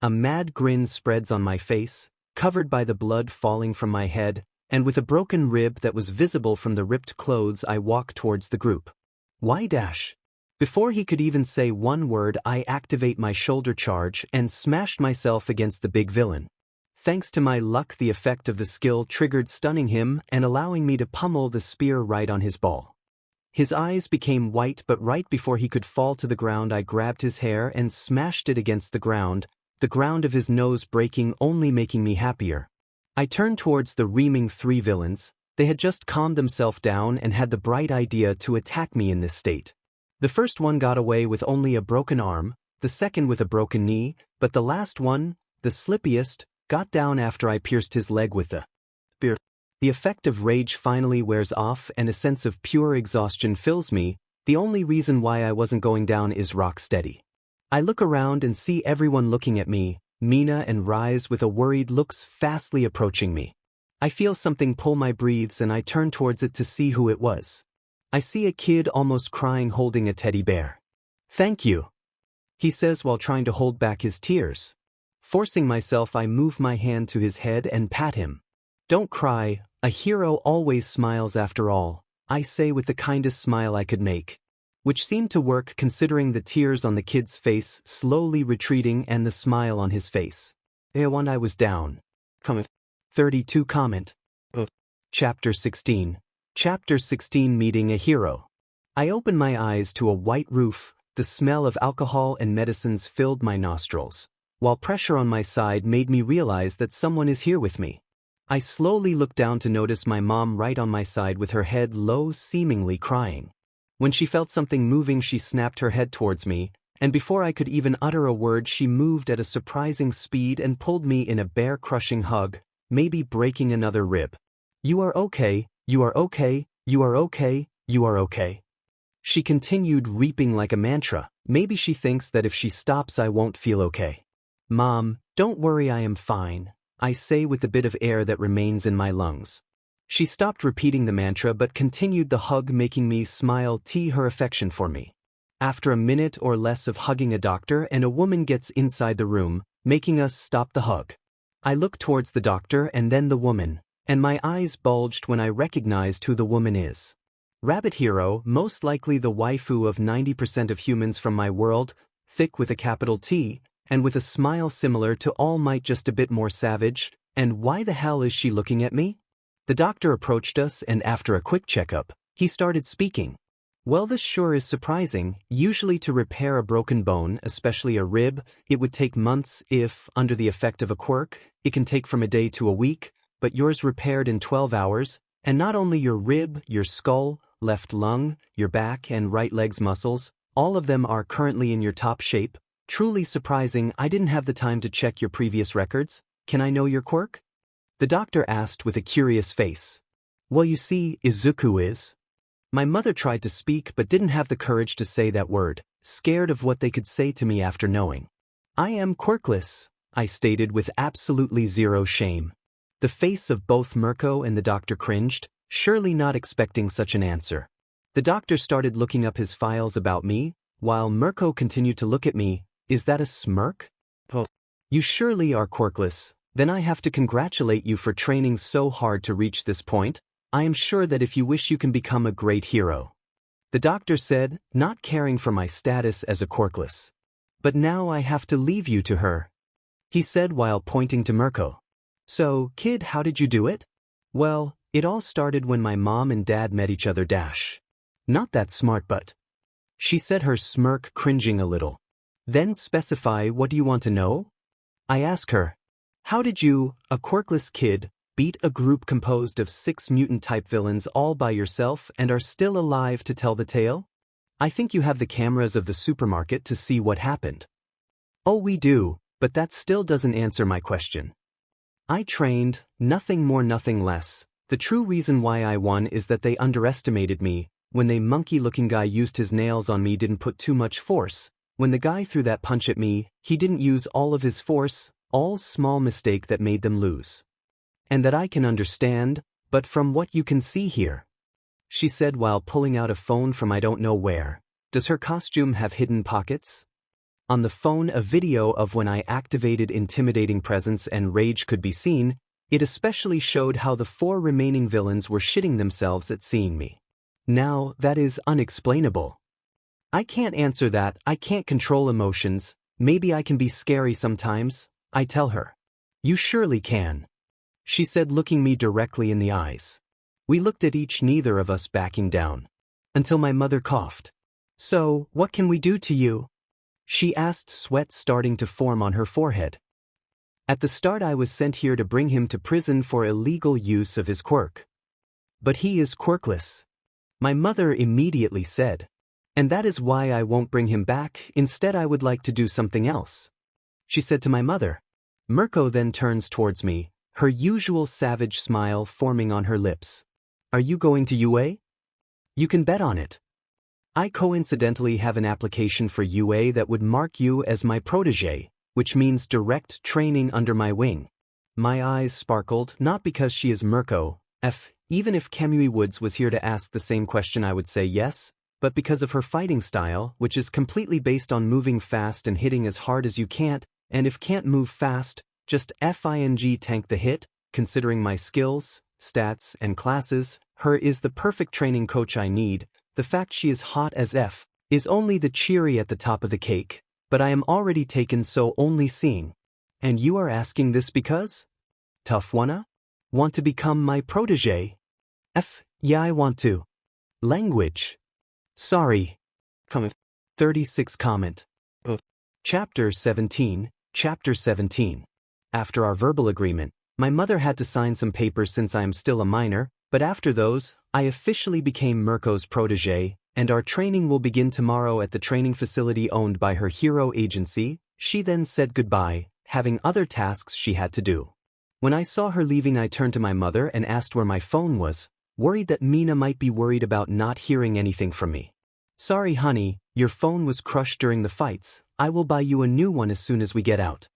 A mad grin spreads on my face, covered by the blood falling from my head, and with a broken rib that was visible from the ripped clothes I walk towards the group. Why dash? Before he could even say one word I activate my shoulder charge and smashed myself against the big villain. Thanks to my luck the effect of the skill triggered stunning him and allowing me to pummel the spear right on his ball. His eyes became white, but right before he could fall to the ground I grabbed his hair and smashed it against the ground of his nose breaking, only making me happier. I turned towards the reaming 3 villains. They had just calmed themselves down and had the bright idea to attack me in this state. The first one got away with only a broken arm, the second with a broken knee, but the last one, the slippiest, got down after I pierced his leg with the spear. The effect of rage finally wears off and a sense of pure exhaustion fills me. The only reason why I wasn't going down is rock steady. I look around and see everyone looking at me, Mina and Rise with a worried looks fastly approaching me. I feel something pull my breathes and I turn towards it to see who it was. I see a kid almost crying holding a teddy bear. "Thank you," he says while trying to hold back his tears. Forcing myself I move my hand to his head and pat him. "Don't cry, a hero always smiles after all," I say with the kindest smile I could make. Which seemed to work considering the tears on the kid's face slowly retreating and the smile on his face. And I was down. 32 comment. Chapter 16. Chapter 16 Meeting a Hero. I opened my eyes to a white roof, the smell of alcohol and medicines filled my nostrils, while pressure on my side made me realize that someone is here with me. I slowly looked down to notice my mom right on my side with her head low, seemingly crying. When she felt something moving she snapped her head towards me, and before I could even utter a word she moved at a surprising speed and pulled me in a bear-crushing hug, maybe breaking another rib. "You are okay, you are okay, you are okay, You are okay? She continued repeating like a mantra. Maybe she thinks that if she stops I won't feel okay. Mom, don't worry, I am fine, I say with a bit of air that remains in my lungs. She stopped repeating the mantra but continued the hug, making me smile her affection for me. After a minute or less of hugging, a doctor and a woman gets inside the room, making us stop the hug. I look towards the doctor and then the woman, and my eyes bulged when I recognized who the woman is. Rabbit Hero, most likely the waifu of 90% of humans from my world, thick with a capital T, and with a smile similar to All Might, just a bit more savage. And why the hell is she looking at me? The doctor approached us and after a quick checkup, he started speaking. Well, this sure is surprising. Usually to repair a broken bone, especially a rib, it would take months. If, under the effect of a quirk, it can take from a day to a week, but yours repaired in 12 hours, and not only your rib, your skull, left lung, your back and right leg's muscles, all of them are currently in your top shape. Truly surprising. I didn't have the time to check your previous records. Can I know your quirk? The doctor asked with a curious face. Well, you see, Izuku is. My mother tried to speak but didn't have the courage to say that word, scared of what they could say to me after knowing. I am quirkless, I stated with absolutely zero shame. The face of both Mirko and the doctor cringed, surely not expecting such an answer. The doctor started looking up his files about me, while Mirko continued to look at me. Is that a smirk? Oh, you surely are quirkless. Then I have to congratulate you for training so hard to reach this point. I am sure that if you wish you can become a great hero. The doctor said, not caring for my status as a quirkless. But now I have to leave you to her, he said while pointing to Mirko. So, kid, how did you do it? Well, it all started when my mom and dad met each other. Not that smart, but. She said, her smirk cringing a little. Then specify, what do you want to know? I ask her. How did you, a quirkless kid, beat a group composed of 6 mutant-type villains all by yourself and are still alive to tell the tale? I think you have the cameras of the supermarket to see what happened. Oh, we do, but that still doesn't answer my question. I trained, nothing more nothing less. The true reason why I won is that they underestimated me. When the monkey-looking guy used his nails on me, didn't put too much force. When the guy threw that punch at me, he didn't use all of his force, all small mistake that made them lose. And that I can understand, but from what you can see here, she said while pulling out a phone from I don't know where. Does her costume have hidden pockets? On the phone, a video of when I activated intimidating presence and rage could be seen. It especially showed how the 4 remaining villains were shitting themselves at seeing me. Now, that is unexplainable. I can't answer that. I can't control emotions. Maybe I can be scary sometimes, I tell her. You surely can, she said, looking me directly in the eyes. We looked at each, neither of us backing down. Until my mother coughed. So, what can we do to you? She asked, sweat starting to form on her forehead. At the start I was sent here to bring him to prison for illegal use of his quirk. But he is quirkless, my mother immediately said. And that is why I won't bring him back. Instead, I would like to do something else, she said to my mother. Mirko then turns towards me, her usual savage smile forming on her lips. Are you going to UA? You can bet on it. I coincidentally have an application for UA that would mark you as my protege, which means direct training under my wing. My eyes sparkled, not because she is Mirko, even if Kamui Woods was here to ask the same question I would say yes, but because of her fighting style, which is completely based on moving fast and hitting as hard as you can't, and if can't move fast, just tank the hit. Considering my skills, stats, and classes, her is the perfect training coach I need. The fact she is hot as F is only the cherry at the top of the cake, but I am already taken, so only seeing. And you are asking this because? Tough wanna? Want to become my protege? Yeah, I want to. Language. Sorry. 36 comment. Chapter 17. Chapter 17. After our verbal agreement, my mother had to sign some papers since I am still a minor, but after those, I officially became Mirko's protege, and our training will begin tomorrow at the training facility owned by her hero agency. She then said goodbye, having other tasks she had to do. When I saw her leaving, I turned to my mother and asked where my phone was. worried that Mina might be worried about not hearing anything from me. Sorry honey, your phone was crushed during the fights, I will buy you a new one as soon as we get out.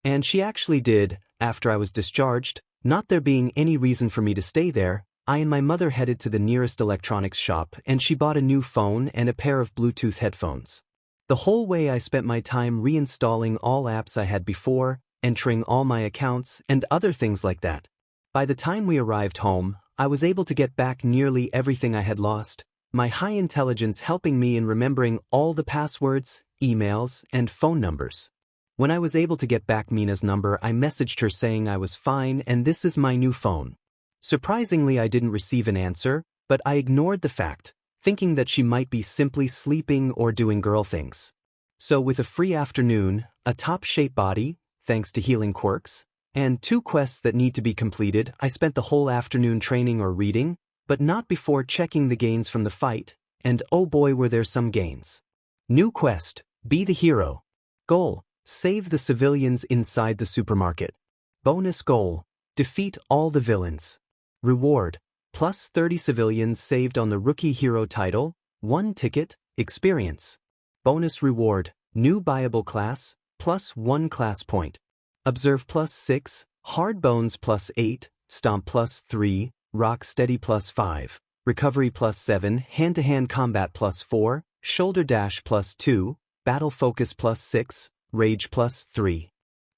And she actually did, after I was discharged, not there being any reason for me to stay there. I and my mother headed to the nearest electronics shop and she bought a new phone and a pair of Bluetooth headphones. The whole way I spent my time reinstalling all apps I had before, entering all my accounts, and other things like that. By the time we arrived home, I was able to get back nearly everything I had lost, my high intelligence helping me in remembering all the passwords, emails, and phone numbers. When I was able to get back Mina's number, I messaged her saying I was fine and this is my new phone. Surprisingly, I didn't receive an answer, but I ignored the fact, thinking that she might be simply sleeping or doing girl things. So with a free afternoon, a top-shape body, thanks to healing quirks, and 2 quests that need to be completed, I spent the whole afternoon training or reading, but not before checking the gains from the fight, and oh boy were there some gains. New quest, be the hero. Goal, save the civilians inside the supermarket. Bonus goal, defeat all the villains. Reward, plus 30 civilians saved on the rookie hero title, 1 ticket, experience. Bonus reward, new buyable class, plus 1 class point. Observe plus 6, hard bones plus 8, stomp plus 3, rock steady plus 5, recovery plus 7, hand-to-hand combat plus 4, shoulder dash plus 2, battle focus plus 6, rage plus 3.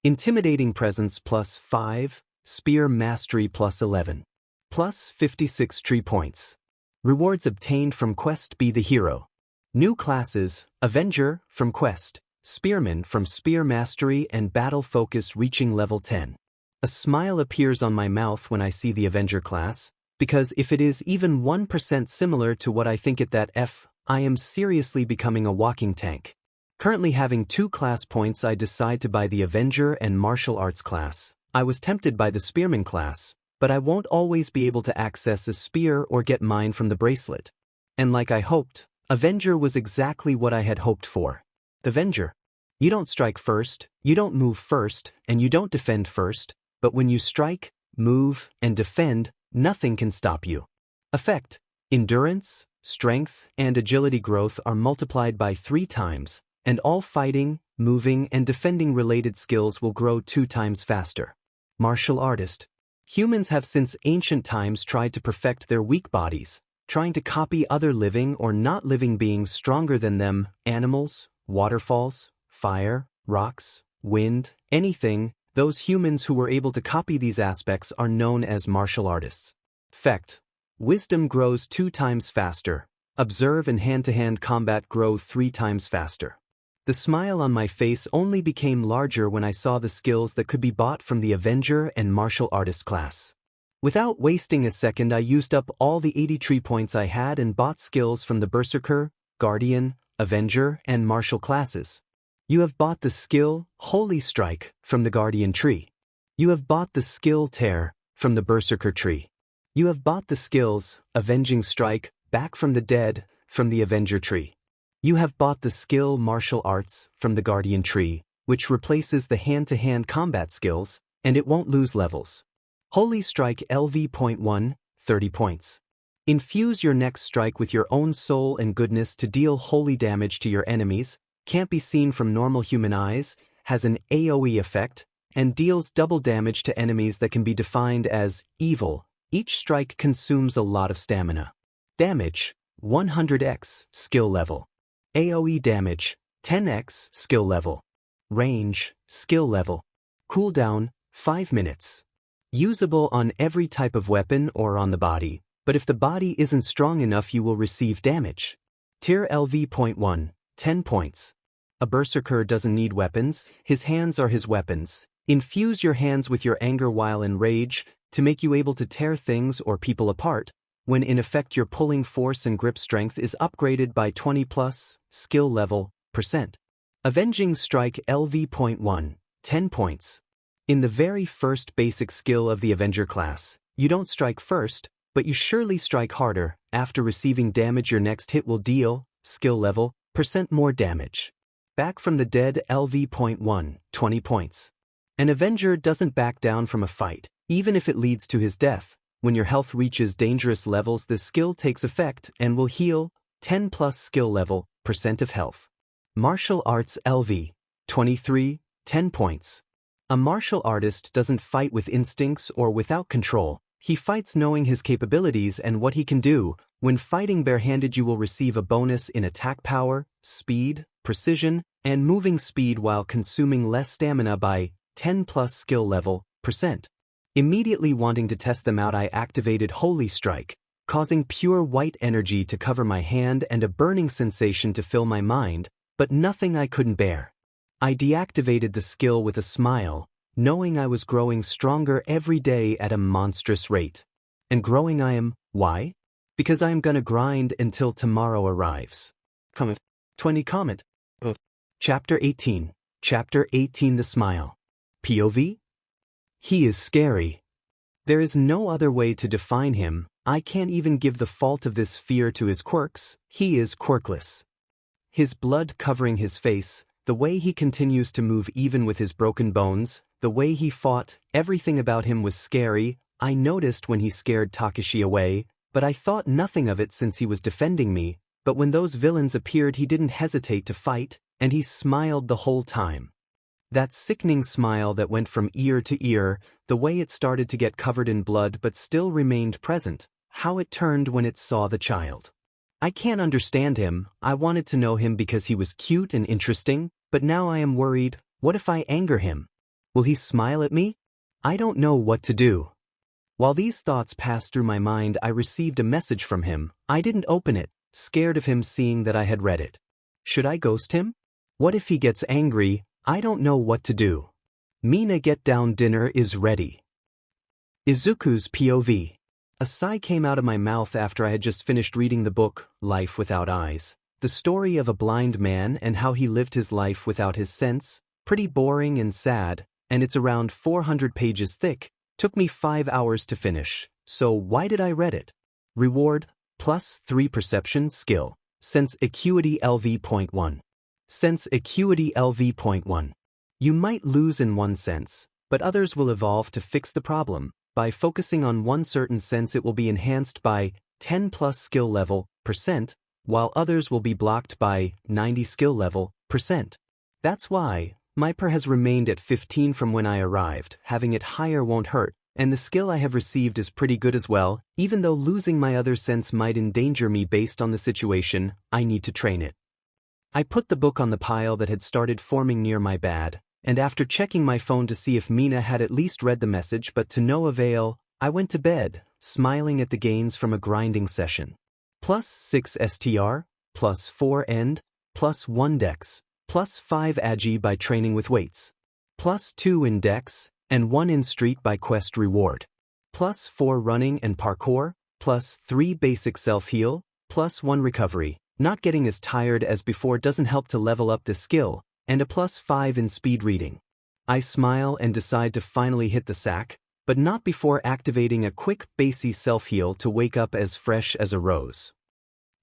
Intimidating presence plus 5, spear mastery plus 11. Plus 56 tree points. Rewards obtained from quest Be the Hero. New classes, Avenger from quest, Spearman from spear mastery and battle focus reaching level 10. A smile appears on my mouth when I see the Avenger class, because if it is even 1% similar to what I think it that I am seriously becoming a walking tank. Currently having 2 class points, I decide to buy the Avenger and Martial Arts class. I was tempted by the Spearman class, but I won't always be able to access a spear or get mine from the bracelet. And like I hoped, Avenger was exactly what I had hoped for. The Avenger. You don't strike first, you don't move first, and you don't defend first, but when you strike, move, and defend, nothing can stop you. Effect. Endurance, strength, and agility growth are multiplied by 3 times, and all fighting, moving, and defending related skills will grow 2 times faster. Martial Artist. Humans have since ancient times tried to perfect their weak bodies, trying to copy other living or not living beings stronger than them, animals, waterfalls, fire, rocks, wind, anything. Those humans who were able to copy these aspects are known as martial artists. Effect. Wisdom grows 2 times faster. Observe and hand-to-hand combat grow 3 times faster. The smile on my face only became larger when I saw the skills that could be bought from the Avenger and Martial Artist class. Without wasting a second, I used up all the 80 tree points I had and bought skills from the Berserker, Guardian, Avenger, and Martial classes. You have bought the skill, Holy Strike, from the Guardian tree. You have bought the skill, Tear, from the Berserker tree. You have bought the skills, Avenging Strike, Back from the Dead, from the Avenger tree. You have bought the skill Martial Arts from the Guardian tree, which replaces the hand-to-hand combat skills, and it won't lose levels. Holy Strike LV.1, 30 points. Infuse your next strike with your own soul and goodness to deal holy damage to your enemies, can't be seen from normal human eyes, has an AoE effect, and deals double damage to enemies that can be defined as evil. Each strike consumes a lot of stamina. Damage, 100x, skill level. AoE damage, 10x, skill level. Range, skill level. Cooldown, 5 minutes. Usable on every type of weapon or on the body, but if the body isn't strong enough you will receive damage. Tier LV.1, 10 points. A Berserker doesn't need weapons, his hands are his weapons. Infuse your hands with your anger while in rage, to make you able to tear things or people apart, when in effect your pulling force and grip strength is upgraded by 20 plus, skill level, %. Avenging Strike LV.1, 10 points. In the very first basic skill of the Avenger class, you don't strike first, but you surely strike harder. After receiving damage your next hit will deal, skill level, % more damage. Back from the Dead LV.1, 20 points. An Avenger doesn't back down from a fight, even if it leads to his death. When your health reaches dangerous levels, this skill takes effect and will heal 10 plus skill level % of health. Martial Arts LV 23, 10 points. A martial artist doesn't fight with instincts or without control. He fights knowing his capabilities and what he can do. When fighting barehanded, you will receive a bonus in attack power, speed, precision, and moving speed while consuming less stamina by 10 plus skill level %. Immediately wanting to test them out, I activated Holy Strike, causing pure white energy to cover my hand and a burning sensation to fill my mind, but nothing I couldn't bear. I deactivated the skill with a smile, knowing I was growing stronger every day at a monstrous rate. And growing I am, why? Because I am gonna grind until tomorrow arrives. Comment. 20 comment. Chapter 18. Chapter 18 The Smile. POV? He is scary. There is no other way to define him. I can't even give the fault of this fear to his quirks. He is quirkless. His blood covering his face, the way he continues to move even with his broken bones, the way he fought, everything about him was scary. I noticed when he scared Takashi away, but I thought nothing of it since he was defending me. But when those villains appeared, he didn't hesitate to fight, and he smiled the whole time. That sickening smile that went from ear to ear, the way it started to get covered in blood but still remained present, how it turned when it saw the child. I can't understand him. I wanted to know him because he was cute and interesting, but now I am worried. What if I anger him? Will he smile at me? I don't know what to do. While these thoughts passed through my mind, I received a message from him. I didn't open it, scared of him seeing that I had read it. Should I ghost him? What if he gets angry? I don't know what to do. Mina, get down, dinner is ready. Izuku's POV. A sigh came out of my mouth after I had just finished reading the book, Life Without Eyes. The story of a blind man and how he lived his life without his sense. Pretty boring and sad, and it's around 400 pages thick. Took me 5 hours to finish, so why did I read it? Reward, +3 perception skill. Sense Acuity LV.1. Sense Acuity LV.1. You might lose in one sense, but others will evolve to fix the problem. By focusing on one certain sense, it will be enhanced by 10 plus skill level %, while others will be blocked by 90 skill level %. That's why my PER has remained at 15 from when I arrived. Having it higher won't hurt, and the skill I have received is pretty good as well. Even though losing my other sense might endanger me based on the situation, I need to train it. I put the book on the pile that had started forming near my bed, and after checking my phone to see if Mina had at least read the message, but to no avail, I went to bed, smiling at the gains from a grinding session. +6 STR, +4 END, +1 Dex, +5 Agi by training with weights, +2 in Dex, and 1 in Street by quest reward, +4 running and parkour, +3 basic self-heal, +1 recovery. Not getting as tired as before doesn't help to level up this skill, and a +5 in speed reading. I smile and decide to finally hit the sack, but not before activating a quick basic self-heal to wake up as fresh as a rose.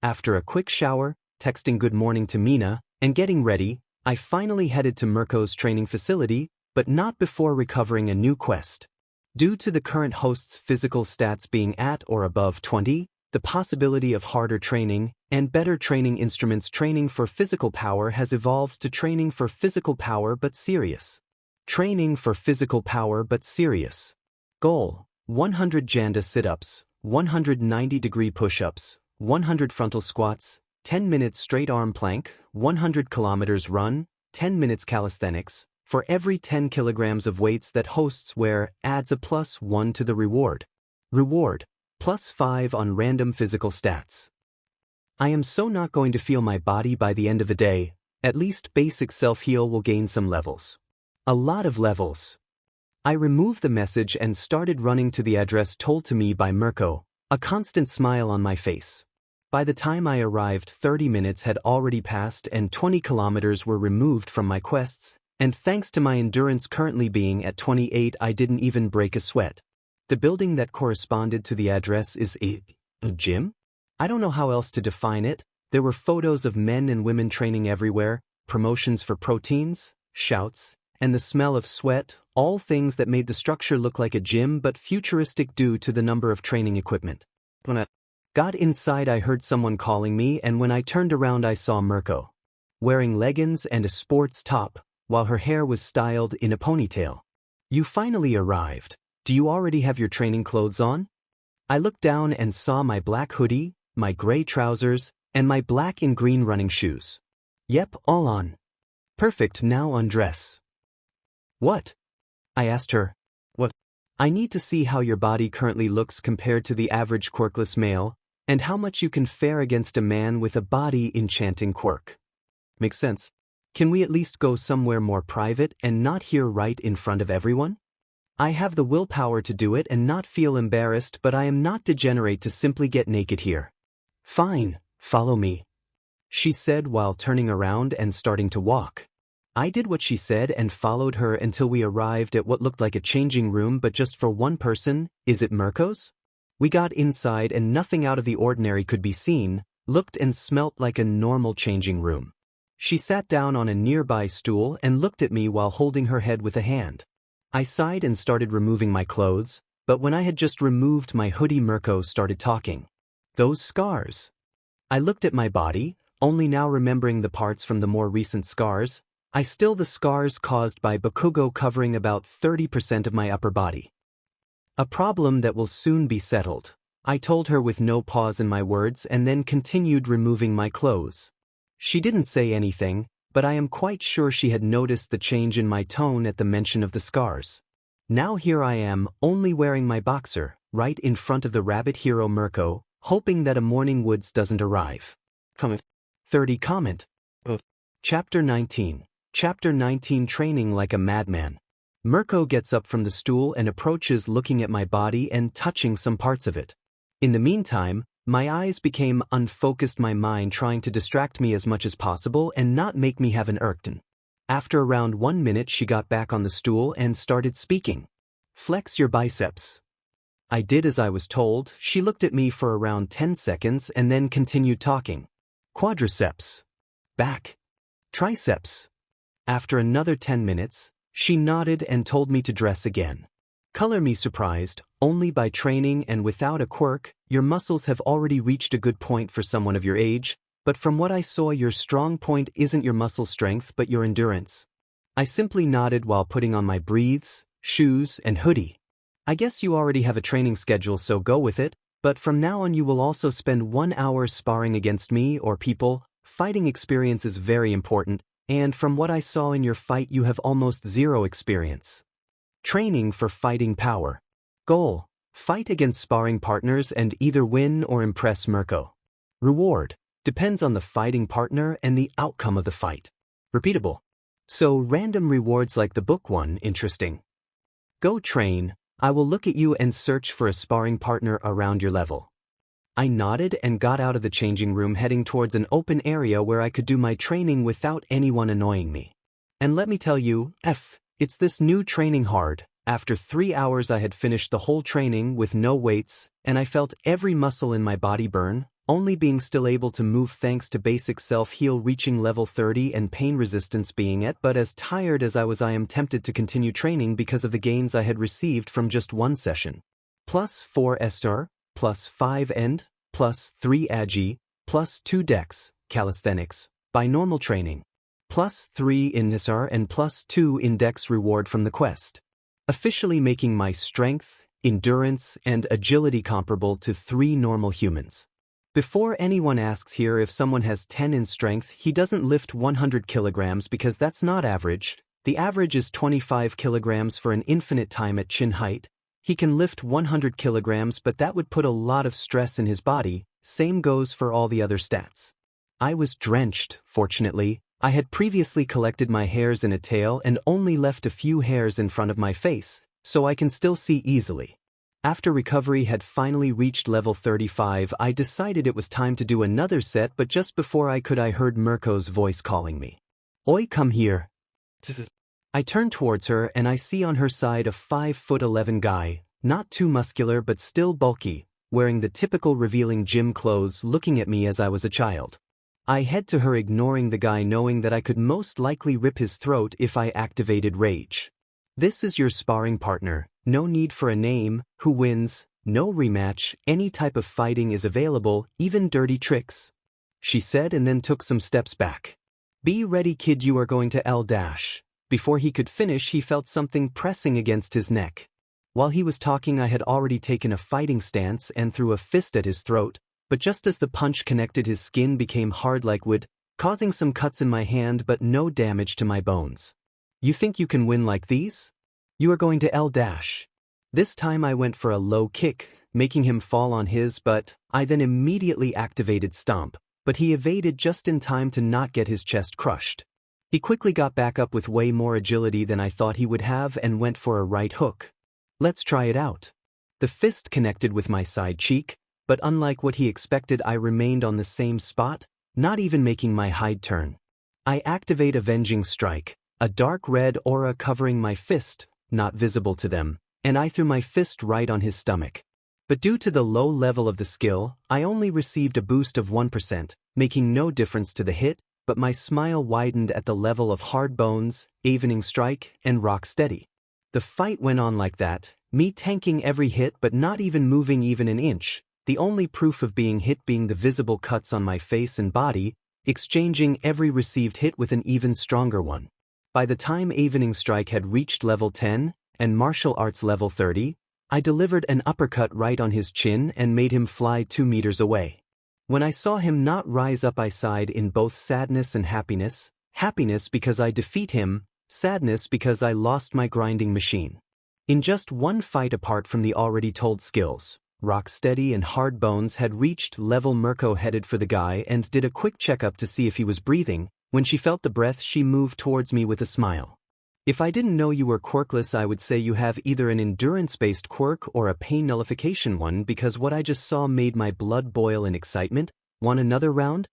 After a quick shower, texting good morning to Mina, and getting ready, I finally headed to Mirko's training facility, but not before recovering a new quest. Due to the current host's physical stats being at or above 20, the possibility of harder training and better training instruments. Training for physical power has evolved to training for physical power but serious. Training for physical power but serious. Goal: 100 Janda sit-ups, 190-degree push-ups, 100 frontal squats, 10 minutes straight arm plank, 100 kilometers run, 10 minutes calisthenics. For every 10 kilograms of weights that hosts wear, adds a +1 to the reward. Reward: +5 on random physical stats. I am so not going to feel my body by the end of the day. At least basic self-heal will gain some levels. A lot of levels. I removed the message and started running to the address told to me by Mirko, a constant smile on my face. By the time I arrived, 30 minutes had already passed and 20 kilometers were removed from my quests, and thanks to my endurance currently being at 28, I didn't even break a sweat. The building that corresponded to the address is a gym? I don't know how else to define it. There were photos of men and women training everywhere, promotions for proteins, shouts, and the smell of sweat, all things that made the structure look like a gym but futuristic due to the number of training equipment. When I got inside, I heard someone calling me, and when I turned around I saw Mirko, wearing leggings and a sports top, while her hair was styled in a ponytail. "You finally arrived. Do you already have your training clothes on?" I looked down and saw my black hoodie, my gray trousers, and my black and green running shoes. "Yep, all on." "Perfect, now undress." "What?" I asked her. "What?" "I need to see how your body currently looks compared to the average quirkless male, and how much you can fare against a man with a body enchanting quirk." "Makes sense. Can we at least go somewhere more private and not here right in front of everyone? I have the willpower to do it and not feel embarrassed, but I am not degenerate to simply get naked here." "Fine, follow me," she said while turning around and starting to walk. I did what she said and followed her until we arrived at what looked like a changing room, but just for one person. Is it Mirko's? We got inside and nothing out of the ordinary could be seen, looked and smelt like a normal changing room. She sat down on a nearby stool and looked at me while holding her head with a hand. I sighed and started removing my clothes, but when I had just removed my hoodie, Mirko started talking. "Those scars." I looked at my body, only now remembering the parts from the more recent scars. The scars caused by Bakugo covering about 30% of my upper body. "A problem that will soon be settled," I told her with no pause in my words, and then continued removing my clothes. She didn't say anything, but I am quite sure she had noticed the change in my tone at the mention of the scars. Now here I am, only wearing my boxer, right in front of the rabbit hero Mirko, hoping that a morning woods doesn't arrive. 30 comment. Chapter 19. Chapter 19, Training Like a Madman. Mirko gets up from the stool and approaches, looking at my body and touching some parts of it. In the meantime, my eyes became unfocused, my mind trying to distract me as much as possible and not make me have an irkton. After around 1 minute she got back on the stool and started speaking. "Flex your biceps." I did as I was told. She looked at me for around 10 seconds and then continued talking. "Quadriceps. Back. Triceps." After another 10 minutes, she nodded and told me to dress again. "Color me surprised, only by training and without a quirk, your muscles have already reached a good point for someone of your age, but from what I saw your strong point isn't your muscle strength but your endurance." I simply nodded while putting on my breathes, shoes, and hoodie. "I guess you already have a training schedule, so go with it, but from now on you will also spend 1 hour sparring against me or people. Fighting experience is very important, and from what I saw in your fight you have almost zero experience. Training for fighting power. Goal: fight against sparring partners and either win or impress Mirko. Reward: depends on the fighting partner and the outcome of the fight. Repeatable. So random rewards like the book one. Interesting. Go train. I will look at you and search for a sparring partner around your level." I nodded and got out of the changing room, heading towards an open area where I could do my training without anyone annoying me. And let me tell you, it's this new training hard. After 3 hours I had finished the whole training with no weights, and I felt every muscle in my body burn, only being still able to move thanks to basic self-heal reaching level 30 and pain resistance being at. But as tired as I am tempted to continue training because of the gains I had received from just one session. +4 SR, +5 END, +3 AGI, +2 DEX, calisthenics, by normal training. +3 in SR and +2 index reward from the quest. Officially making my strength, endurance, and agility comparable to 3 normal humans. Before anyone asks here, if someone has 10 in strength, he doesn't lift 100 kilograms because that's not average. The average is 25 kilograms for an infinite time at chin height. He can lift 100 kilograms, but that would put a lot of stress in his body. Same goes for all the other stats. I was drenched, fortunately. I had previously collected my hairs in a tail and only left a few hairs in front of my face, so I can still see easily. After recovery had finally reached level 35, I decided it was time to do another set, but just before I could, I heard Mirko's voice calling me. "Oi, come here." I turn towards her and I see on her side a 5'11" guy, not too muscular but still bulky, wearing the typical revealing gym clothes, looking at me as I was a child. I head to her, ignoring the guy, knowing that I could most likely rip his throat if I activated rage. This is your sparring partner, no need for a name, who wins, no rematch, any type of fighting is available, even dirty tricks, she said, and then took some steps back. Be ready, kid, you are going to L-. Before he could finish, he felt something pressing against his neck. While he was talking, I had already taken a fighting stance and threw a fist at his throat, but just as the punch connected, his skin became hard like wood, causing some cuts in my hand but no damage to my bones. You think you can win like these? You are going to L-. This time I went for a low kick, making him fall on his butt. I then immediately activated Stomp, but he evaded just in time to not get his chest crushed. He quickly got back up with way more agility than I thought he would have and went for a right hook. Let's try it out. The fist connected with my side cheek, but unlike what he expected, I remained on the same spot, not even making my hide turn. I activate Avenging Strike, a dark red aura covering my fist, not visible to them, and I threw my fist right on his stomach. But due to the low level of the skill, I only received a boost of 1%, making no difference to the hit, but my smile widened at the level of Hard Bones, Evening Strike, and Rock Steady. The fight went on like that, me tanking every hit but not even moving even an inch, the only proof of being hit being the visible cuts on my face and body, exchanging every received hit with an even stronger one. By the time Evening Strike had reached level 10, and Martial Arts level 30, I delivered an uppercut right on his chin and made him fly 2 meters away. When I saw him not rise up, I sighed in both sadness and happiness, happiness because I defeat him, sadness because I lost my grinding machine. In just one fight apart from the already told skills, Rock Steady and Hard Bones had reached level. Mirko headed for the guy and did a quick checkup to see if he was breathing. When she felt the breath, she moved towards me with a smile. If I didn't know you were quirkless, I would say you have either an endurance-based quirk or a pain nullification one, because what I just saw made my blood boil in excitement. Want another round?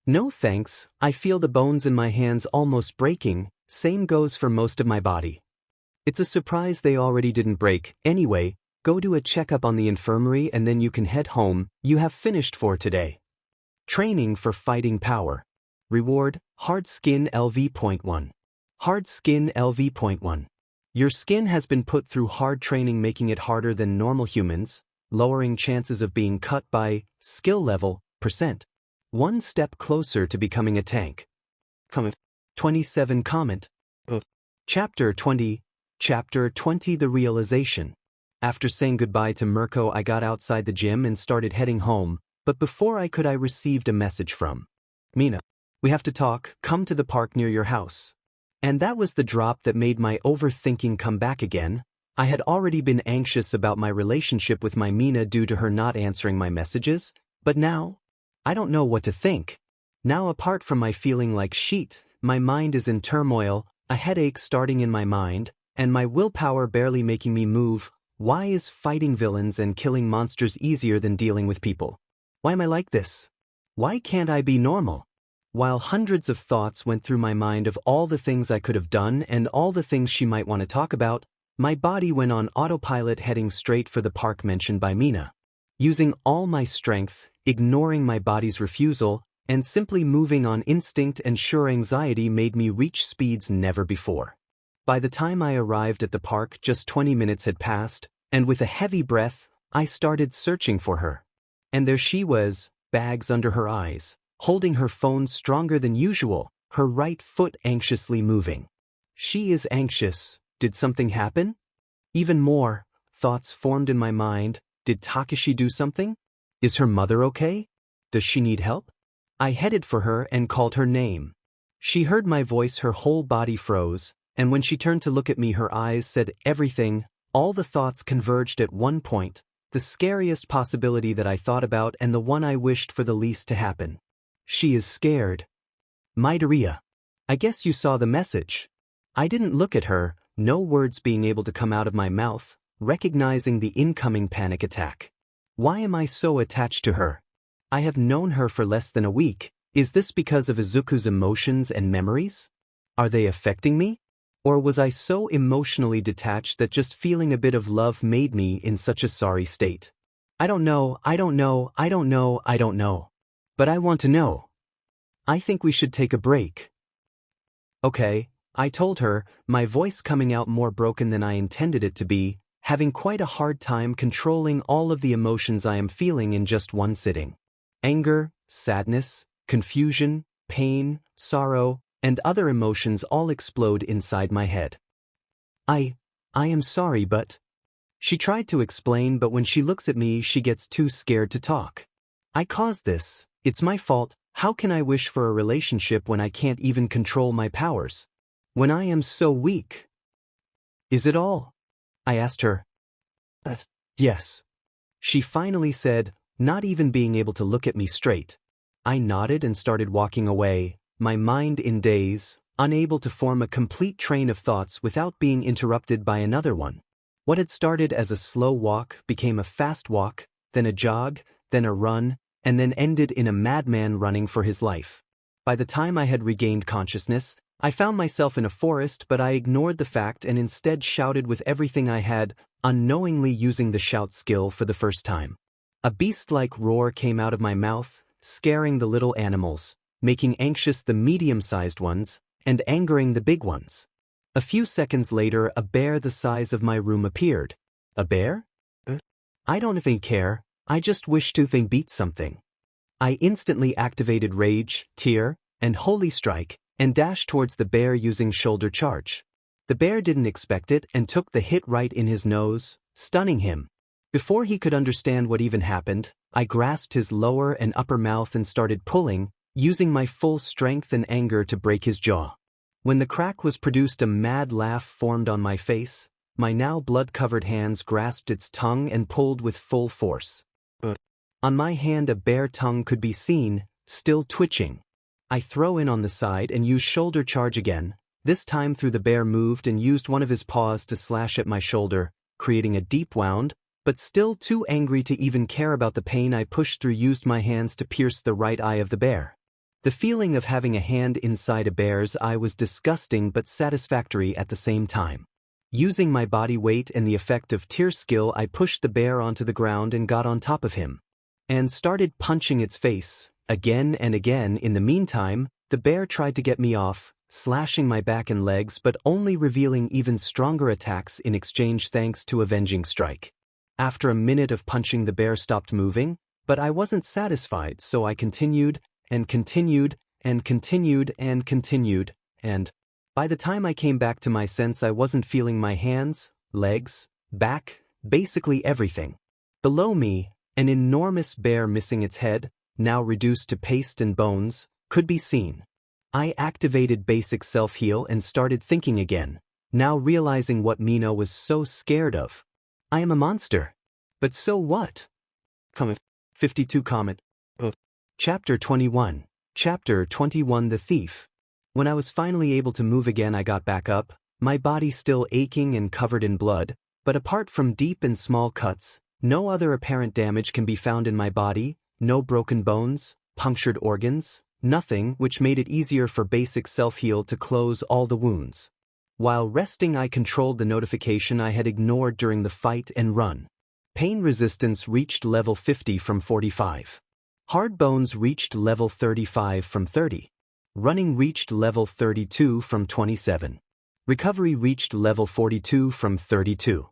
No thanks, I feel the bones in my hands almost breaking, same goes for most of my body. It's a surprise they already didn't break. Anyway, go do a checkup on the infirmary and then you can head home. You have finished for today. Training for fighting power. Reward, Hard Skin LV.1. Hard Skin LV.1. Your skin has been put through hard training, making it harder than normal humans, lowering chances of being cut by skill level %. One step closer to becoming a tank. Comment 27. Comment. Chapter 20. Chapter 20. The Realization. After saying goodbye to Mirko, I got outside the gym and started heading home, but before I could, I received a message from Mina. We have to talk, come to the park near your house. And that was the drop that made my overthinking come back again. I had already been anxious about my relationship with my Mina due to her not answering my messages, but now, I don't know what to think. Now, apart from my feeling like shit, my mind is in turmoil, a headache starting in my mind, and my willpower barely making me move. Why is fighting villains and killing monsters easier than dealing with people? Why am I like this? Why can't I be normal? While hundreds of thoughts went through my mind of all the things I could have done and all the things she might want to talk about, my body went on autopilot, heading straight for the park mentioned by Mina. Using all my strength, ignoring my body's refusal, and simply moving on instinct and sure anxiety made me reach speeds never before. By the time I arrived at the park, just 20 minutes had passed, and with a heavy breath, I started searching for her. And there she was, bags under her eyes, holding her phone stronger than usual, her right foot anxiously moving. She is anxious. Did something happen? Even more thoughts formed in my mind. Did Takashi do something? Is her mother okay? Does she need help? I headed for her and called her name. She heard my voice, her whole body froze, and when she turned to look at me, her eyes said everything. All the thoughts converged at one point, the scariest possibility that I thought about and the one I wished for the least to happen. She is scared. Midoriya. I guess you saw the message. I didn't look at her, no words being able to come out of my mouth, recognizing the incoming panic attack. Why am I so attached to her? I have known her for less than a week. Is this because of Izuku's emotions and memories? Are they affecting me? Or was I so emotionally detached that just feeling a bit of love made me in such a sorry state? I don't know. But I want to know. I think we should take a break. Okay, I told her, my voice coming out more broken than I intended it to be, having quite a hard time controlling all of the emotions I am feeling in just one sitting. Anger, sadness, confusion, pain, sorrow, and other emotions all explode inside my head. I am sorry, but... She tried to explain, but when she looks at me, she gets too scared to talk. I caused this. It's my fault. How can I wish for a relationship when I can't even control my powers? When I am so weak? Is it all? I asked her. Yes. She finally said, not even being able to look at me straight. I nodded and started walking away, my mind in daze, unable to form a complete train of thoughts without being interrupted by another one. What had started as a slow walk became a fast walk, then a jog, then a run, and then ended in a madman running for his life. By the time I had regained consciousness, I found myself in a forest, but I ignored the fact and instead shouted with everything I had, unknowingly using the shout skill for the first time. A beast-like roar came out of my mouth, scaring the little animals, making anxious the medium-sized ones, and angering the big ones. A few seconds later, a bear the size of my room appeared. A bear? I don't even care, I just wish to beat something. I instantly activated Rage, Tear, and Holy Strike, and dashed towards the bear using shoulder charge. The bear didn't expect it and took the hit right in his nose, stunning him. Before he could understand what even happened, I grasped his lower and upper mouth and started pulling, using my full strength and anger to break his jaw. When the crack was produced, a mad laugh formed on my face. My now blood-covered hands grasped its tongue and pulled with full force. On my hand a bare tongue could be seen, still twitching. I throw in on the side and use shoulder charge again. This time through the bear moved and used one of his paws to slash at my shoulder, creating a deep wound, but still too angry to even care about the pain I pushed through, used my hands to pierce the right eye of the bear. The feeling of having a hand inside a bear's eye was disgusting but satisfactory at the same time. Using my body weight and the effect of Tear skill, I pushed the bear onto the ground and got on top of him. And started punching its face, again and again. In the meantime, the bear tried to get me off, slashing my back and legs, but only revealing even stronger attacks in exchange thanks to Avenging Strike. After a minute of punching, the bear stopped moving, but I wasn't satisfied, so I continued, and continued, and continued, and continued, and by the time I came back to my sense, I wasn't feeling my hands, legs, back, basically everything. Below me, an enormous bear missing its head, now reduced to paste and bones, could be seen. I activated basic self-heal and started thinking again, now realizing what Mina was so scared of. I am a monster. But so what? 52 comment. Chapter 21. Chapter 21. The Thief. When I was finally able to move again, I got back up, my body still aching and covered in blood, but apart from deep and small cuts, no other apparent damage can be found in my body, no broken bones, punctured organs, nothing, which made it easier for basic self-heal to close all the wounds. While resting, I controlled the notification I had ignored during the fight and run. Pain resistance reached level 50 from 45. Hard bones reached level 35 from 30. Running reached level 32 from 27. Recovery reached level 42 from 32.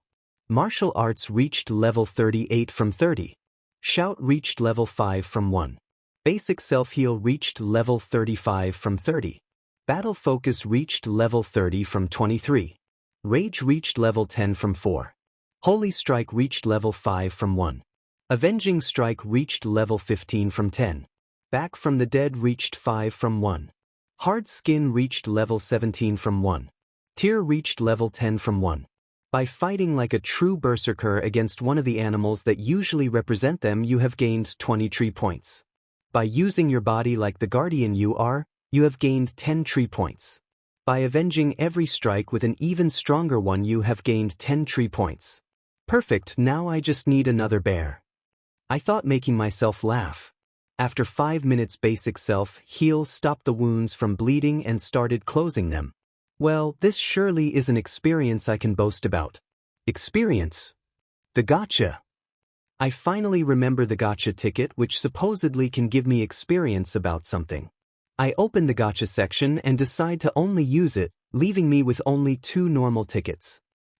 Martial arts reached level 38 from 30. Shout reached level 5 from 1. Basic self-heal reached level 35 from 30. Battle focus reached level 30 from 23. Rage reached level 10 from 4. Holy Strike reached level 5 from 1. Avenging Strike reached level 15 from 10. Back from the Dead reached 5 from 1. Hard Skin reached level 17 from 1. Tear reached level 10 from 1. By fighting like a true berserker against one of the animals that usually represent them, you have gained 20 tree points. By using your body like the guardian you are, you have gained 10 tree points. By avenging every strike with an even stronger one, you have gained 10 tree points. Perfect, now I just need another bear. I thought, making myself laugh. After 5 minutes, basic self-heal stopped the wounds from bleeding and started closing them. Well, this surely is an experience I can boast about. Experience? The Gacha. I finally remember the Gacha ticket, which supposedly can give me experience about something. I open the Gacha section and decide to only use it, leaving me with only 2 normal tickets.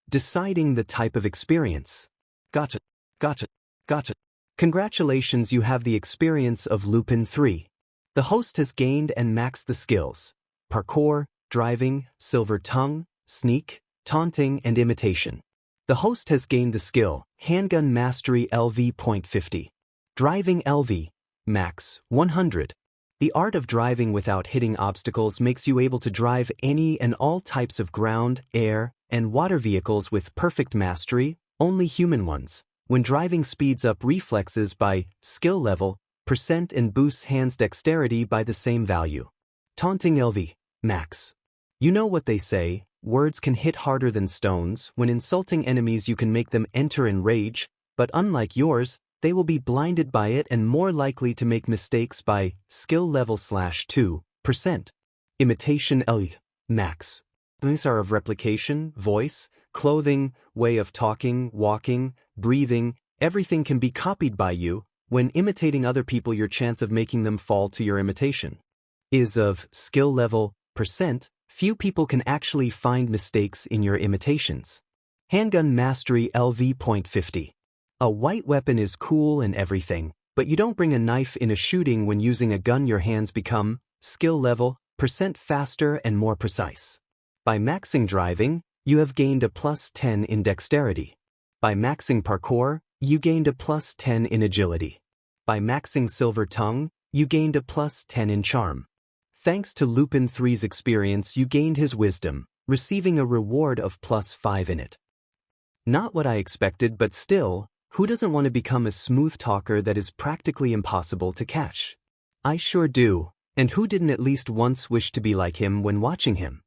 Deciding the type of experience. Gacha, Gacha, Gacha. Congratulations, you have the experience of Lupin 3. The host has gained and maxed the skills: parkour, driving, silver tongue, sneak, taunting, and imitation. The host has gained the skill, handgun mastery LV.50. Driving LV, max, 100. The art of driving without hitting obstacles makes you able to drive any and all types of ground, air, and water vehicles with perfect mastery, only human ones. When driving speeds up reflexes by skill level, percent, and boosts hands dexterity by the same value. Taunting LV, max. You know what they say, words can hit harder than stones. When insulting enemies you can make them enter in rage, but unlike yours, they will be blinded by it and more likely to make mistakes by skill level /2%. Imitation LV, max. These are of replication, voice, clothing, way of talking, walking, breathing. Everything can be copied by you. When imitating other people, your chance of making them fall to your imitation is of skill level %. Few people can actually find mistakes in your imitations. Handgun mastery LV.50. A white weapon is cool and everything, but you don't bring a knife in a shooting. When using a gun, your hands become skill level % faster and more precise. By maxing driving, you have gained a +10 in dexterity. By maxing parkour, you gained a +10 in agility. By maxing silver tongue, you gained a +10 in charm. Thanks to Lupin 3's experience, you gained his wisdom, receiving a reward of +5 in it. Not what I expected, but still, who doesn't want to become a smooth talker that is practically impossible to catch? I sure do, and who didn't at least once wish to be like him when watching him?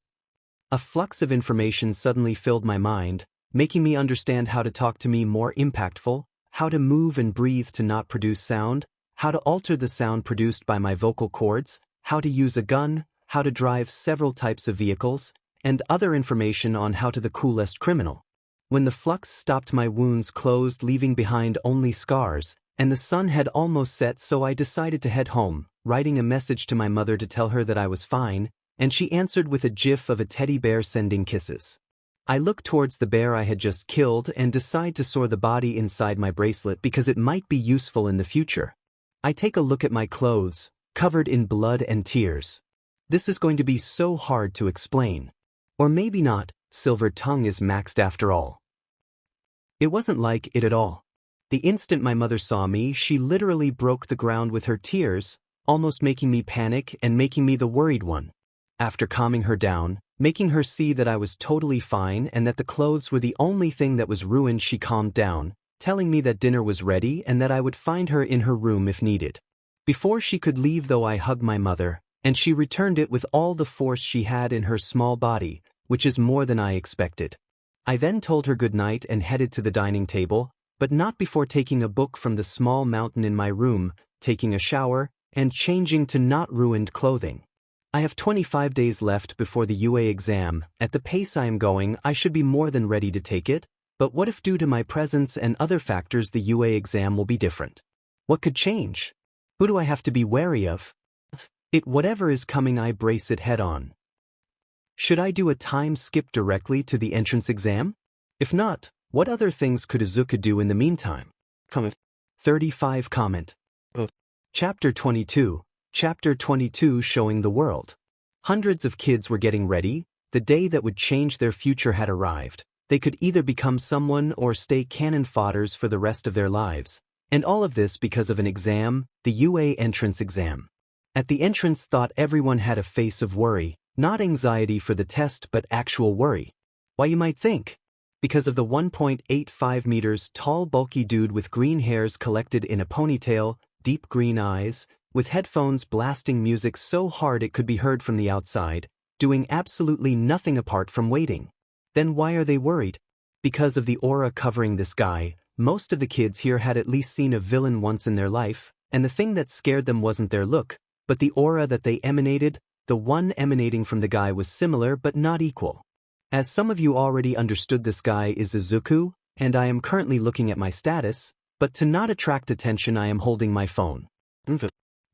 A flux of information suddenly filled my mind, making me understand how to talk to me more impactful, how to move and breathe to not produce sound, how to alter the sound produced by my vocal cords, how to use a gun, how to drive several types of vehicles, and other information on how to the coolest criminal. When the flux stopped, my wounds closed, leaving behind only scars, and the sun had almost set, so I decided to head home, writing a message to my mother to tell her that I was fine, and she answered with a gif of a teddy bear sending kisses. I look towards the bear I had just killed and decide to store the body inside my bracelet because it might be useful in the future. I take a look at my clothes, covered in blood and tears. This is going to be so hard to explain. Or maybe not, silver tongue is maxed after all. It wasn't like it at all. The instant my mother saw me, she literally broke the ground with her tears, almost making me panic and making me the worried one. After calming her down, making her see that I was totally fine and that the clothes were the only thing that was ruined, she calmed down, telling me that dinner was ready and that I would find her in her room if needed. Before she could leave though, I hugged my mother, and she returned it with all the force she had in her small body, which is more than I expected. I then told her good night and headed to the dining table, but not before taking a book from the small mountain in my room, taking a shower, and changing to not ruined clothing. I have 25 days left before the UA exam. At the pace I am going, I should be more than ready to take it, but what if due to my presence and other factors the UA exam will be different? What could change? Who do I have to be wary of? Whatever is coming, I brace it head on. Should I do a time skip directly to the entrance exam? If not, what other things could Izuku do in the meantime? 35 comment. Chapter 22. Chapter 22, showing the world. Hundreds of kids were getting ready. The day that would change their future had arrived. They could either become someone or stay cannon fodders for the rest of their lives. And all of this because of an exam, the UA entrance exam. At the entrance, thought everyone had a face of worry, not anxiety for the test but actual worry. Why, you might think? Because of the 1.85 meters tall bulky dude with green hairs collected in a ponytail, deep green eyes, with headphones blasting music so hard it could be heard from the outside, doing absolutely nothing apart from waiting. Then why are they worried? Because of the aura covering this guy. Most of the kids here had at least seen a villain once in their life, and the thing that scared them wasn't their look, but the aura that they emanated. The one emanating from the guy was similar but not equal. As some of you already understood, this guy is Izuku, and I am currently looking at my status, but to not attract attention I am holding my phone.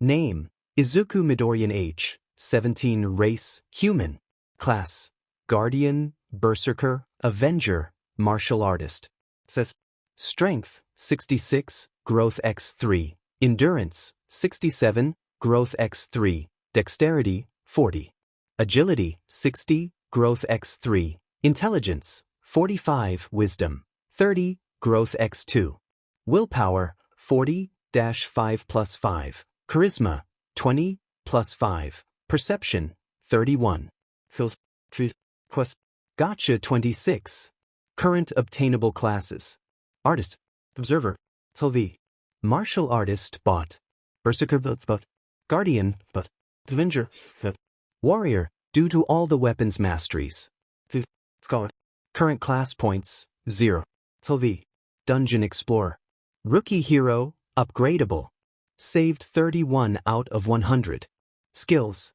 Name: Izuku Midoriyan H. 17 Race, Human. Class, Guardian, Berserker, Avenger, Martial Artist. Says, Strength, 66, Growth x3. Endurance, 67, Growth x3. Dexterity, 40. Agility, 60, Growth x3. Intelligence, 45, Wisdom, 30, Growth x2. Willpower, 40-5 plus 5. Charisma, 20, plus 5. Perception, 31. Gacha 26. Current obtainable classes. Artist, Observer, Sylvie. Martial Artist, Bot. Berserker, Bot. Guardian, Bot. Avenger, Bot. Warrior, due to all the weapons masteries. Scholar. Current class points, 0. Sylvie. Dungeon Explorer. Rookie Hero, Upgradable. Saved 31 out of 100. Skills.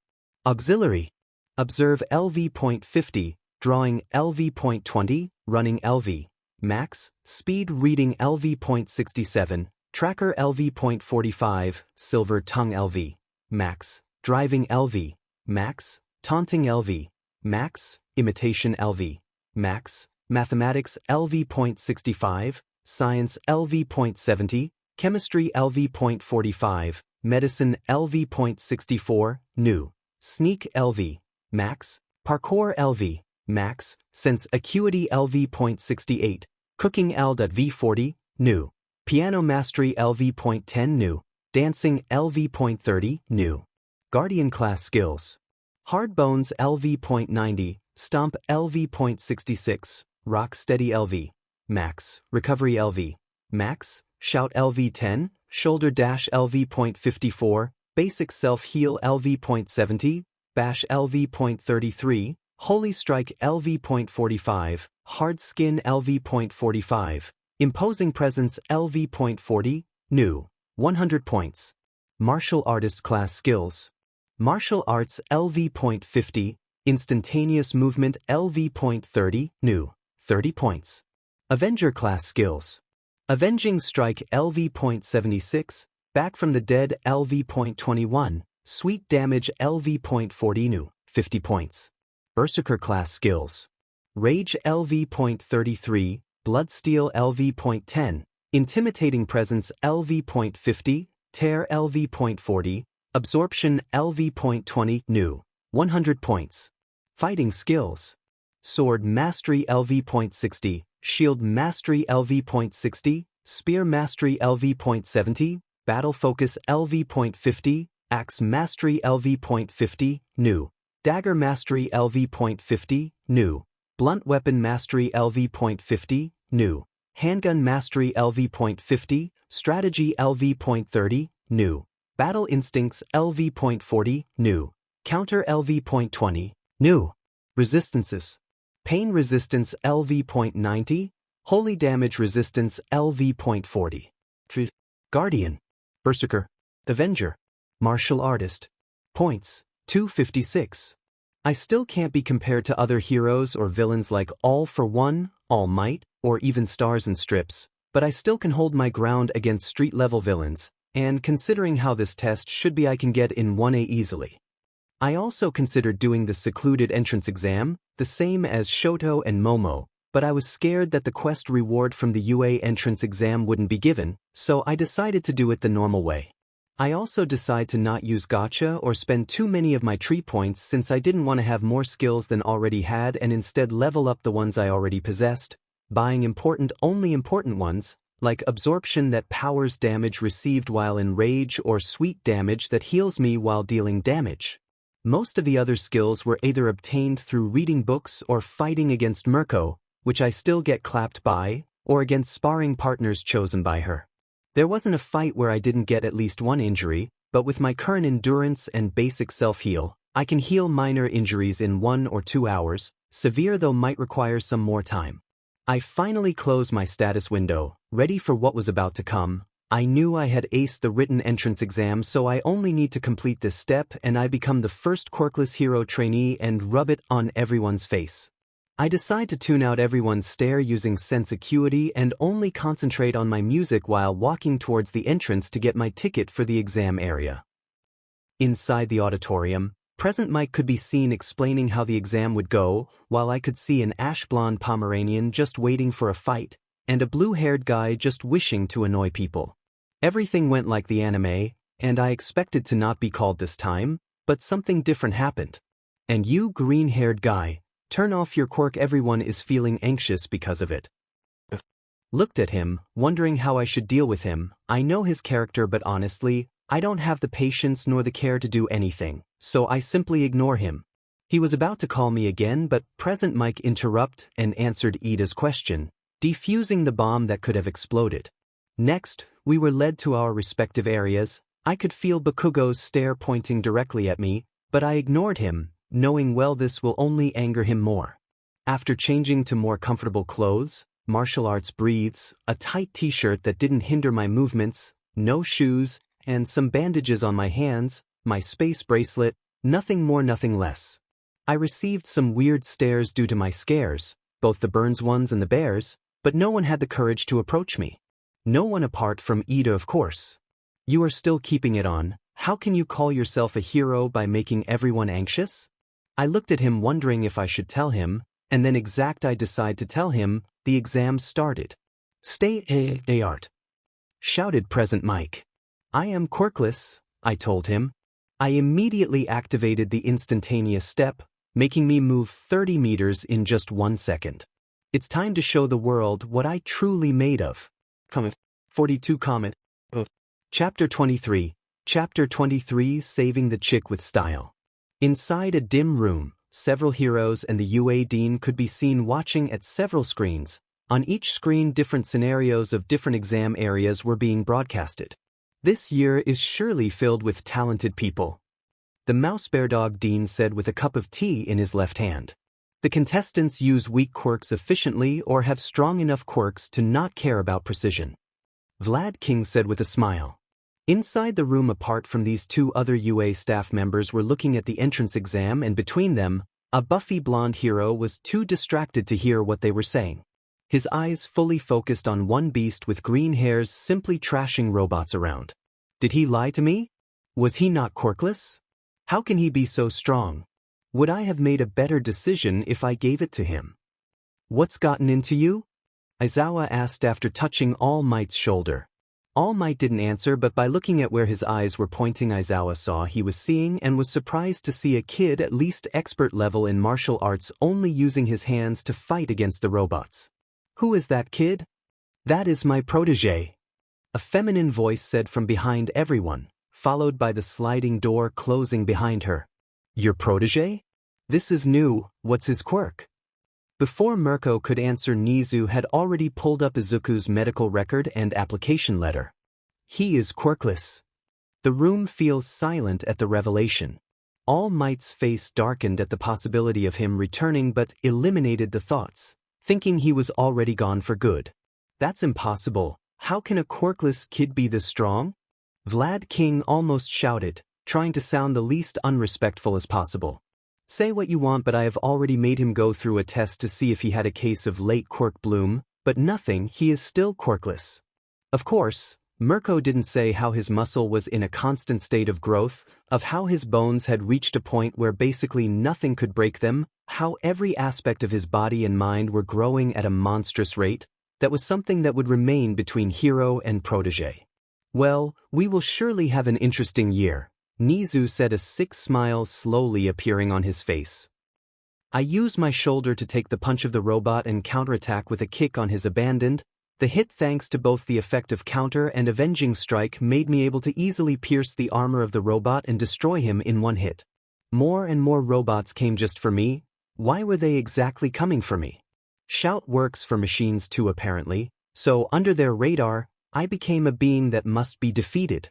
Auxiliary. Observe LV.50, Drawing LV.20, Running LV. Max, Speed Reading LV.67, Tracker LV.45, Silver Tongue LV. Max, Driving LV. Max, Taunting LV. Max, Imitation LV. Max, Mathematics LV.65, Science LV.70, Chemistry LV.45, Medicine LV.64, New. Sneak LV. Max, Parkour LV. Max, Sense Acuity LV.68, Cooking L.V40, New. Piano Mastery LV.10, New. Dancing LV.30, New. Guardian Class Skills. Hard Bones LV.90, Stomp LV.66, Rock Steady LV. Max, Recovery LV. Max, Shout LV10, Shoulder Dash LV.54, Basic Self-Heal LV.70, Bash LV.33, Holy Strike LV.45, Hard Skin LV.45, Imposing Presence LV.40, New. 100 points. Martial Artist Class Skills. Martial Arts LV.50, Instantaneous Movement LV.30, New. 30 points. Avenger Class Skills. Avenging Strike LV.76, Back from the Dead LV.21, Sweet Damage LV.40, New. 50 points. Berserker Class Skills. Rage LV.33, Bloodsteel LV.10, Intimidating Presence LV.50, Tear LV.40, Absorption LV.20, New. 100 points. Fighting Skills. Sword Mastery LV.60, Shield Mastery LV.60, Spear Mastery LV.70, Battle Focus LV.50, Axe Mastery LV.50, New. Dagger Mastery LV.50, New. Blunt Weapon Mastery LV.50, New. Handgun Mastery LV.50, Strategy LV.30, New. Battle Instincts LV.40, New. Counter LV.20, New. Resistances. Pain Resistance LV.90, Holy Damage Resistance LV.40. Guardian. Berserker. Avenger. Martial Artist. Points, 256. I still can't be compared to other heroes or villains like All for One, All Might, or even Stars and Strips, but I still can hold my ground against street-level villains, and considering how this test should be, I can get in 1A easily. I also considered doing the secluded entrance exam, the same as Shoto and Momo, but I was scared that the quest reward from the UA entrance exam wouldn't be given, so I decided to do it the normal way. I also decided to not use Gacha or spend too many of my tree points since I didn't want to have more skills than already had and instead level up the ones I already possessed, buying only important ones, like Absorption that powers damage received while in rage or Sweet Damage that heals me while dealing damage. Most of the other skills were either obtained through reading books or fighting against Mirko, which I still get clapped by, or against sparring partners chosen by her. There wasn't a fight where I didn't get at least one injury, but with my current endurance and basic self-heal, I can heal minor injuries in 1 or 2 hours, severe though might require some more time. I finally closed my status window, ready for what was about to come. I knew I had aced the written entrance exam, so I only need to complete this step and I become the first quirkless hero trainee and rub it on everyone's face. I decide to tune out everyone's stare using sense acuity and only concentrate on my music while walking towards the entrance to get my ticket for the exam area. Inside the auditorium, Present Mike could be seen explaining how the exam would go, while I could see an ash-blonde Pomeranian just waiting for a fight, and a blue-haired guy just wishing to annoy people. Everything went like the anime, and I expected to not be called this time, but something different happened. And you green-haired guy, turn off your quirk, everyone is feeling anxious because of it. Looked at him, wondering how I should deal with him. I know his character, but honestly, I don't have the patience nor the care to do anything, so I simply ignore him. He was about to call me again, but Present Mike interrupted and answered Ida's question, defusing the bomb that could have exploded. Next, we were led to our respective areas. I could feel Bakugo's stare pointing directly at me, but I ignored him, knowing well this will only anger him more. After changing to more comfortable clothes, martial arts breathes, a tight t-shirt that didn't hinder my movements, no shoes, and some bandages on my hands, my space bracelet, nothing more nothing less. I received some weird stares due to my scares, both the Burns ones and the bears, but no one had the courage to approach me. No one apart from Ida, of course. You are still keeping it on. How can you call yourself a hero by making everyone anxious? I looked at him wondering if I should tell him, and then I decide to tell him. The exam started. Stay art, shouted Present Mike. I am quirkless, I told him. I immediately activated the instantaneous step, making me move 30 meters in just 1 second. It's time to show the world what I truly made of. 42 comment. Chapter 23. Chapter 23, Saving the Chick with Style. Inside a dim room, several heroes and the UA Dean could be seen watching at several screens. On each screen, different scenarios of different exam areas were being broadcasted. This year is surely filled with talented people, the Mouse Bear Dog Dean said with a cup of tea in his left hand. The contestants use weak quirks efficiently or have strong enough quirks to not care about precision. Vlad King said with a smile. Inside the room, apart from these two other UA staff members, were looking at the entrance exam, and between them, a buffy blonde hero was too distracted to hear what they were saying. His eyes fully focused on one beast with green hairs simply trashing robots around. Did he lie to me? Was he not quirkless? How can he be so strong? Would I have made a better decision if I gave it to him? What's gotten into you? Aizawa asked after touching All Might's shoulder. All Might didn't answer, but by looking at where his eyes were pointing, Aizawa saw he was seeing and was surprised to see a kid at least expert level in martial arts only using his hands to fight against the robots. Who is that kid? That is my protege. A feminine voice said from behind everyone, followed by the sliding door closing behind her. Your protege? This is new. What's his quirk? Before Mirko could answer, Nizu had already pulled up Izuku's medical record and application letter. He is quirkless. The room feels silent at the revelation. All Might's face darkened at the possibility of him returning, but eliminated the thoughts, thinking he was already gone for good. That's impossible. How can a quirkless kid be this strong? Vlad King almost shouted, trying to sound the least unrespectful as possible. Say what you want, but I have already made him go through a test to see if he had a case of late quirk bloom, but nothing, he is still quirkless. Of course, Mirko didn't say how his muscle was in a constant state of growth, of how his bones had reached a point where basically nothing could break them, how every aspect of his body and mind were growing at a monstrous rate. That was something that would remain between hero and protege. Well, we will surely have an interesting year. Nizu said, a sick smile slowly appearing on his face. I used my shoulder to take the punch of the robot and counterattack with a kick on his abandoned. The hit, thanks to both the effect of counter and avenging strike, made me able to easily pierce the armor of the robot and destroy him in one hit. More and more robots came just for me. Why were they exactly coming for me? Shout works for machines too, apparently, so under their radar, I became a being that must be defeated.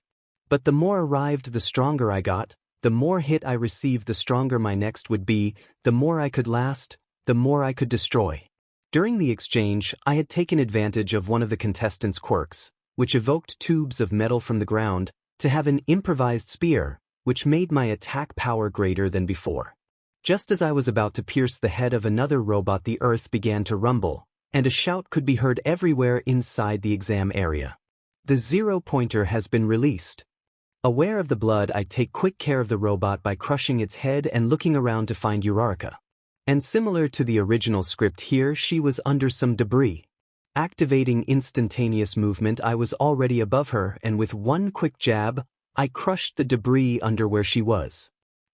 But the more arrived, the stronger I got, the more hit I received, the stronger my next would be, the more I could last, the more I could destroy. During the exchange, I had taken advantage of one of the contestants' quirks, which evoked tubes of metal from the ground, to have an improvised spear, which made my attack power greater than before. Just as I was about to pierce the head of another robot, the earth began to rumble, and a shout could be heard everywhere inside the exam area. The 0 pointer has been released. Aware of the blood, I take quick care of the robot by crushing its head and looking around to find Uraraka. And similar to the original script here, she was under some debris. Activating instantaneous movement, I was already above her, and with one quick jab, I crushed the debris under where she was.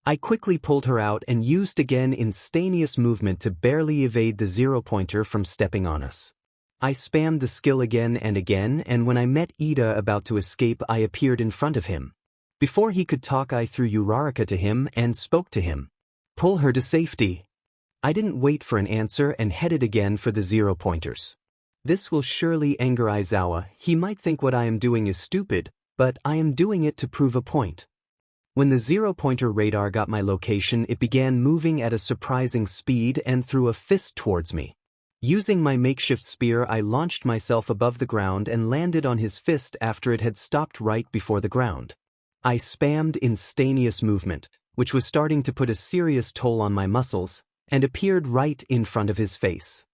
I quickly pulled her out and used again instantaneous movement to barely evade the zero-pointer from stepping on us. I spammed the skill again and again, and when I met Ida about to escape, I appeared in front of him. Before he could talk, I threw Uraraka to him and spoke to him. Pull her to safety. I didn't wait for an answer and headed again for the zero-pointers. This will surely anger Aizawa. He might think what I am doing is stupid, but I am doing it to prove a point. When the zero-pointer radar got my location, it began moving at a surprising speed and threw a fist towards me. Using my makeshift spear, I launched myself above the ground and landed on his fist after it had stopped right before the ground. I spammed instantaneous movement, which was starting to put a serious toll on my muscles, and appeared right in front of his face.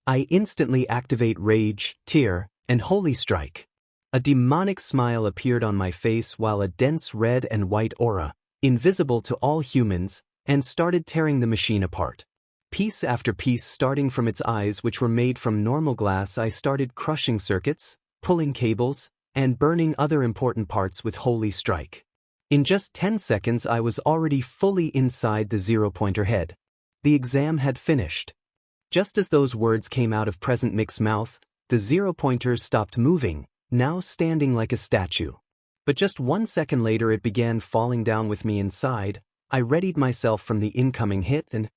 I instantly activate Rage, Tear, and Holy Strike. A demonic smile appeared on my face while a dense red and white aura, invisible to all humans, and started tearing the machine apart. Piece after piece starting from its eyes, which were made from normal glass, I started crushing circuits, pulling cables, and burning other important parts with Holy Strike. In just 10 seconds I was already fully inside the zero-pointer head. The exam had finished. Just as those words came out of Present Mic's mouth, the zero-pointer stopped moving, now standing like a statue. But just 1 second later it began falling down with me inside. I readied myself from the incoming hit, and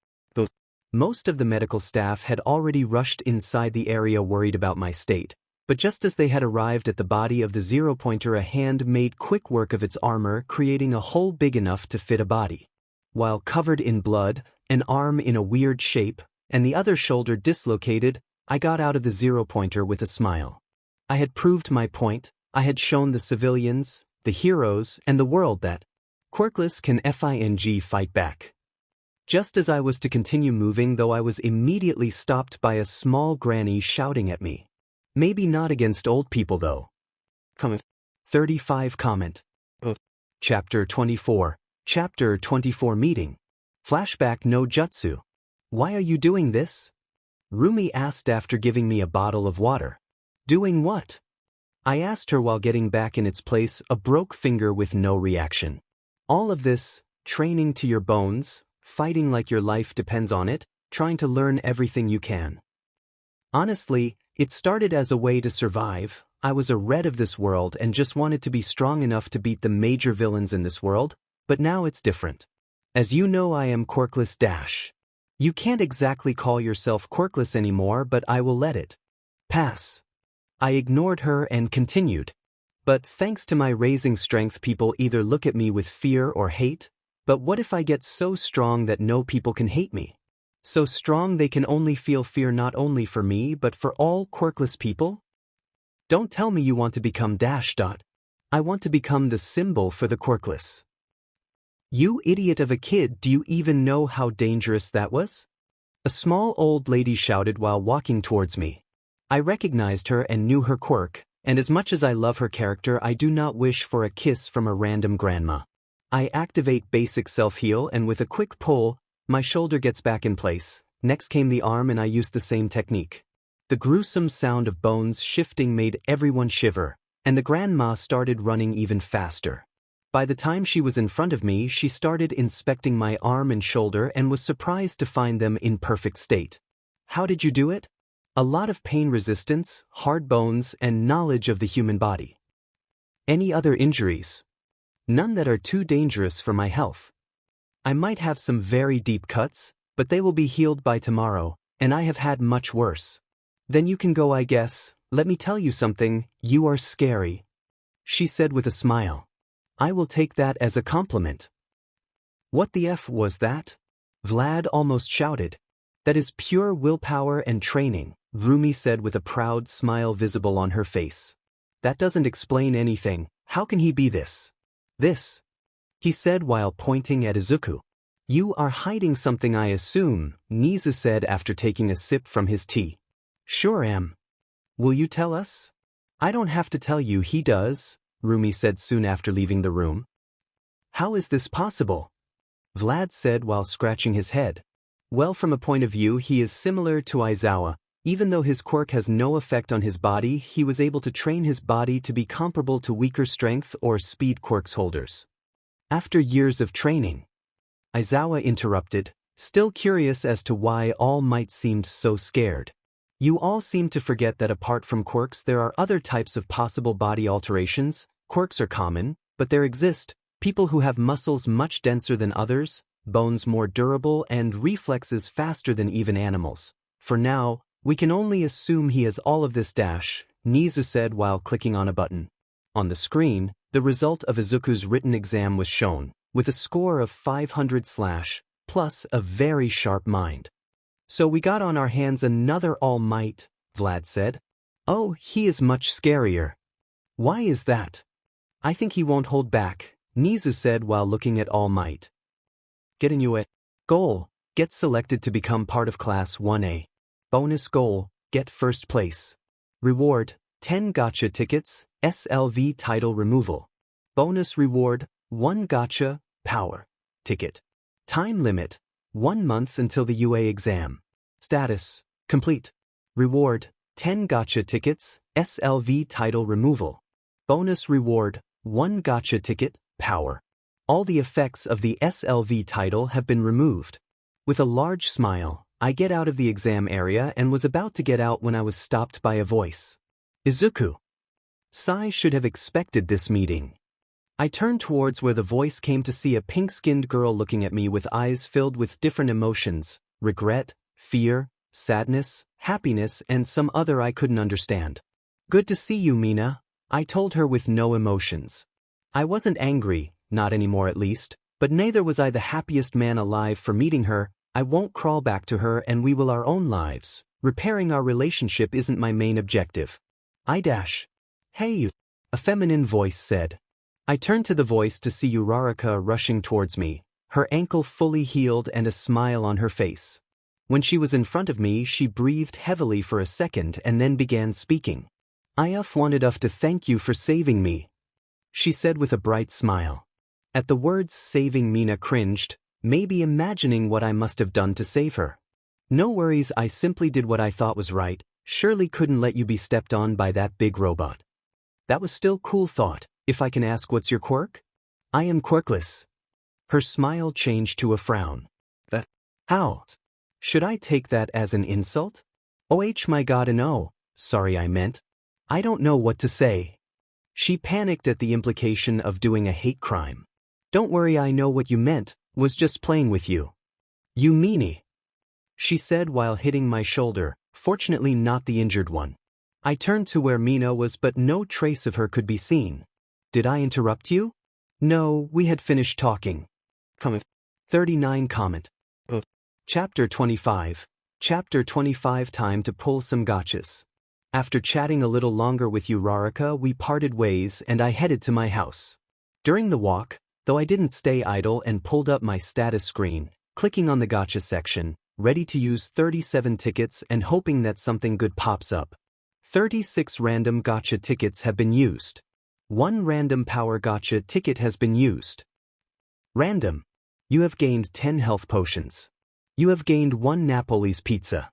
most of the medical staff had already rushed inside the area worried about my state. But just as they had arrived at the body of the zero-pointer, a hand made quick work of its armor, creating a hole big enough to fit a body. While covered in blood, an arm in a weird shape, and the other shoulder dislocated, I got out of the zero-pointer with a smile. I had proved my point. I had shown the civilians, the heroes, and the world that Quirkless can fight back. Just as I was to continue moving, though, I was immediately stopped by a small granny shouting at me. Maybe not against old people, though. 35 comment. Chapter 24. Chapter 24 Meeting. Flashback no Jutsu. Why are you doing this? Rumi asked after giving me a bottle of water. Doing what? I asked her while getting back in its place, a broke finger with no reaction. All of this, training to your bones, fighting like your life depends on it, trying to learn everything you can. Honestly, it started as a way to survive. I was a red of this world and just wanted to be strong enough to beat the major villains in this world, but now it's different. As you know, I am Quirkless Dash. You can't exactly call yourself Quirkless anymore, but I will let it pass. I ignored her and continued. But thanks to my raising strength, people either look at me with fear or hate. But what if I get so strong that no people can hate me? So strong they can only feel fear, not only for me but for all Quirkless people? Don't tell me you want to become Dash. I want to become the symbol for the Quirkless. You idiot of a kid, do you even know how dangerous that was? A small old lady shouted while walking towards me. I recognized her and knew her quirk, and as much as I love her character, I do not wish for a kiss from a random grandma. I activate basic self-heal, and with a quick pull, my shoulder gets back in place. Next came the arm, and I used the same technique. The gruesome sound of bones shifting made everyone shiver, and the grandma started running even faster. By the time she was in front of me, she started inspecting my arm and shoulder and was surprised to find them in perfect state. How did you do it? A lot of pain resistance, hard bones, and knowledge of the human body. Any other injuries? None that are too dangerous for my health. I might have some very deep cuts, but they will be healed by tomorrow, and I have had much worse. Then you can go, I guess. Let me tell you something, you are scary, she said with a smile. I will take that as a compliment. What the F was that? Vlad almost shouted. That is pure willpower and training, Rumi said with a proud smile visible on her face. That doesn't explain anything. How can he be this? This, he said while pointing at Izuku. You are hiding something, I assume, Nizu said after taking a sip from his tea. Sure am. Will you tell us? I don't have to tell you, he does, Rumi said soon after leaving the room. How is this possible? Vlad said while scratching his head. Well, from a point of view, he is similar to Aizawa. Even though his quirk has no effect on his body, he was able to train his body to be comparable to weaker strength or speed quirks holders. After years of training, Aizawa interrupted, still curious as to why All Might seemed so scared. You all seem to forget that apart from quirks there are other types of possible body alterations. Quirks are common, but there exist people who have muscles much denser than others, bones more durable, and reflexes faster than even animals. For now, we can only assume he has all of this. Nizu said while clicking on a button. On the screen, the result of Izuku's written exam was shown, with a score of 500/ plus a very sharp mind. So we got on our hands another All Might, Vlad said. Oh, he is much scarier. Why is that? I think he won't hold back, Nizu said while looking at All Might. Get a new goal, get selected to become part of Class 1A. Bonus goal, get first place. Reward, 10 Gacha tickets, SLV title removal. Bonus reward, 1 Gacha, power ticket. Time limit, 1 month until the UA exam. Status, complete. Reward, 10 Gacha tickets, SLV title removal. Bonus reward, 1 Gacha ticket, power. All the effects of the SLV title have been removed. With a large smile, I get out of the exam area and was about to get out when I was stopped by a voice. Izuku. Sai should have expected this meeting. I turned towards where the voice came to see a pink-skinned girl looking at me with eyes filled with different emotions, regret, fear, sadness, happiness, and some other I couldn't understand. Good to see you, Mina, I told her with no emotions. I wasn't angry, not anymore at least, but neither was I the happiest man alive for meeting her. I won't crawl back to her and we will our own lives. Repairing our relationship isn't my main objective. Hey you, a feminine voice said. I turned to the voice to see Uraraka rushing towards me, her ankle fully healed and a smile on her face. When she was in front of me, she breathed heavily for a second and then began speaking. I wanted to thank you for saving me, she said with a bright smile. At the words saving, Mina cringed, maybe imagining what I must have done to save her. No worries, I simply did what I thought was right. Surely couldn't let you be stepped on by that big robot. That was still cool thought. If I can ask, what's your quirk? I am quirkless. Her smile changed to a frown. How? Should I take that as an insult? Oh my god, no. Sorry, I meant. I don't know what to say. She panicked at the implication of doing a hate crime. Don't worry, I know what you meant, was just playing with you. You meanie, she said while hitting my shoulder, fortunately not the injured one. I turned to where Mina was, but no trace of her could be seen. Did I interrupt you? No, we had finished talking. 39 comment. Chapter 25. Chapter 25. Time to pull some gachas. After chatting a little longer with Uraraka, we parted ways and I headed to my house. During the walk, though I didn't stay idle and pulled up my status screen, clicking on the gacha section, ready to use 37 tickets and hoping that something good pops up. 36 random gacha tickets have been used. 1 random power gacha ticket has been used. Random. You have gained 10 health potions. You have gained 1 Napoli's pizza.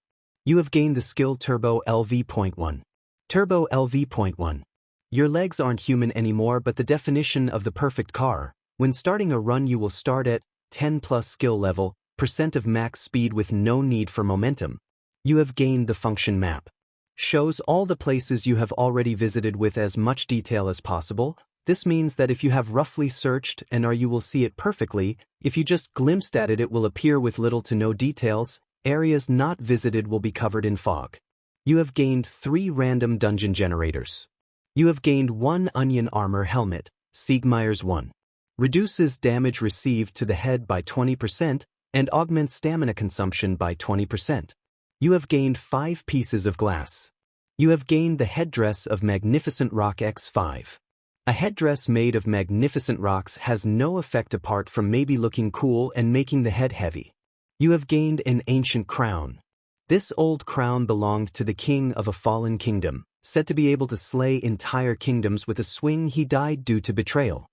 You have gained the skill Turbo LV.1. Turbo LV.1. Your legs aren't human anymore, but the definition of the perfect car. When starting a run you will start at 10 plus skill level, % of max speed with no need for momentum. You have gained the function map. Shows all the places you have already visited with as much detail as possible. This means that if you have roughly searched you will see it perfectly. If you just glimpsed at it, it will appear with little to no details. Areas not visited will be covered in fog. You have gained 3 random dungeon generators. You have gained 1 onion armor helmet, Siegmeyer's 1. Reduces damage received to the head by 20% and augments stamina consumption by 20%. You have gained 5 pieces of glass. You have gained the headdress of Magnificent Rock X5. A headdress made of magnificent rocks has no effect apart from maybe looking cool and making the head heavy. You have gained an ancient crown. This old crown belonged to the king of a fallen kingdom, said to be able to slay entire kingdoms with a swing. He died due to betrayal.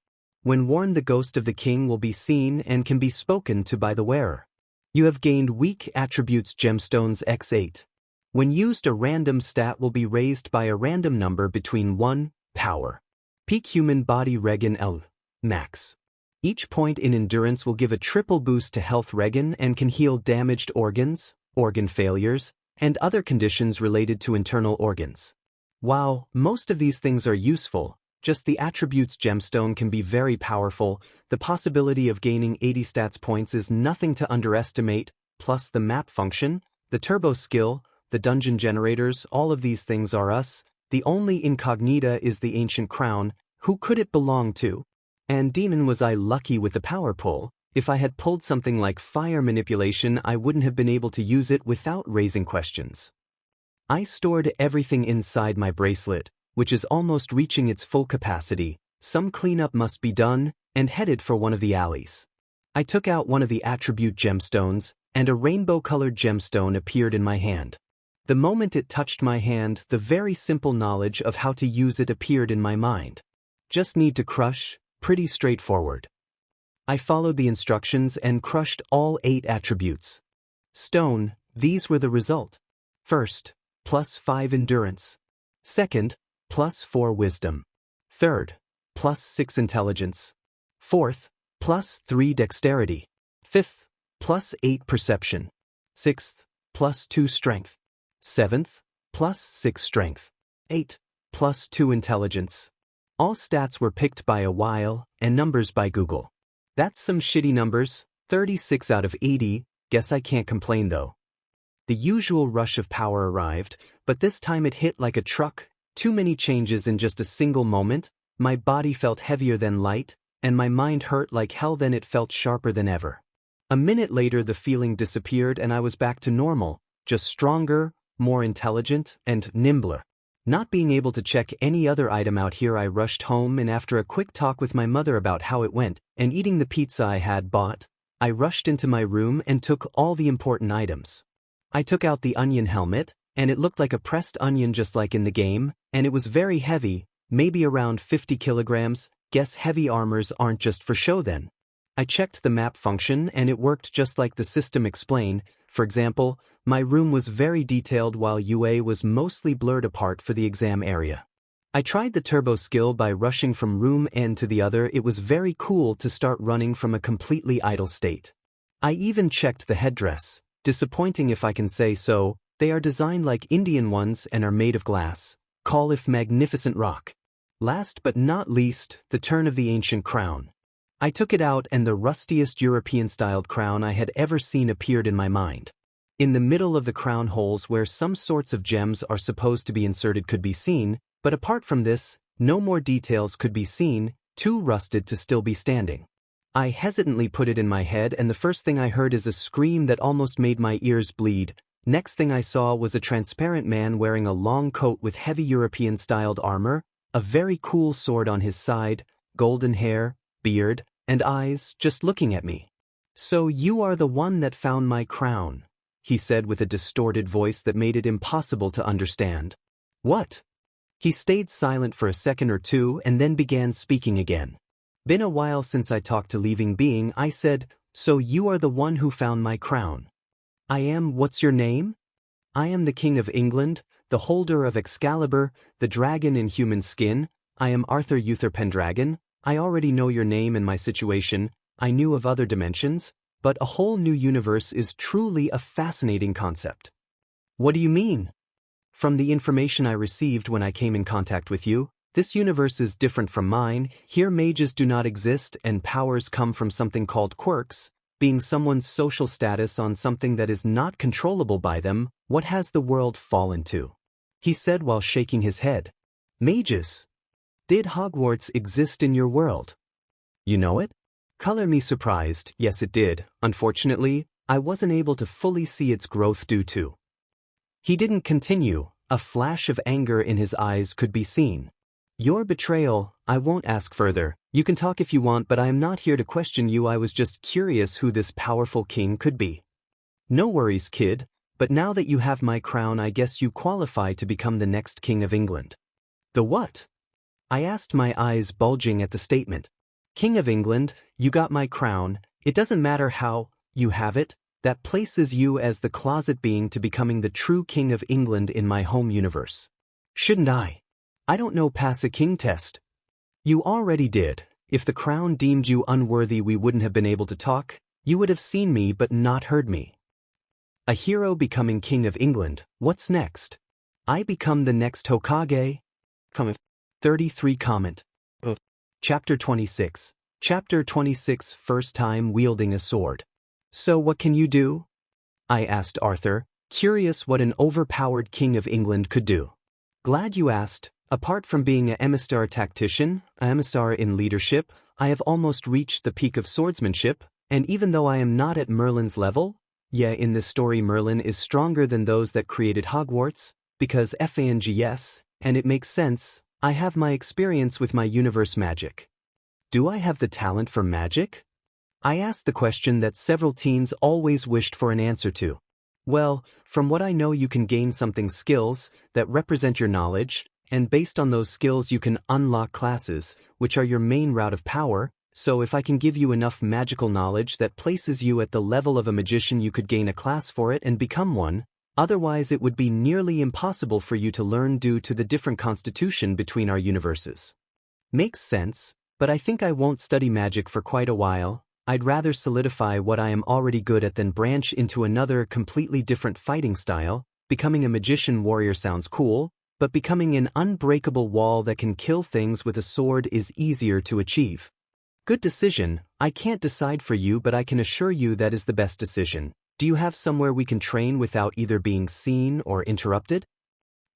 When worn, the ghost of the king will be seen and can be spoken to by the wearer. You have gained weak attributes gemstones x8. When used, a random stat will be raised by a random number between 1, power. Peak human body regen L, max. Each point in endurance will give a triple boost to health regen and can heal damaged organs, organ failures, and other conditions related to internal organs. While most of these things are useful, just the attributes gemstone can be very powerful. The possibility of gaining 80 stats points is nothing to underestimate, plus the map function, the turbo skill, the dungeon generators, all of these things are us. The only incognita is the ancient crown. Who could it belong to? And demon was I lucky with the power pull. If I had pulled something like fire manipulation, I wouldn't have been able to use it without raising questions. I stored everything inside my bracelet, which is almost reaching its full capacity. Some cleanup must be done, and headed for one of the alleys. I took out one of the attribute gemstones, and a rainbow-colored gemstone appeared in my hand. The moment it touched my hand, the very simple knowledge of how to use it appeared in my mind. Just need to crush, pretty straightforward. I followed the instructions and crushed all 8 attributes. Stone, these were the result. First, +5 endurance. Second, +4 wisdom. Third, +6 intelligence. Fourth, +3 dexterity. Fifth, +8 perception. Sixth, +2 strength. Seventh, +6 strength. 8, +2 intelligence. All stats were picked by a while, and numbers by Google. That's some shitty numbers, 36 out of 80, guess I can't complain though. The usual rush of power arrived, but this time it hit like a truck. Too many changes in just a single moment. My body felt heavier than light, and my mind hurt like hell. Then it felt sharper than ever. A minute later the feeling disappeared and I was back to normal, just stronger, more intelligent, and nimbler. Not being able to check any other item out here, I rushed home, and after a quick talk with my mother about how it went, and eating the pizza I had bought, I rushed into my room and took all the important items. I took out the onion helmet, and it looked like a pressed onion just like in the game, and it was very heavy, maybe around 50 kilograms, guess heavy armors aren't just for show then. I checked the map function and it worked just like the system explained. For example, my room was very detailed while UA was mostly blurred apart for the exam area. I tried the turbo skill by rushing from room end to the other. It was very cool to start running from a completely idle state. I even checked the headdress, disappointing if I can say so. They are designed like Indian ones and are made of glass. Call if magnificent rock. Last but not least, the turn of the ancient crown. I took it out and the rustiest European-styled crown I had ever seen appeared in my mind. In the middle of the crown, holes where some sorts of gems are supposed to be inserted could be seen, but apart from this, no more details could be seen, too rusted to still be standing. I hesitantly put it in my head and the first thing I heard is a scream that almost made my ears bleed. Next thing I saw was a transparent man wearing a long coat with heavy European-styled armor, a very cool sword on his side, golden hair, beard, and eyes, just looking at me. "So you are the one that found my crown," he said with a distorted voice that made it impossible to understand. "What?" He stayed silent for a second or two and then began speaking again. "Been a while since I talked to Living Being," I said, "so you are the one who found my crown." "I am. What's your name?" "I am the King of England, the holder of Excalibur, the dragon in human skin. I am Arthur Uther Pendragon. I already know your name and my situation. I knew of other dimensions, but a whole new universe is truly a fascinating concept." "What do you mean?" "From the information I received when I came in contact with you, this universe is different from mine. Here mages do not exist and powers come from something called quirks, being someone's social status on something that is not controllable by them. What has the world fallen to?" he said while shaking his head. "Mages? Did Hogwarts exist in your world? You know it?" Color me surprised. Yes, it did. Unfortunately, I wasn't able to fully see its growth due to. He didn't continue. A flash of anger in his eyes could be seen. "Your betrayal, I won't ask further. You can talk if you want, but I am not here to question you. I was just curious who this powerful king could be." "No worries, kid, but now that you have my crown, I guess you qualify to become the next king of England." "The what?" I asked, my eyes bulging at the statement. King of England, you got my crown, it doesn't matter how you have it, that places you as the closet being to becoming the true King of England in my home universe. Shouldn't I? I don't know pass a king test. You already did. If the crown deemed you unworthy we wouldn't have been able to talk, you would have seen me but not heard me. A hero becoming King of England, what's next? I become the next Hokage? 33 comment. Chapter 26. Chapter 26 First time wielding a sword. So what can you do? I asked Arthur, curious what an overpowered King of England could do. Glad you asked. Apart from being an emissar tactician, an emissar in leadership, I have almost reached the peak of swordsmanship, and even though I am not at Merlin's level, in this story Merlin is stronger than those that created Hogwarts, because FANGS, and it makes sense, I have my experience with my universe magic. Do I have the talent for magic? I asked the question that several teens always wished for an answer to. Well, from what I know you can gain something skills that represent your knowledge, and based on those skills you can unlock classes, which are your main route of power, so if I can give you enough magical knowledge that places you at the level of a magician you could gain a class for it and become one, otherwise it would be nearly impossible for you to learn due to the different constitution between our universes. Makes sense, but I think I won't study magic for quite a while. I'd rather solidify what I am already good at than branch into another completely different fighting style. Becoming a magician warrior sounds cool, but becoming an unbreakable wall that can kill things with a sword is easier to achieve. Good decision. I can't decide for you, but I can assure you that is the best decision. Do you have somewhere we can train without either being seen or interrupted?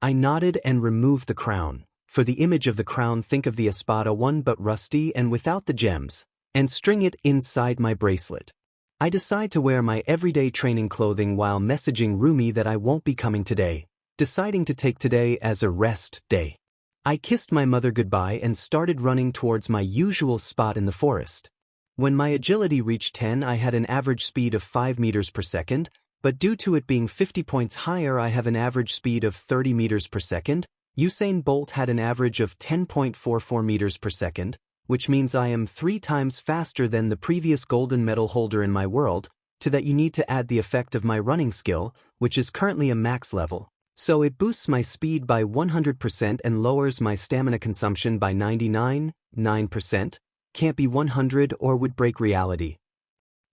I nodded and removed the crown. For the image of the crown, think of the espada one but rusty and without the gems, and string it inside my bracelet. I decide to wear my everyday training clothing while messaging Rumi that I won't be coming today, deciding to take today as a rest day. I kissed my mother goodbye and started running towards my usual spot in the forest. When my agility reached 10 I had an average speed of 5 meters per second, but due to it being 50 points higher I have an average speed of 30 meters per second. Usain Bolt had an average of 10.44 meters per second, which means I am 3 times faster than the previous golden medal holder in my world. To that you need to add the effect of my running skill, which is currently a max level. So it boosts my speed by 100% and lowers my stamina consumption by 99.9%, can't be 100 or would break reality.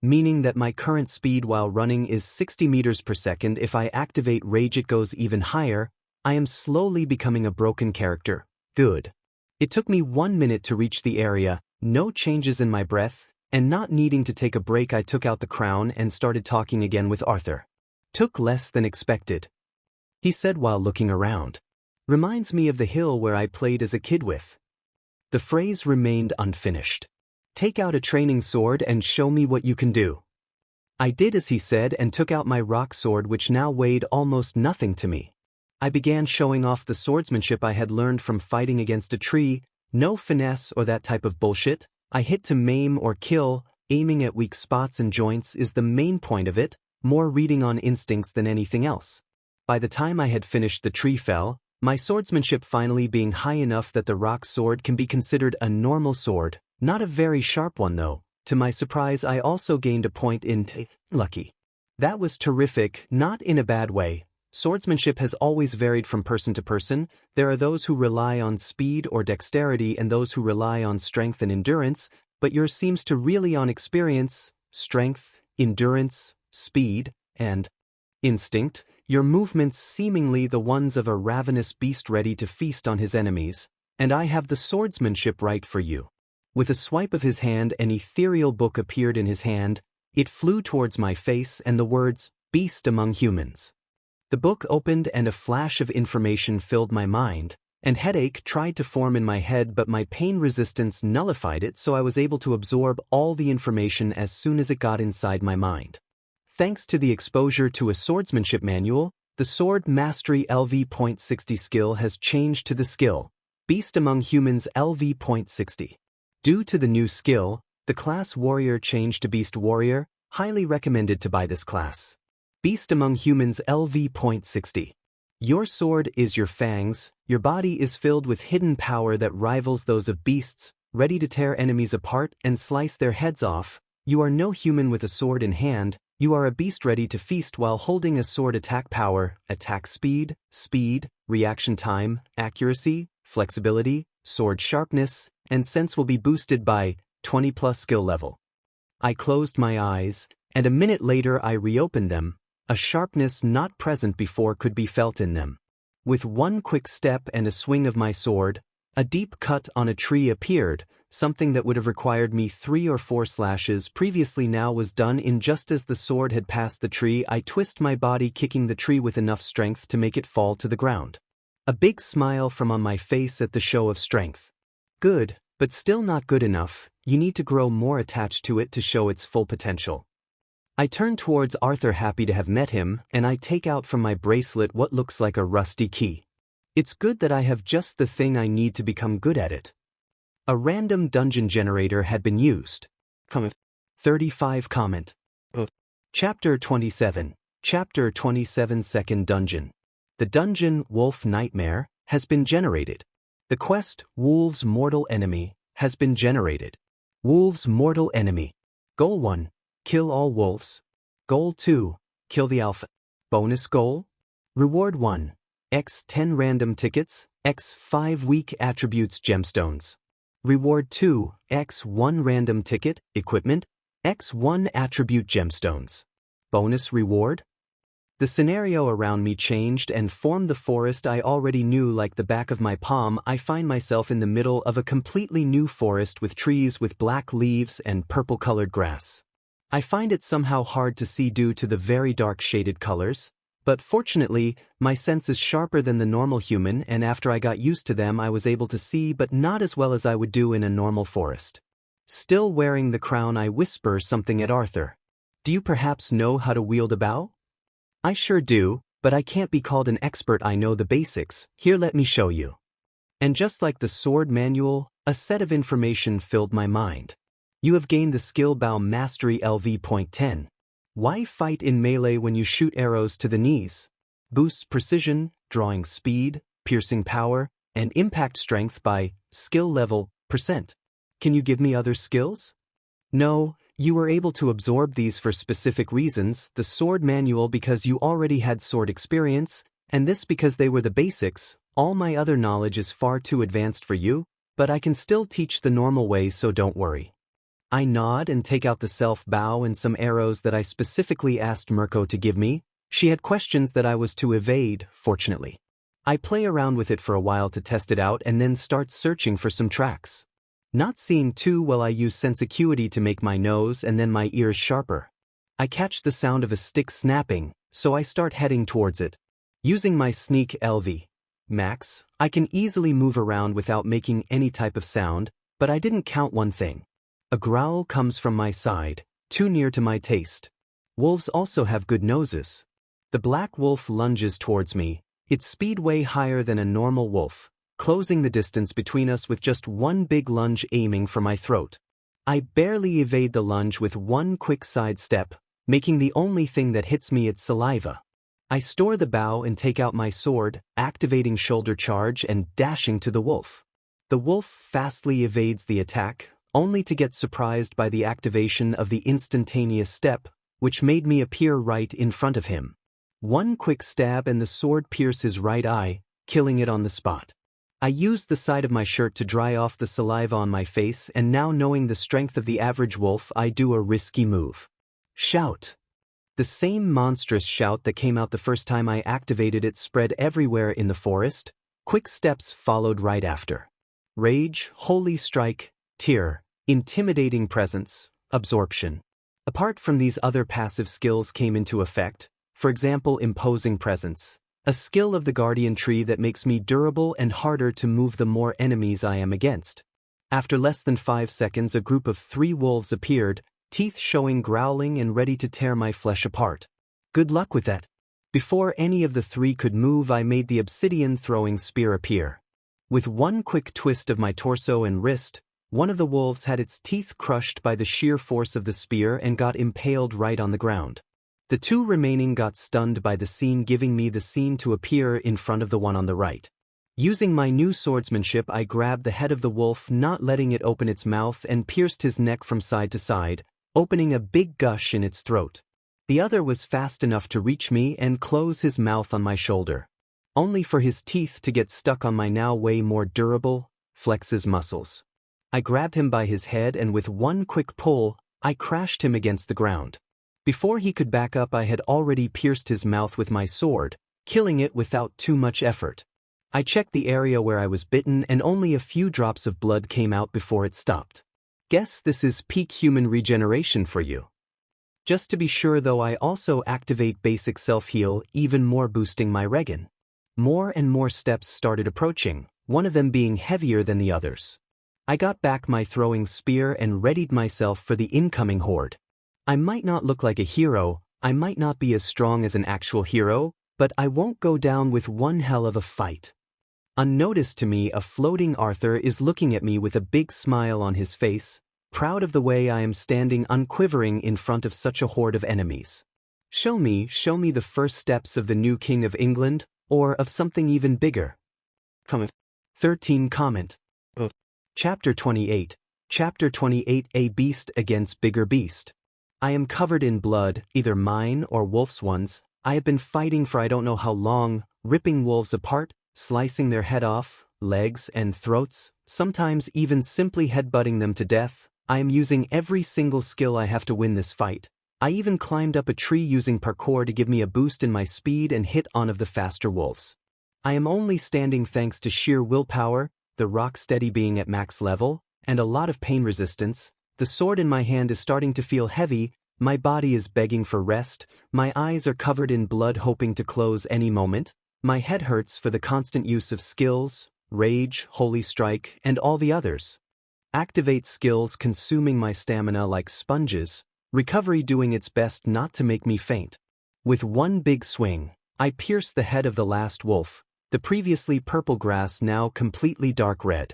Meaning that my current speed while running is 60 meters per second. If I activate rage it goes even higher. I am slowly becoming a broken character. Good. It took me 1 minute to reach the area, no changes in my breath, and not needing to take a break I took out the crown and started talking again with Arthur. Took less than expected, he said while looking around. Reminds me of the hill where I played as a kid with. The phrase remained unfinished. Take out a training sword and show me what you can do. I did as he said and took out my rock sword which now weighed almost nothing to me. I began showing off the swordsmanship I had learned from fighting against a tree, no finesse or that type of bullshit. I hit to maim or kill, aiming at weak spots and joints is the main point of it, more reading on instincts than anything else. By the time I had finished the tree fell, my swordsmanship finally being high enough that the rock sword can be considered a normal sword, not a very sharp one though. To my surprise I also gained a point in lucky. That was terrific, not in a bad way. Swordsmanship has always varied from person to person. There are those who rely on speed or dexterity and those who rely on strength and endurance, but yours seems to really on experience, strength, endurance, speed, and instinct. Your movements seemingly the ones of a ravenous beast ready to feast on his enemies, and I have the swordsmanship right for you. With a swipe of his hand an ethereal book appeared in his hand. It flew towards my face and the words, "Beast among humans." The book opened and a flash of information filled my mind, and headache tried to form in my head but my pain resistance nullified it so I was able to absorb all the information as soon as it got inside my mind. Thanks to the exposure to a swordsmanship manual, the Sword Mastery LV.60 skill has changed to the skill, Beast Among Humans LV.60. Due to the new skill, the class Warrior changed to Beast Warrior, highly recommended to buy this class. Beast Among Humans LV.60. Your sword is your fangs, your body is filled with hidden power that rivals those of beasts, ready to tear enemies apart and slice their heads off. You are no human with a sword in hand, you are a beast ready to feast while holding a sword. Attack power, attack speed, reaction time, accuracy, flexibility, sword sharpness, and sense will be boosted by 20 plus skill level. I closed my eyes, and a minute later I reopened them. A sharpness not present before could be felt in them. With one quick step and a swing of my sword, a deep cut on a tree appeared. Something that would have required me 3 or 4 slashes previously now was done in just as the sword had passed the tree. I twist my body, kicking the tree with enough strength to make it fall to the ground. A big smile from on my face at the show of strength. Good, but still not good enough. You need to grow more attached to it to show its full potential. I turn towards Arthur, happy to have met him, and I take out from my bracelet what looks like a rusty key. It's good that I have just the thing I need to become good at it. A random dungeon generator had been used. 35 comment. Chapter 27. Chapter 27 Second Dungeon. The dungeon, Wolf Nightmare, has been generated. The quest, Wolves Mortal Enemy, has been generated. Wolves Mortal Enemy. Goal 1. Kill all wolves. Goal 2. Kill the alpha. Bonus goal. Reward 1. X 10 random tickets, X 5 weak attributes gemstones. Reward 2. X 1 random ticket, equipment, X 1 attribute gemstones. Bonus reward. The scenario around me changed and formed the forest I already knew like the back of my palm. I find myself in the middle of a completely new forest with trees with black leaves and purple-colored grass. I find it somehow hard to see due to the very dark shaded colors, but fortunately, my sense is sharper than the normal human, and after I got used to them I was able to see, but not as well as I would do in a normal forest. Still wearing the crown, I whisper something at Arthur. Do you perhaps know how to wield a bow? I sure do, but I can't be called an expert. I know the basics. Here, let me show you. And just like the sword manual, a set of information filled my mind. You have gained the skill Bow Mastery LV.10. Why fight in melee when you shoot arrows to the knees? Boosts precision, drawing speed, piercing power, and impact strength by skill level %. Can you give me other skills? No, you were able to absorb these for specific reasons, the sword manual because you already had sword experience, and this because they were the basics. All my other knowledge is far too advanced for you, but I can still teach the normal way, so don't worry. I nod and take out the self-bow and some arrows that I specifically asked Mirko to give me. She had questions that I was to evade, fortunately. I play around with it for a while to test it out and then start searching for some tracks. Not seeing too well, I use sense acuity to make my nose and then my ears sharper. I catch the sound of a stick snapping, so I start heading towards it. Using my sneak LV Max, I can easily move around without making any type of sound, but I didn't count one thing. A growl comes from my side, too near to my taste. Wolves also have good noses. The black wolf lunges towards me, its speed way higher than a normal wolf, closing the distance between us with just one big lunge aiming for my throat. I barely evade the lunge with one quick side step, making the only thing that hits me its saliva. I store the bow and take out my sword, activating shoulder charge and dashing to the wolf. The wolf fastly evades the attack, only to get surprised by the activation of the instantaneous step, which made me appear right in front of him. One quick stab and the sword pierces his right eye, killing it on the spot. I used the side of my shirt to dry off the saliva on my face, and now knowing the strength of the average wolf, I do a risky move. Shout. The same monstrous shout that came out the first time I activated it spread everywhere in the forest. Quick steps followed right after. Rage, Holy Strike, Tear, Intimidating Presence, Absorption. Apart from these, other passive skills came into effect, for example Imposing Presence, a skill of the Guardian Tree that makes me durable and harder to move the more enemies I am against. After less than 5 seconds, a group of 3 wolves appeared, teeth showing, growling and ready to tear my flesh apart. Good luck with that. Before any of the 3 could move, I made the obsidian throwing spear appear. With one quick twist of my torso and wrist, one of the wolves had its teeth crushed by the sheer force of the spear and got impaled right on the ground. The 2 remaining got stunned by the scene, giving me the scene to appear in front of the one on the right. Using my new swordsmanship, I grabbed the head of the wolf, not letting it open its mouth, and pierced his neck from side to side, opening a big gush in its throat. The other was fast enough to reach me and close his mouth on my shoulder, only for his teeth to get stuck on my now way more durable, flexes muscles. I grabbed him by his head and with one quick pull, I crashed him against the ground. Before he could back up, I had already pierced his mouth with my sword, killing it without too much effort. I checked the area where I was bitten and only a few drops of blood came out before it stopped. Guess this is peak human regeneration for you. Just to be sure though, I also activate basic self-heal, even more boosting my regen. More and more steps started approaching, one of them being heavier than the others. I got back my throwing spear and readied myself for the incoming horde. I might not look like a hero, I might not be as strong as an actual hero, but I won't go down with one hell of a fight. Unnoticed to me, a floating Arthur is looking at me with a big smile on his face, proud of the way I am standing unquivering in front of such a horde of enemies. Show me the first steps of the new King of England, or of something even bigger. 13 comment. Chapter 28. Chapter 28. A beast against bigger beast. I am covered in blood, either mine or wolf's ones. I have been fighting for I don't know how long, ripping wolves apart, slicing their head off, legs and throats, sometimes even simply headbutting them to death. I am using every single skill I have to win this fight. I even climbed up a tree using parkour to give me a boost in my speed and hit on of the faster wolves. I am only standing thanks to sheer willpower, the rock steady being at max level, and a lot of pain resistance. The sword in my hand is starting to feel heavy, my body is begging for rest, my eyes are covered in blood hoping to close any moment. My head hurts for the constant use of skills, rage, holy strike, and all the others. Activate skills consuming my stamina like sponges, recovery doing its best not to make me faint. With one big swing, I pierced the head of the last wolf, the previously purple grass now completely dark red.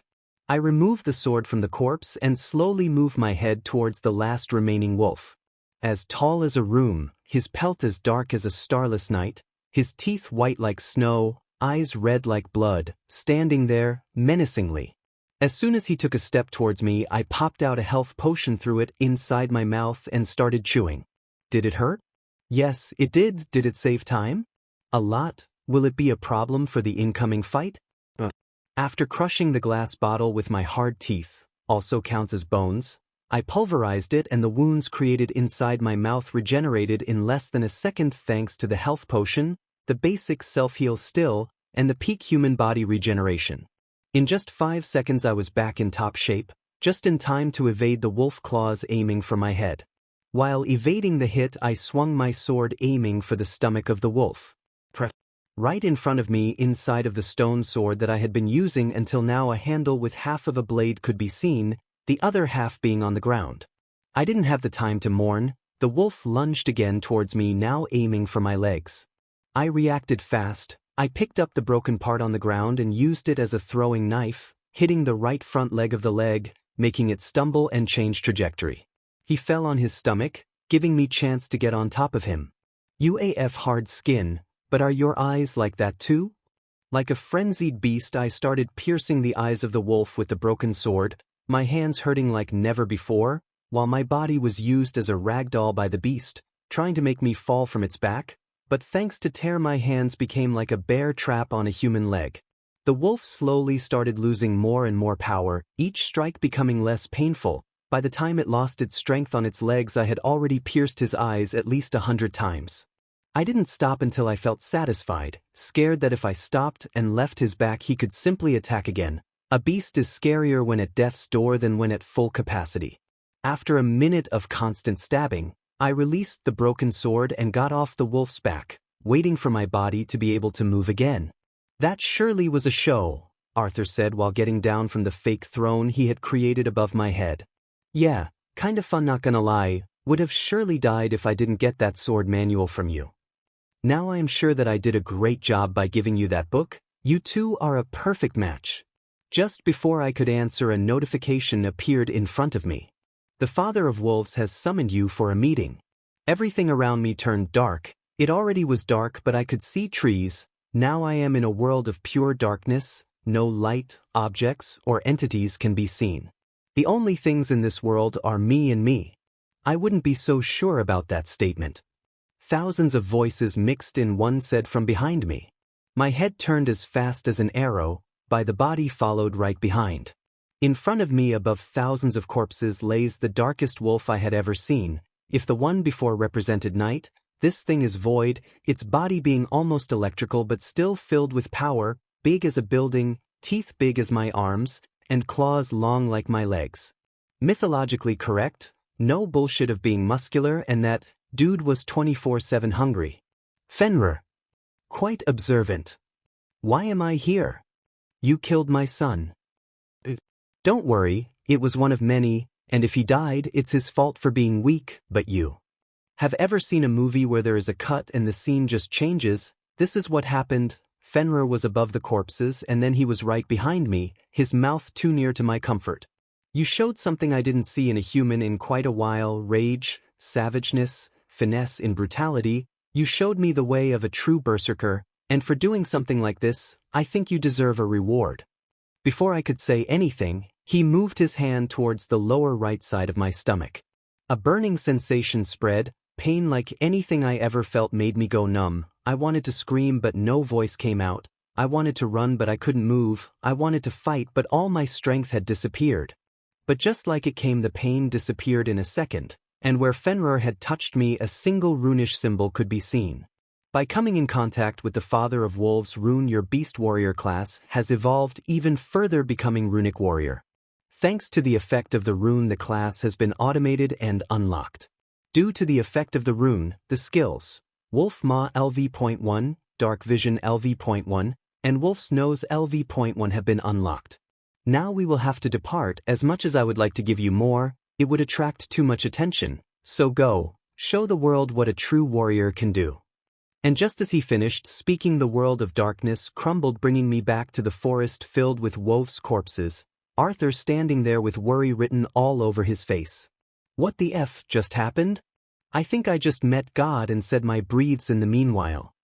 I remove the sword from the corpse and slowly move my head towards the last remaining wolf. As tall as a room, his pelt as dark as a starless night, his teeth white like snow, eyes red like blood, standing there, menacingly. As soon as he took a step towards me, I popped out a health potion, threw it inside my mouth and started chewing. Did it hurt? Yes, it did. Did it save time? A lot. Will it be a problem for the incoming fight? After crushing the glass bottle with my hard teeth, also counts as bones, I pulverized it and the wounds created inside my mouth regenerated in less than a second thanks to the health potion, the basic self-heal still, and the peak human body regeneration. In just 5 seconds I was back in top shape, just in time to evade the wolf claws aiming for my head. While evading the hit, I swung my sword aiming for the stomach of the wolf. Right in front of me, inside of the stone sword that I had been using until now, a handle with half of a blade could be seen, the other half being on the ground. I didn't have the time to mourn. The wolf lunged again towards me, now aiming for my legs. I reacted fast. I picked up the broken part on the ground and used it as a throwing knife, hitting the right front leg of the leg, making it stumble and change trajectory. He fell on his stomach, giving me chance to get on top of him. UAF hard skin, but are your eyes like that too? Like a frenzied beast, I started piercing the eyes of the wolf with the broken sword, my hands hurting like never before, while my body was used as a rag doll by the beast, trying to make me fall from its back, but thanks to tear my hands became like a bear trap on a human leg. The wolf slowly started losing more and more power, each strike becoming less painful. By the time it lost its strength on its legs, I had already pierced his eyes at least 100 times. I didn't stop until I felt satisfied, scared that if I stopped and left his back he could simply attack again. A beast is scarier when at death's door than when at full capacity. After a minute of constant stabbing, I released the broken sword and got off the wolf's back, waiting for my body to be able to move again. That surely was a show, Arthur said while getting down from the fake throne he had created above my head. Yeah, kinda fun, not gonna lie. Would have surely died if I didn't get that sword manual from you. Now I am sure that I did a great job by giving you that book. You two are a perfect match. Just before I could answer, a notification appeared in front of me. The Father of Wolves has summoned you for a meeting. Everything around me turned dark. It already was dark, but I could see trees. Now I am in a world of pure darkness, no light, objects, or entities can be seen. The only things in this world are me and me. I wouldn't be so sure about that statement. Thousands of voices mixed in one said from behind me. My head turned as fast as an arrow, by the body followed right behind. In front of me above thousands of corpses lays the darkest wolf I had ever seen. If the one before represented night, this thing is void, its body being almost electrical but still filled with power, big as a building, teeth big as my arms, and claws long like my legs. Mythologically correct, no bullshit of being muscular, and that dude was 24/7 hungry. Fenrir. Quite observant. Why am I here? You killed my son. Don't worry, it was one of many, and if he died, it's his fault for being weak, but you. Have ever seen a movie where there is a cut and the scene just changes? This is what happened. Fenrir was above the corpses and then he was right behind me, his mouth too near to my comfort. You showed something I didn't see in a human in quite a while, rage, savageness, finesse in brutality. You showed me the way of a true berserker, and for doing something like this, I think you deserve a reward. Before I could say anything, he moved his hand towards the lower right side of my stomach. A burning sensation spread, pain like anything I ever felt made me go numb. I wanted to scream but no voice came out. I wanted to run but I couldn't move. I wanted to fight but all my strength had disappeared. But just like it came, the pain disappeared in a second, and where Fenrir had touched me a single runish symbol could be seen. By coming in contact with the Father of Wolves rune, your Beast Warrior class has evolved even further, becoming Runic Warrior. Thanks to the effect of the rune, the class has been automated and unlocked. Due to the effect of the rune, the skills Wolf Ma LV.1, Dark Vision LV.1, and Wolf's Nose LV.1 have been unlocked. Now we will have to depart. As much as I would like to give you more, it would attract too much attention. So go, show the world what a true warrior can do. And just as he finished speaking, the world of darkness crumbled, bringing me back to the forest filled with wolves' corpses, Arthur standing there with worry written all over his face. What the F just happened? I think I just met God and said my breathes in the meanwhile.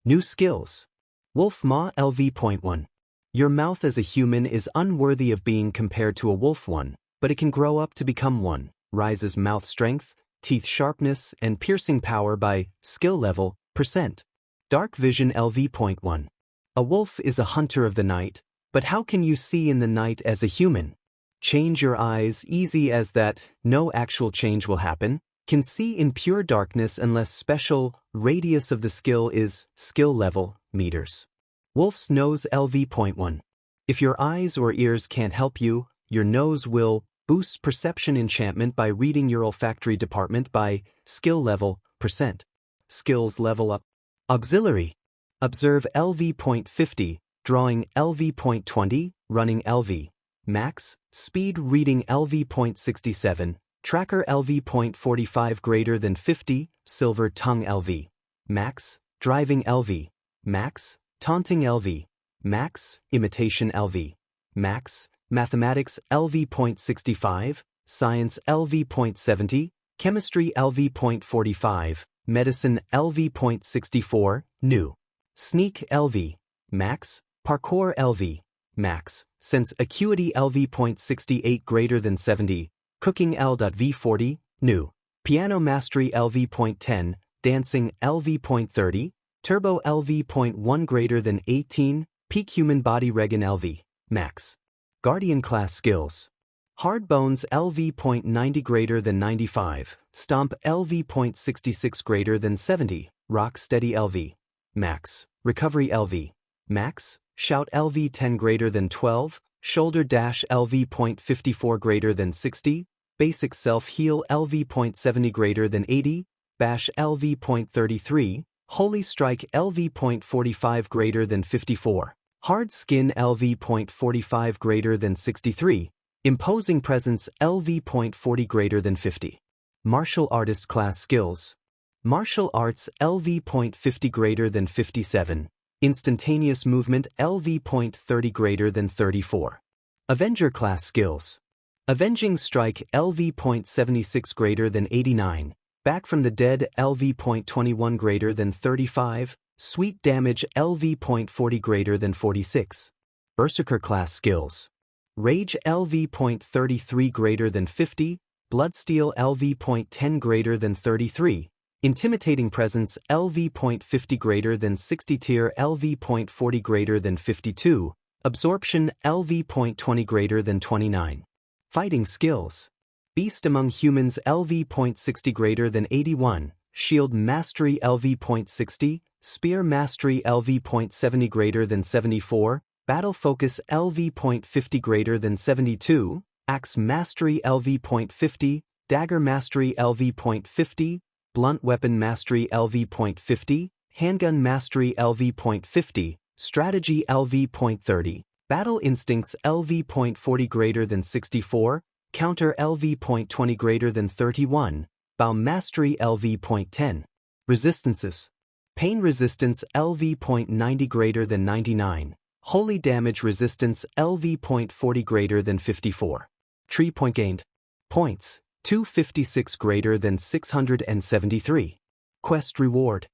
New skills. Wolf Ma LV.1. Your mouth as a human is unworthy of being compared to a wolf one, but it can grow up to become one. Rises mouth strength, teeth sharpness, and piercing power by skill level, %. Dark Vision LV.1. A wolf is a hunter of the night, but how can you see in the night as a human? Change your eyes, easy as that, no actual change will happen. Can see in pure darkness unless special, radius of the skill is, skill level, meters. Wolf's Nose LV.1. If your eyes or ears can't help you, your nose will boost perception enchantment by reading your olfactory department by skill level, %. Skills level up. Auxiliary. Observe LV.50, drawing LV.20, running LV. Max, speed reading LV.67, tracker LV.45 greater than 50, silver tongue LV. Max, driving LV. Max, taunting LV. Max, imitation LV. Max, mathematics LV.65, science LV.70, chemistry LV.45, medicine LV.64, new. Sneak LV. Max, parkour LV. Max, sense acuity LV.68 greater than 70, cooking L.V40, new. Piano mastery LV.10, dancing LV.30, turbo LV.1 greater than 18, peak human body regen LV, max. Guardian class skills. Hard bones LV.90 greater than 95, stomp LV.66 greater than 70, rock steady LV, max. Recovery LV, max. Shout LV.10 greater than 12, shoulder dash LV.54 greater than 60, basic self-heal LV.70 greater than 80, bash LV.33, holy strike LV.45 greater than 54, hard skin LV.45 greater than 63, imposing presence LV.40 greater than 50. Martial artist class skills. Martial arts LV.50 greater than 57. Instantaneous movement LV.30 greater than 34. Avenger class skills. Avenging strike LV.76 greater than 89. Back from the dead LV.21 greater than 35. Sweet damage LV.40 greater than 46. Berserker class skills. Rage LV.33 greater than 50, Bloodsteel LV.10 greater than 33, Intimidating Presence LV.50 greater than 60, Tier LV.40 greater than 52, Absorption LV.20 greater than 29. Fighting skills. Beast Among Humans LV.60 greater than 81, Shield Mastery LV.60, Spear Mastery LV.70 greater than 74, Battle Focus LV.50 greater than 72, Axe Mastery LV.50, Dagger Mastery LV.50, Blunt Weapon Mastery LV.50, Handgun Mastery LV.50, Strategy LV.30, Battle Instincts LV.40 greater than 64, Counter LV.20 greater than 31, Bow Mastery LV.10. Resistances. Pain Resistance LV.90 greater than 99, Holy Damage Resistance LV.40 greater than 54. Tree Point Gained. Points, 256 greater than 673. Quest Reward.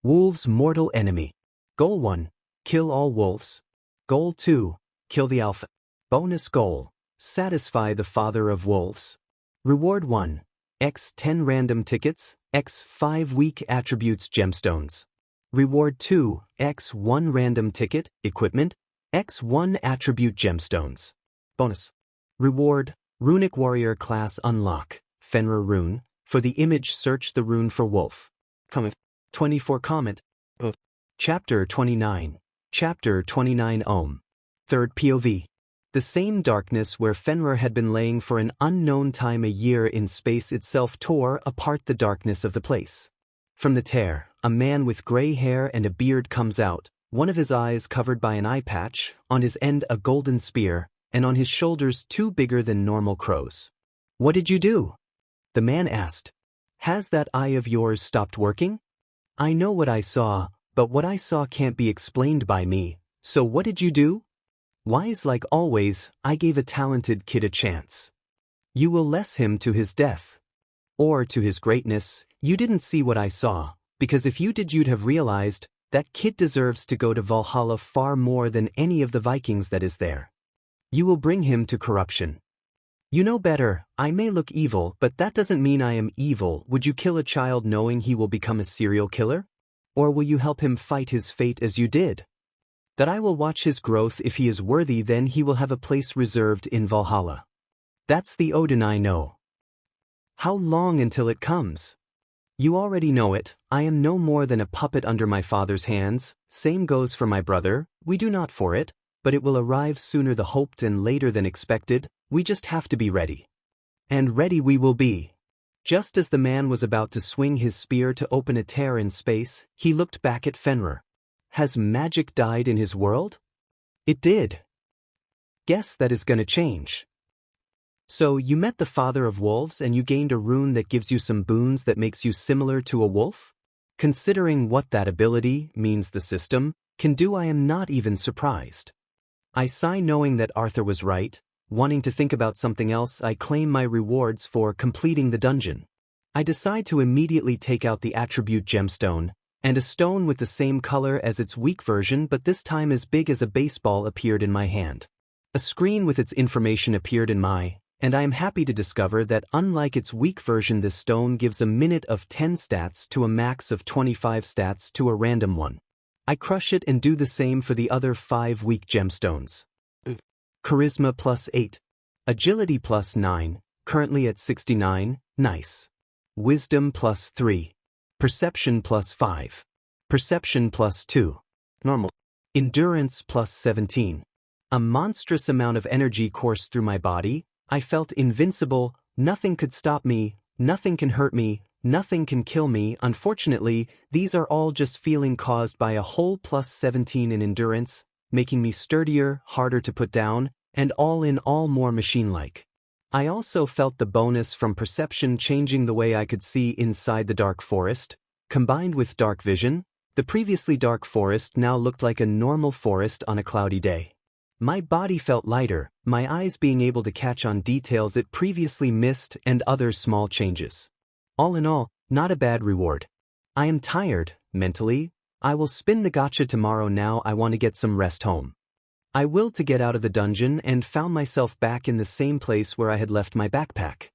Wolves Mortal Enemy. Goal 1. Kill all wolves. Goal 2. Kill the alpha. Bonus goal. Satisfy the father of wolves. Reward 1. X 10 random tickets, X 5 weak attributes gemstones. Reward 2. X 1 random ticket, equipment, X 1 attribute gemstones. Bonus. Reward. Runic Warrior class unlock, Fenrir rune, for the image search the rune for wolf. Comment. 24 comment. Chapter 29. Chapter 29 Ohm. Third POV. The same darkness where Fenrir had been laying for an unknown time, a year in space itself, tore apart the darkness of the place. From the tear, a man with gray hair and a beard comes out, one of his eyes covered by an eye patch, on his end a golden spear, and on his shoulders 2 bigger than normal crows. What did you do? The man asked. Has that eye of yours stopped working? I know what I saw, but what I saw can't be explained by me, so what did you do? Wise like always, I gave a talented kid a chance. You will less him to his death. Or to his greatness. You didn't see what I saw, because if you did you'd have realized, that kid deserves to go to Valhalla far more than any of the Vikings that is there. You will bring him to corruption. You know better, I may look evil, but that doesn't mean I am evil. Would you kill a child knowing he will become a serial killer? Or will you help him fight his fate as you did? That I will watch his growth. If he is worthy, then he will have a place reserved in Valhalla. That's the Odin I know. How long until it comes? You already know it. I am no more than a puppet under my father's hands. Same goes for my brother. We do not for it, but it will arrive sooner than hoped and later than expected. We just have to be ready. And ready we will be. Just as the man was about to swing his spear to open a tear in space, he looked back at Fenrir. Has magic died in his world? It did. Guess that is gonna change. So you met the father of wolves and you gained a rune that gives you some boons that makes you similar to a wolf? Considering what that ability means the system can do, I am not even surprised. I sigh knowing that Arthur was right. Wanting to think about something else, I claim my rewards for completing the dungeon. I decide to immediately take out the attribute gemstone, and a stone with the same color as its weak version but this time as big as a baseball appeared in my hand. A screen with its information appeared in my, and I am happy to discover that unlike its weak version, this stone gives a minute of 10 stats to a max of 25 stats to a random one. I crush it and do the same for the other 5 weak gemstones. Charisma plus 8. Agility plus 9, currently at 69, nice. Wisdom plus 3. Perception plus 5. Perception plus 2. Normal. Endurance plus 17. A monstrous amount of energy coursed through my body. I felt invincible. Nothing could stop me, nothing can hurt me, nothing can kill me. Unfortunately, these are all just feeling caused by a whole plus 17 in endurance, making me sturdier, harder to put down, and all in all more machine-like. I also felt the bonus from perception changing the way I could see inside the dark forest. Combined with dark vision, the previously dark forest now looked like a normal forest on a cloudy day. My body felt lighter, my eyes being able to catch on details it previously missed and other small changes. All in all, not a bad reward. I am tired, mentally. I will spin the gacha tomorrow now. I want to get some rest home. I willed to get out of the dungeon and found myself back in the same place where I had left my backpack.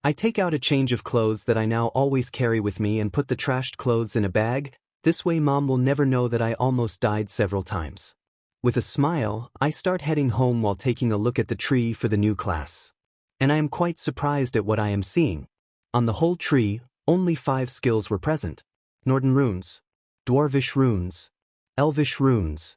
I take out a change of clothes that I now always carry with me and put the trashed clothes in a bag. This way Mom will never know that I almost died several times. With a smile, I start heading home while taking a look at the tree for the new class. And I am quite surprised at what I am seeing. On the whole tree, only 5 skills were present. Northern runes, Dwarvish runes, Elvish runes,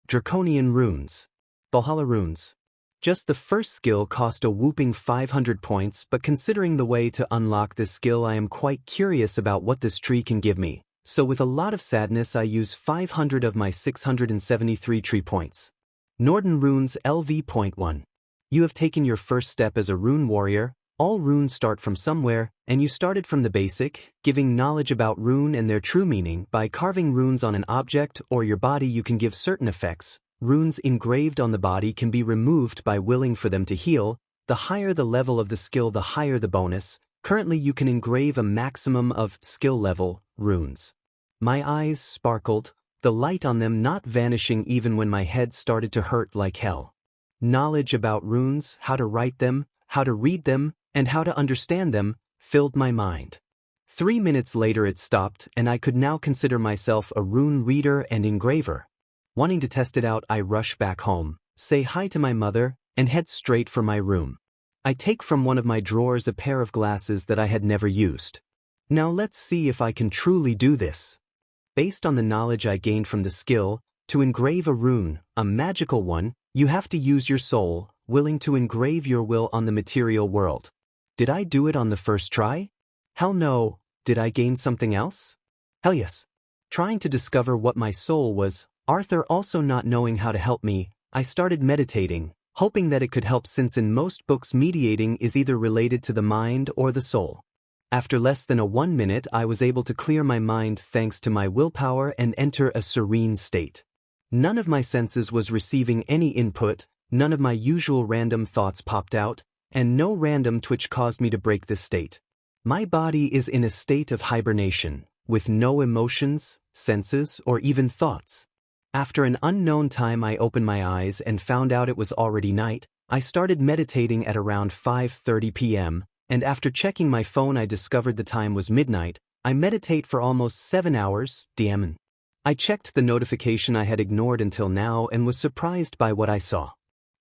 Draconian runes, Valhalla runes. Just the first skill cost a whooping 500 points, but considering the way to unlock this skill I am quite curious about what this tree can give me. So with a lot of sadness I use 500 of my 673 tree points. Northern runes LV.1. You have taken your first step as a rune warrior. All runes start from somewhere, and you started from the basic, giving knowledge about rune and their true meaning. By carving runes on an object or your body you can give certain effects. Runes engraved on the body can be removed by willing for them to heal. The higher the level of the skill the higher the bonus. Currently you can engrave a maximum of skill level runes. My eyes sparkled, the light on them not vanishing even when my head started to hurt like hell. Knowledge about runes, how to write them, how to read them, and how to understand them, filled my mind. 3 minutes later it stopped, and I could now consider myself a rune reader and engraver. Wanting to test it out, I rush back home, say hi to my mother, and head straight for my room. I take from one of my drawers a pair of glasses that I had never used. Now let's see if I can truly do this. Based on the knowledge I gained from the skill, to engrave a rune, a magical one, you have to use your soul, willing to engrave your will on the material world. Did I do it on the first try? Hell no. Did I gain something else? Hell yes. Trying to discover what my soul was, Arthur also not knowing how to help me, I started meditating, hoping that it could help since in most books mediating is either related to the mind or the soul. After less than 1 minute I was able to clear my mind thanks to my willpower and enter a serene state. None of my senses was receiving any input, none of my usual random thoughts popped out, and no random twitch caused me to break this state. My body is in a state of hibernation, with no emotions, senses, or even thoughts. After an unknown time I opened my eyes and found out it was already night. I started meditating at around 5:30 p.m., and after checking my phone I discovered the time was midnight. I meditate for almost 7 hours, DM. I checked the notification I had ignored until now and was surprised by what I saw.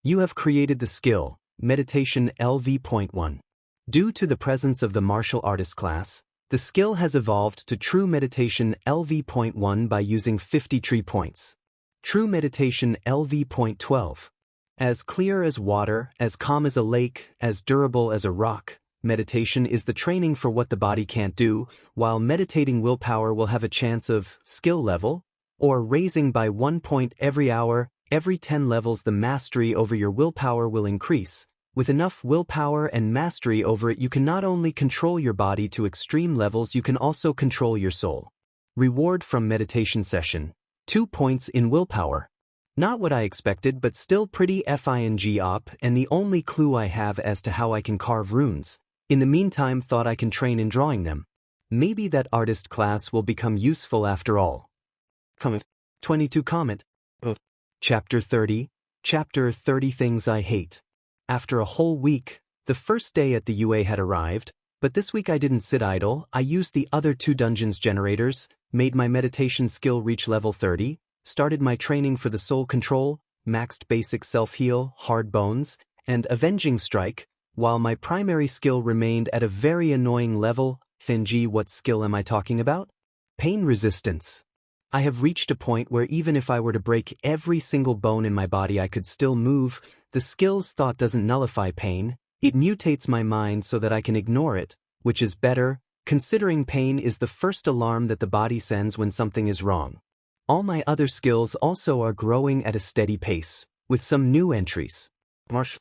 You have created the skill, Meditation LV.1. Due to the presence of the martial artist class, the skill has evolved to True Meditation LV.1 by using 50 tree points. True Meditation LV.12. As clear as water, as calm as a lake, as durable as a rock, meditation is the training for what the body can't do, while meditating willpower will have a chance of skill level, or raising by 1 point every hour. Every 10 levels the mastery over your willpower will increase. With enough willpower and mastery over it you can not only control your body to extreme levels, you can also control your soul. Reward from meditation session. 2 points in willpower. Not what I expected, but still pretty fing up, and the only clue I have as to how I can carve runes. In the meantime thought I can train in drawing them. Maybe that artist class will become useful after all. Comment. 22 comment. Chapter 30. Chapter 30 Things I Hate. After a whole week, the first day at the UA had arrived, but this week I didn't sit idle. I used the other 2 dungeons generators, made my meditation skill reach level 30, started my training for the soul control, maxed basic self-heal, hard bones, and avenging strike, while my primary skill remained at a very annoying level. Finji, what skill am I talking about? Pain resistance. I have reached a point where even if I were to break every single bone in my body I could still move. The skill's thought doesn't nullify pain, it mutates my mind so that I can ignore it, which is better, considering pain is the first alarm that the body sends when something is wrong. All my other skills also are growing at a steady pace, with some new entries. Martial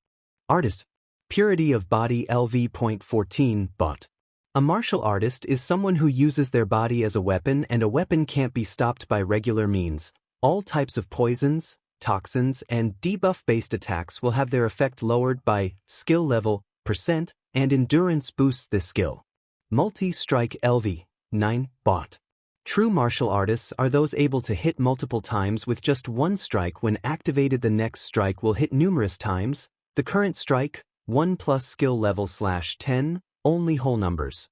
Artist. Purity of Body LV.14 Bot. A martial artist is someone who uses their body as a weapon, and a weapon can't be stopped by regular means. All types of poisons, toxins, and debuff-based attacks will have their effect lowered by skill level, percent, and endurance boosts this skill. Multi-Strike LV. 9 Bot. True martial artists are those able to hit multiple times with just one strike. When activated, the next strike will hit numerous times. The current strike, 1 plus skill level /10, only whole numbers.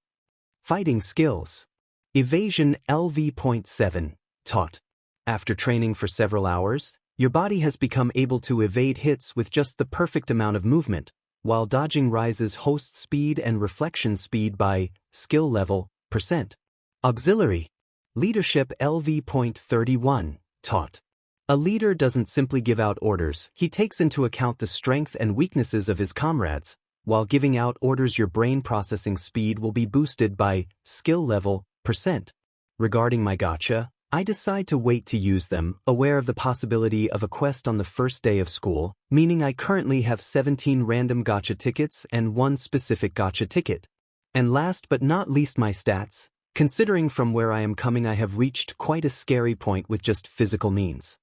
Fighting skills. Evasion LV.7, taught. After training for several hours, your body has become able to evade hits with just the perfect amount of movement, while dodging rises host speed and reflection speed by skill level %. Auxiliary. Leadership LV.31, taught. A leader doesn't simply give out orders, he takes into account the strength and weaknesses of his comrades. While giving out orders, your brain processing speed will be boosted by skill level %. Regarding my gacha, I decide to wait to use them, aware of the possibility of a quest on the first day of school, meaning I currently have 17 random gacha tickets and one specific gacha ticket. And last but not least, my stats. Considering from where I am coming, I have reached quite a scary point with just physical means.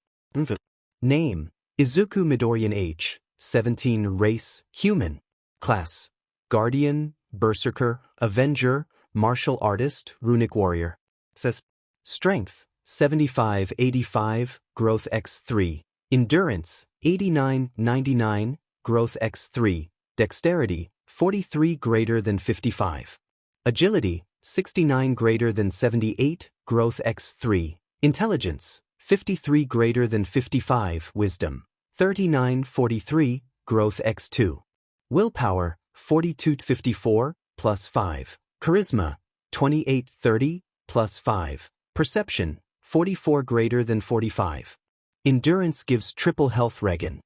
Name: Izuku Midoriyan, age 17, race human, class Guardian, Berserker, Avenger, Martial Artist, Runic Warrior. Says strength 75-85, growth x3, endurance 89-99, growth x3, dexterity 43 greater than 55, agility 69 greater than 78, growth x3, intelligence 53 greater than 55, wisdom 39-43, growth x2, willpower 42-54, plus 5, charisma 28-30, plus 5, perception 44 greater than 45. Endurance gives triple health regen.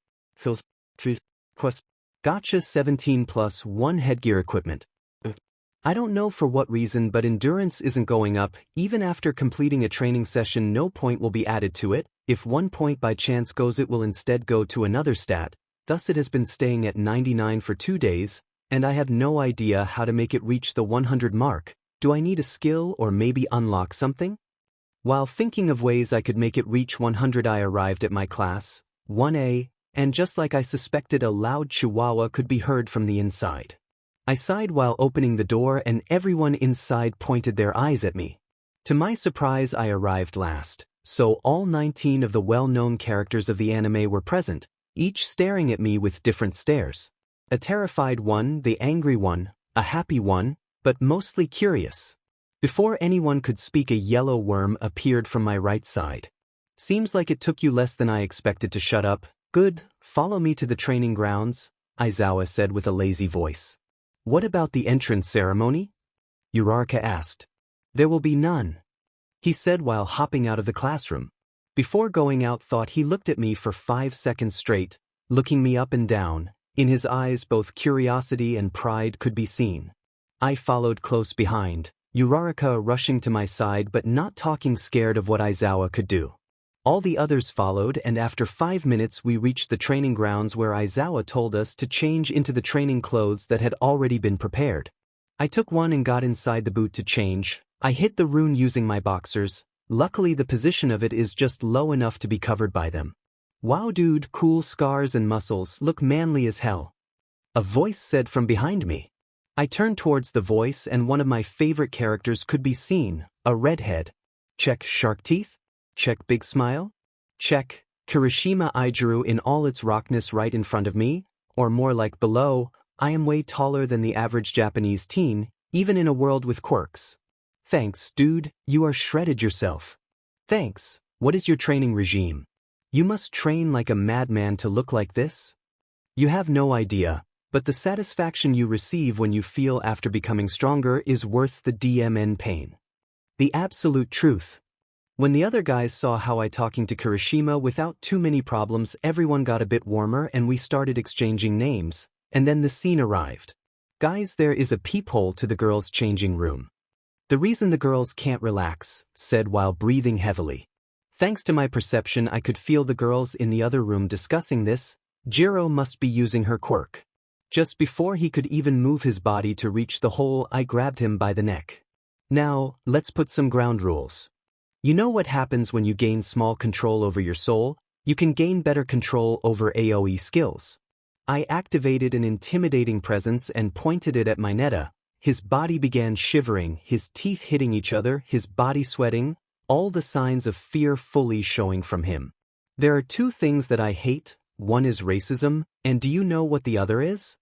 Gacha 17 plus 1 headgear equipment. I don't know for what reason, but endurance isn't going up. Even after completing a training session, no point will be added to it. If 1 point by chance goes, it will instead go to another stat. Thus it has been staying at 99 for 2 days, and I have no idea how to make it reach the 100 mark. Do I need a skill or maybe unlock something? While thinking of ways I could make it reach 100, I arrived at my class, 1A, and just like I suspected, a loud chihuahua could be heard from the inside. I sighed while opening the door, and everyone inside pointed their eyes at me. To my surprise, I arrived last, so all 19 of the well-known characters of the anime were present, each staring at me with different stares. A terrified one, the angry one, a happy one, but mostly curious. Before anyone could speak, a yellow worm appeared from my right side. Seems like it took you less than I expected to shut up. Good, follow me to the training grounds, Aizawa said with a lazy voice. What about the entrance ceremony? Uraraka asked. There will be none, he said while hopping out of the classroom. Before going out, thought he looked at me for 5 seconds straight, looking me up and down. In his eyes both curiosity and pride could be seen. I followed close behind, Uraraka rushing to my side but not talking, scared of what Aizawa could do. All the others followed, and after 5 minutes we reached the training grounds, where Aizawa told us to change into the training clothes that had already been prepared. I took one and got inside the boot to change. I hit the rune using my boxers. Luckily the position of it is just low enough to be covered by them. Wow dude, cool scars and muscles, look manly as hell, a voice said from behind me. I turned towards the voice, and one of my favorite characters could be seen, a redhead. Check shark teeth. Check big smile. Check Kirishima Aijuru in all its rockness right in front of me, or more like below. I am way taller than the average Japanese teen, even in a world with quirks. Thanks, dude, you are shredded yourself. Thanks, what is your training regime? You must train like a madman to look like this? You have no idea, but the satisfaction you receive when you feel after becoming stronger is worth the DMN pain. The absolute truth. When the other guys saw how I talking to Kirishima without too many problems, everyone got a bit warmer and we started exchanging names, and then the scene arrived. Guys, there is a peephole to the girls' changing room. The reason the girls can't relax, said while breathing heavily. Thanks to my perception, I could feel the girls in the other room discussing this. Jiro must be using her quirk. Just before he could even move his body to reach the hole, I grabbed him by the neck. Now, let's put some ground rules. You know what happens when you gain small control over your soul? You can gain better control over AoE skills. I activated an intimidating presence and pointed it at Mineta. His body began shivering, his teeth hitting each other, his body sweating. all the signs of fear fully showing from him. There are two things that I hate, one is racism, and do you know what the other is?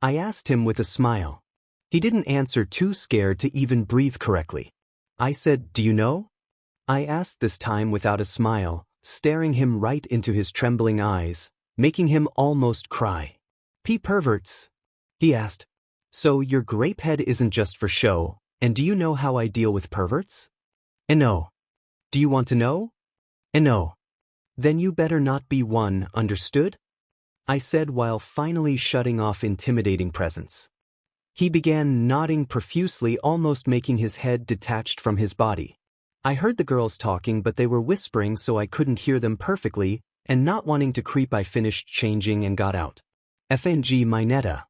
I asked him with a smile. He didn't answer, too scared to even breathe correctly. I said, do you know? I asked this time without a smile, staring him right into his trembling eyes, making him almost cry. Perverts? He asked. So your grape head isn't just for show, and do you know how I deal with perverts? No. Do you want to know? No. Then you better not be one, understood? I said while finally shutting off intimidating presence. He began nodding profusely, almost making his head detached from his body. I heard the girls talking, but they were whispering so I couldn't hear them perfectly, and not wanting to creep I finished changing and got out. FNG Mineta.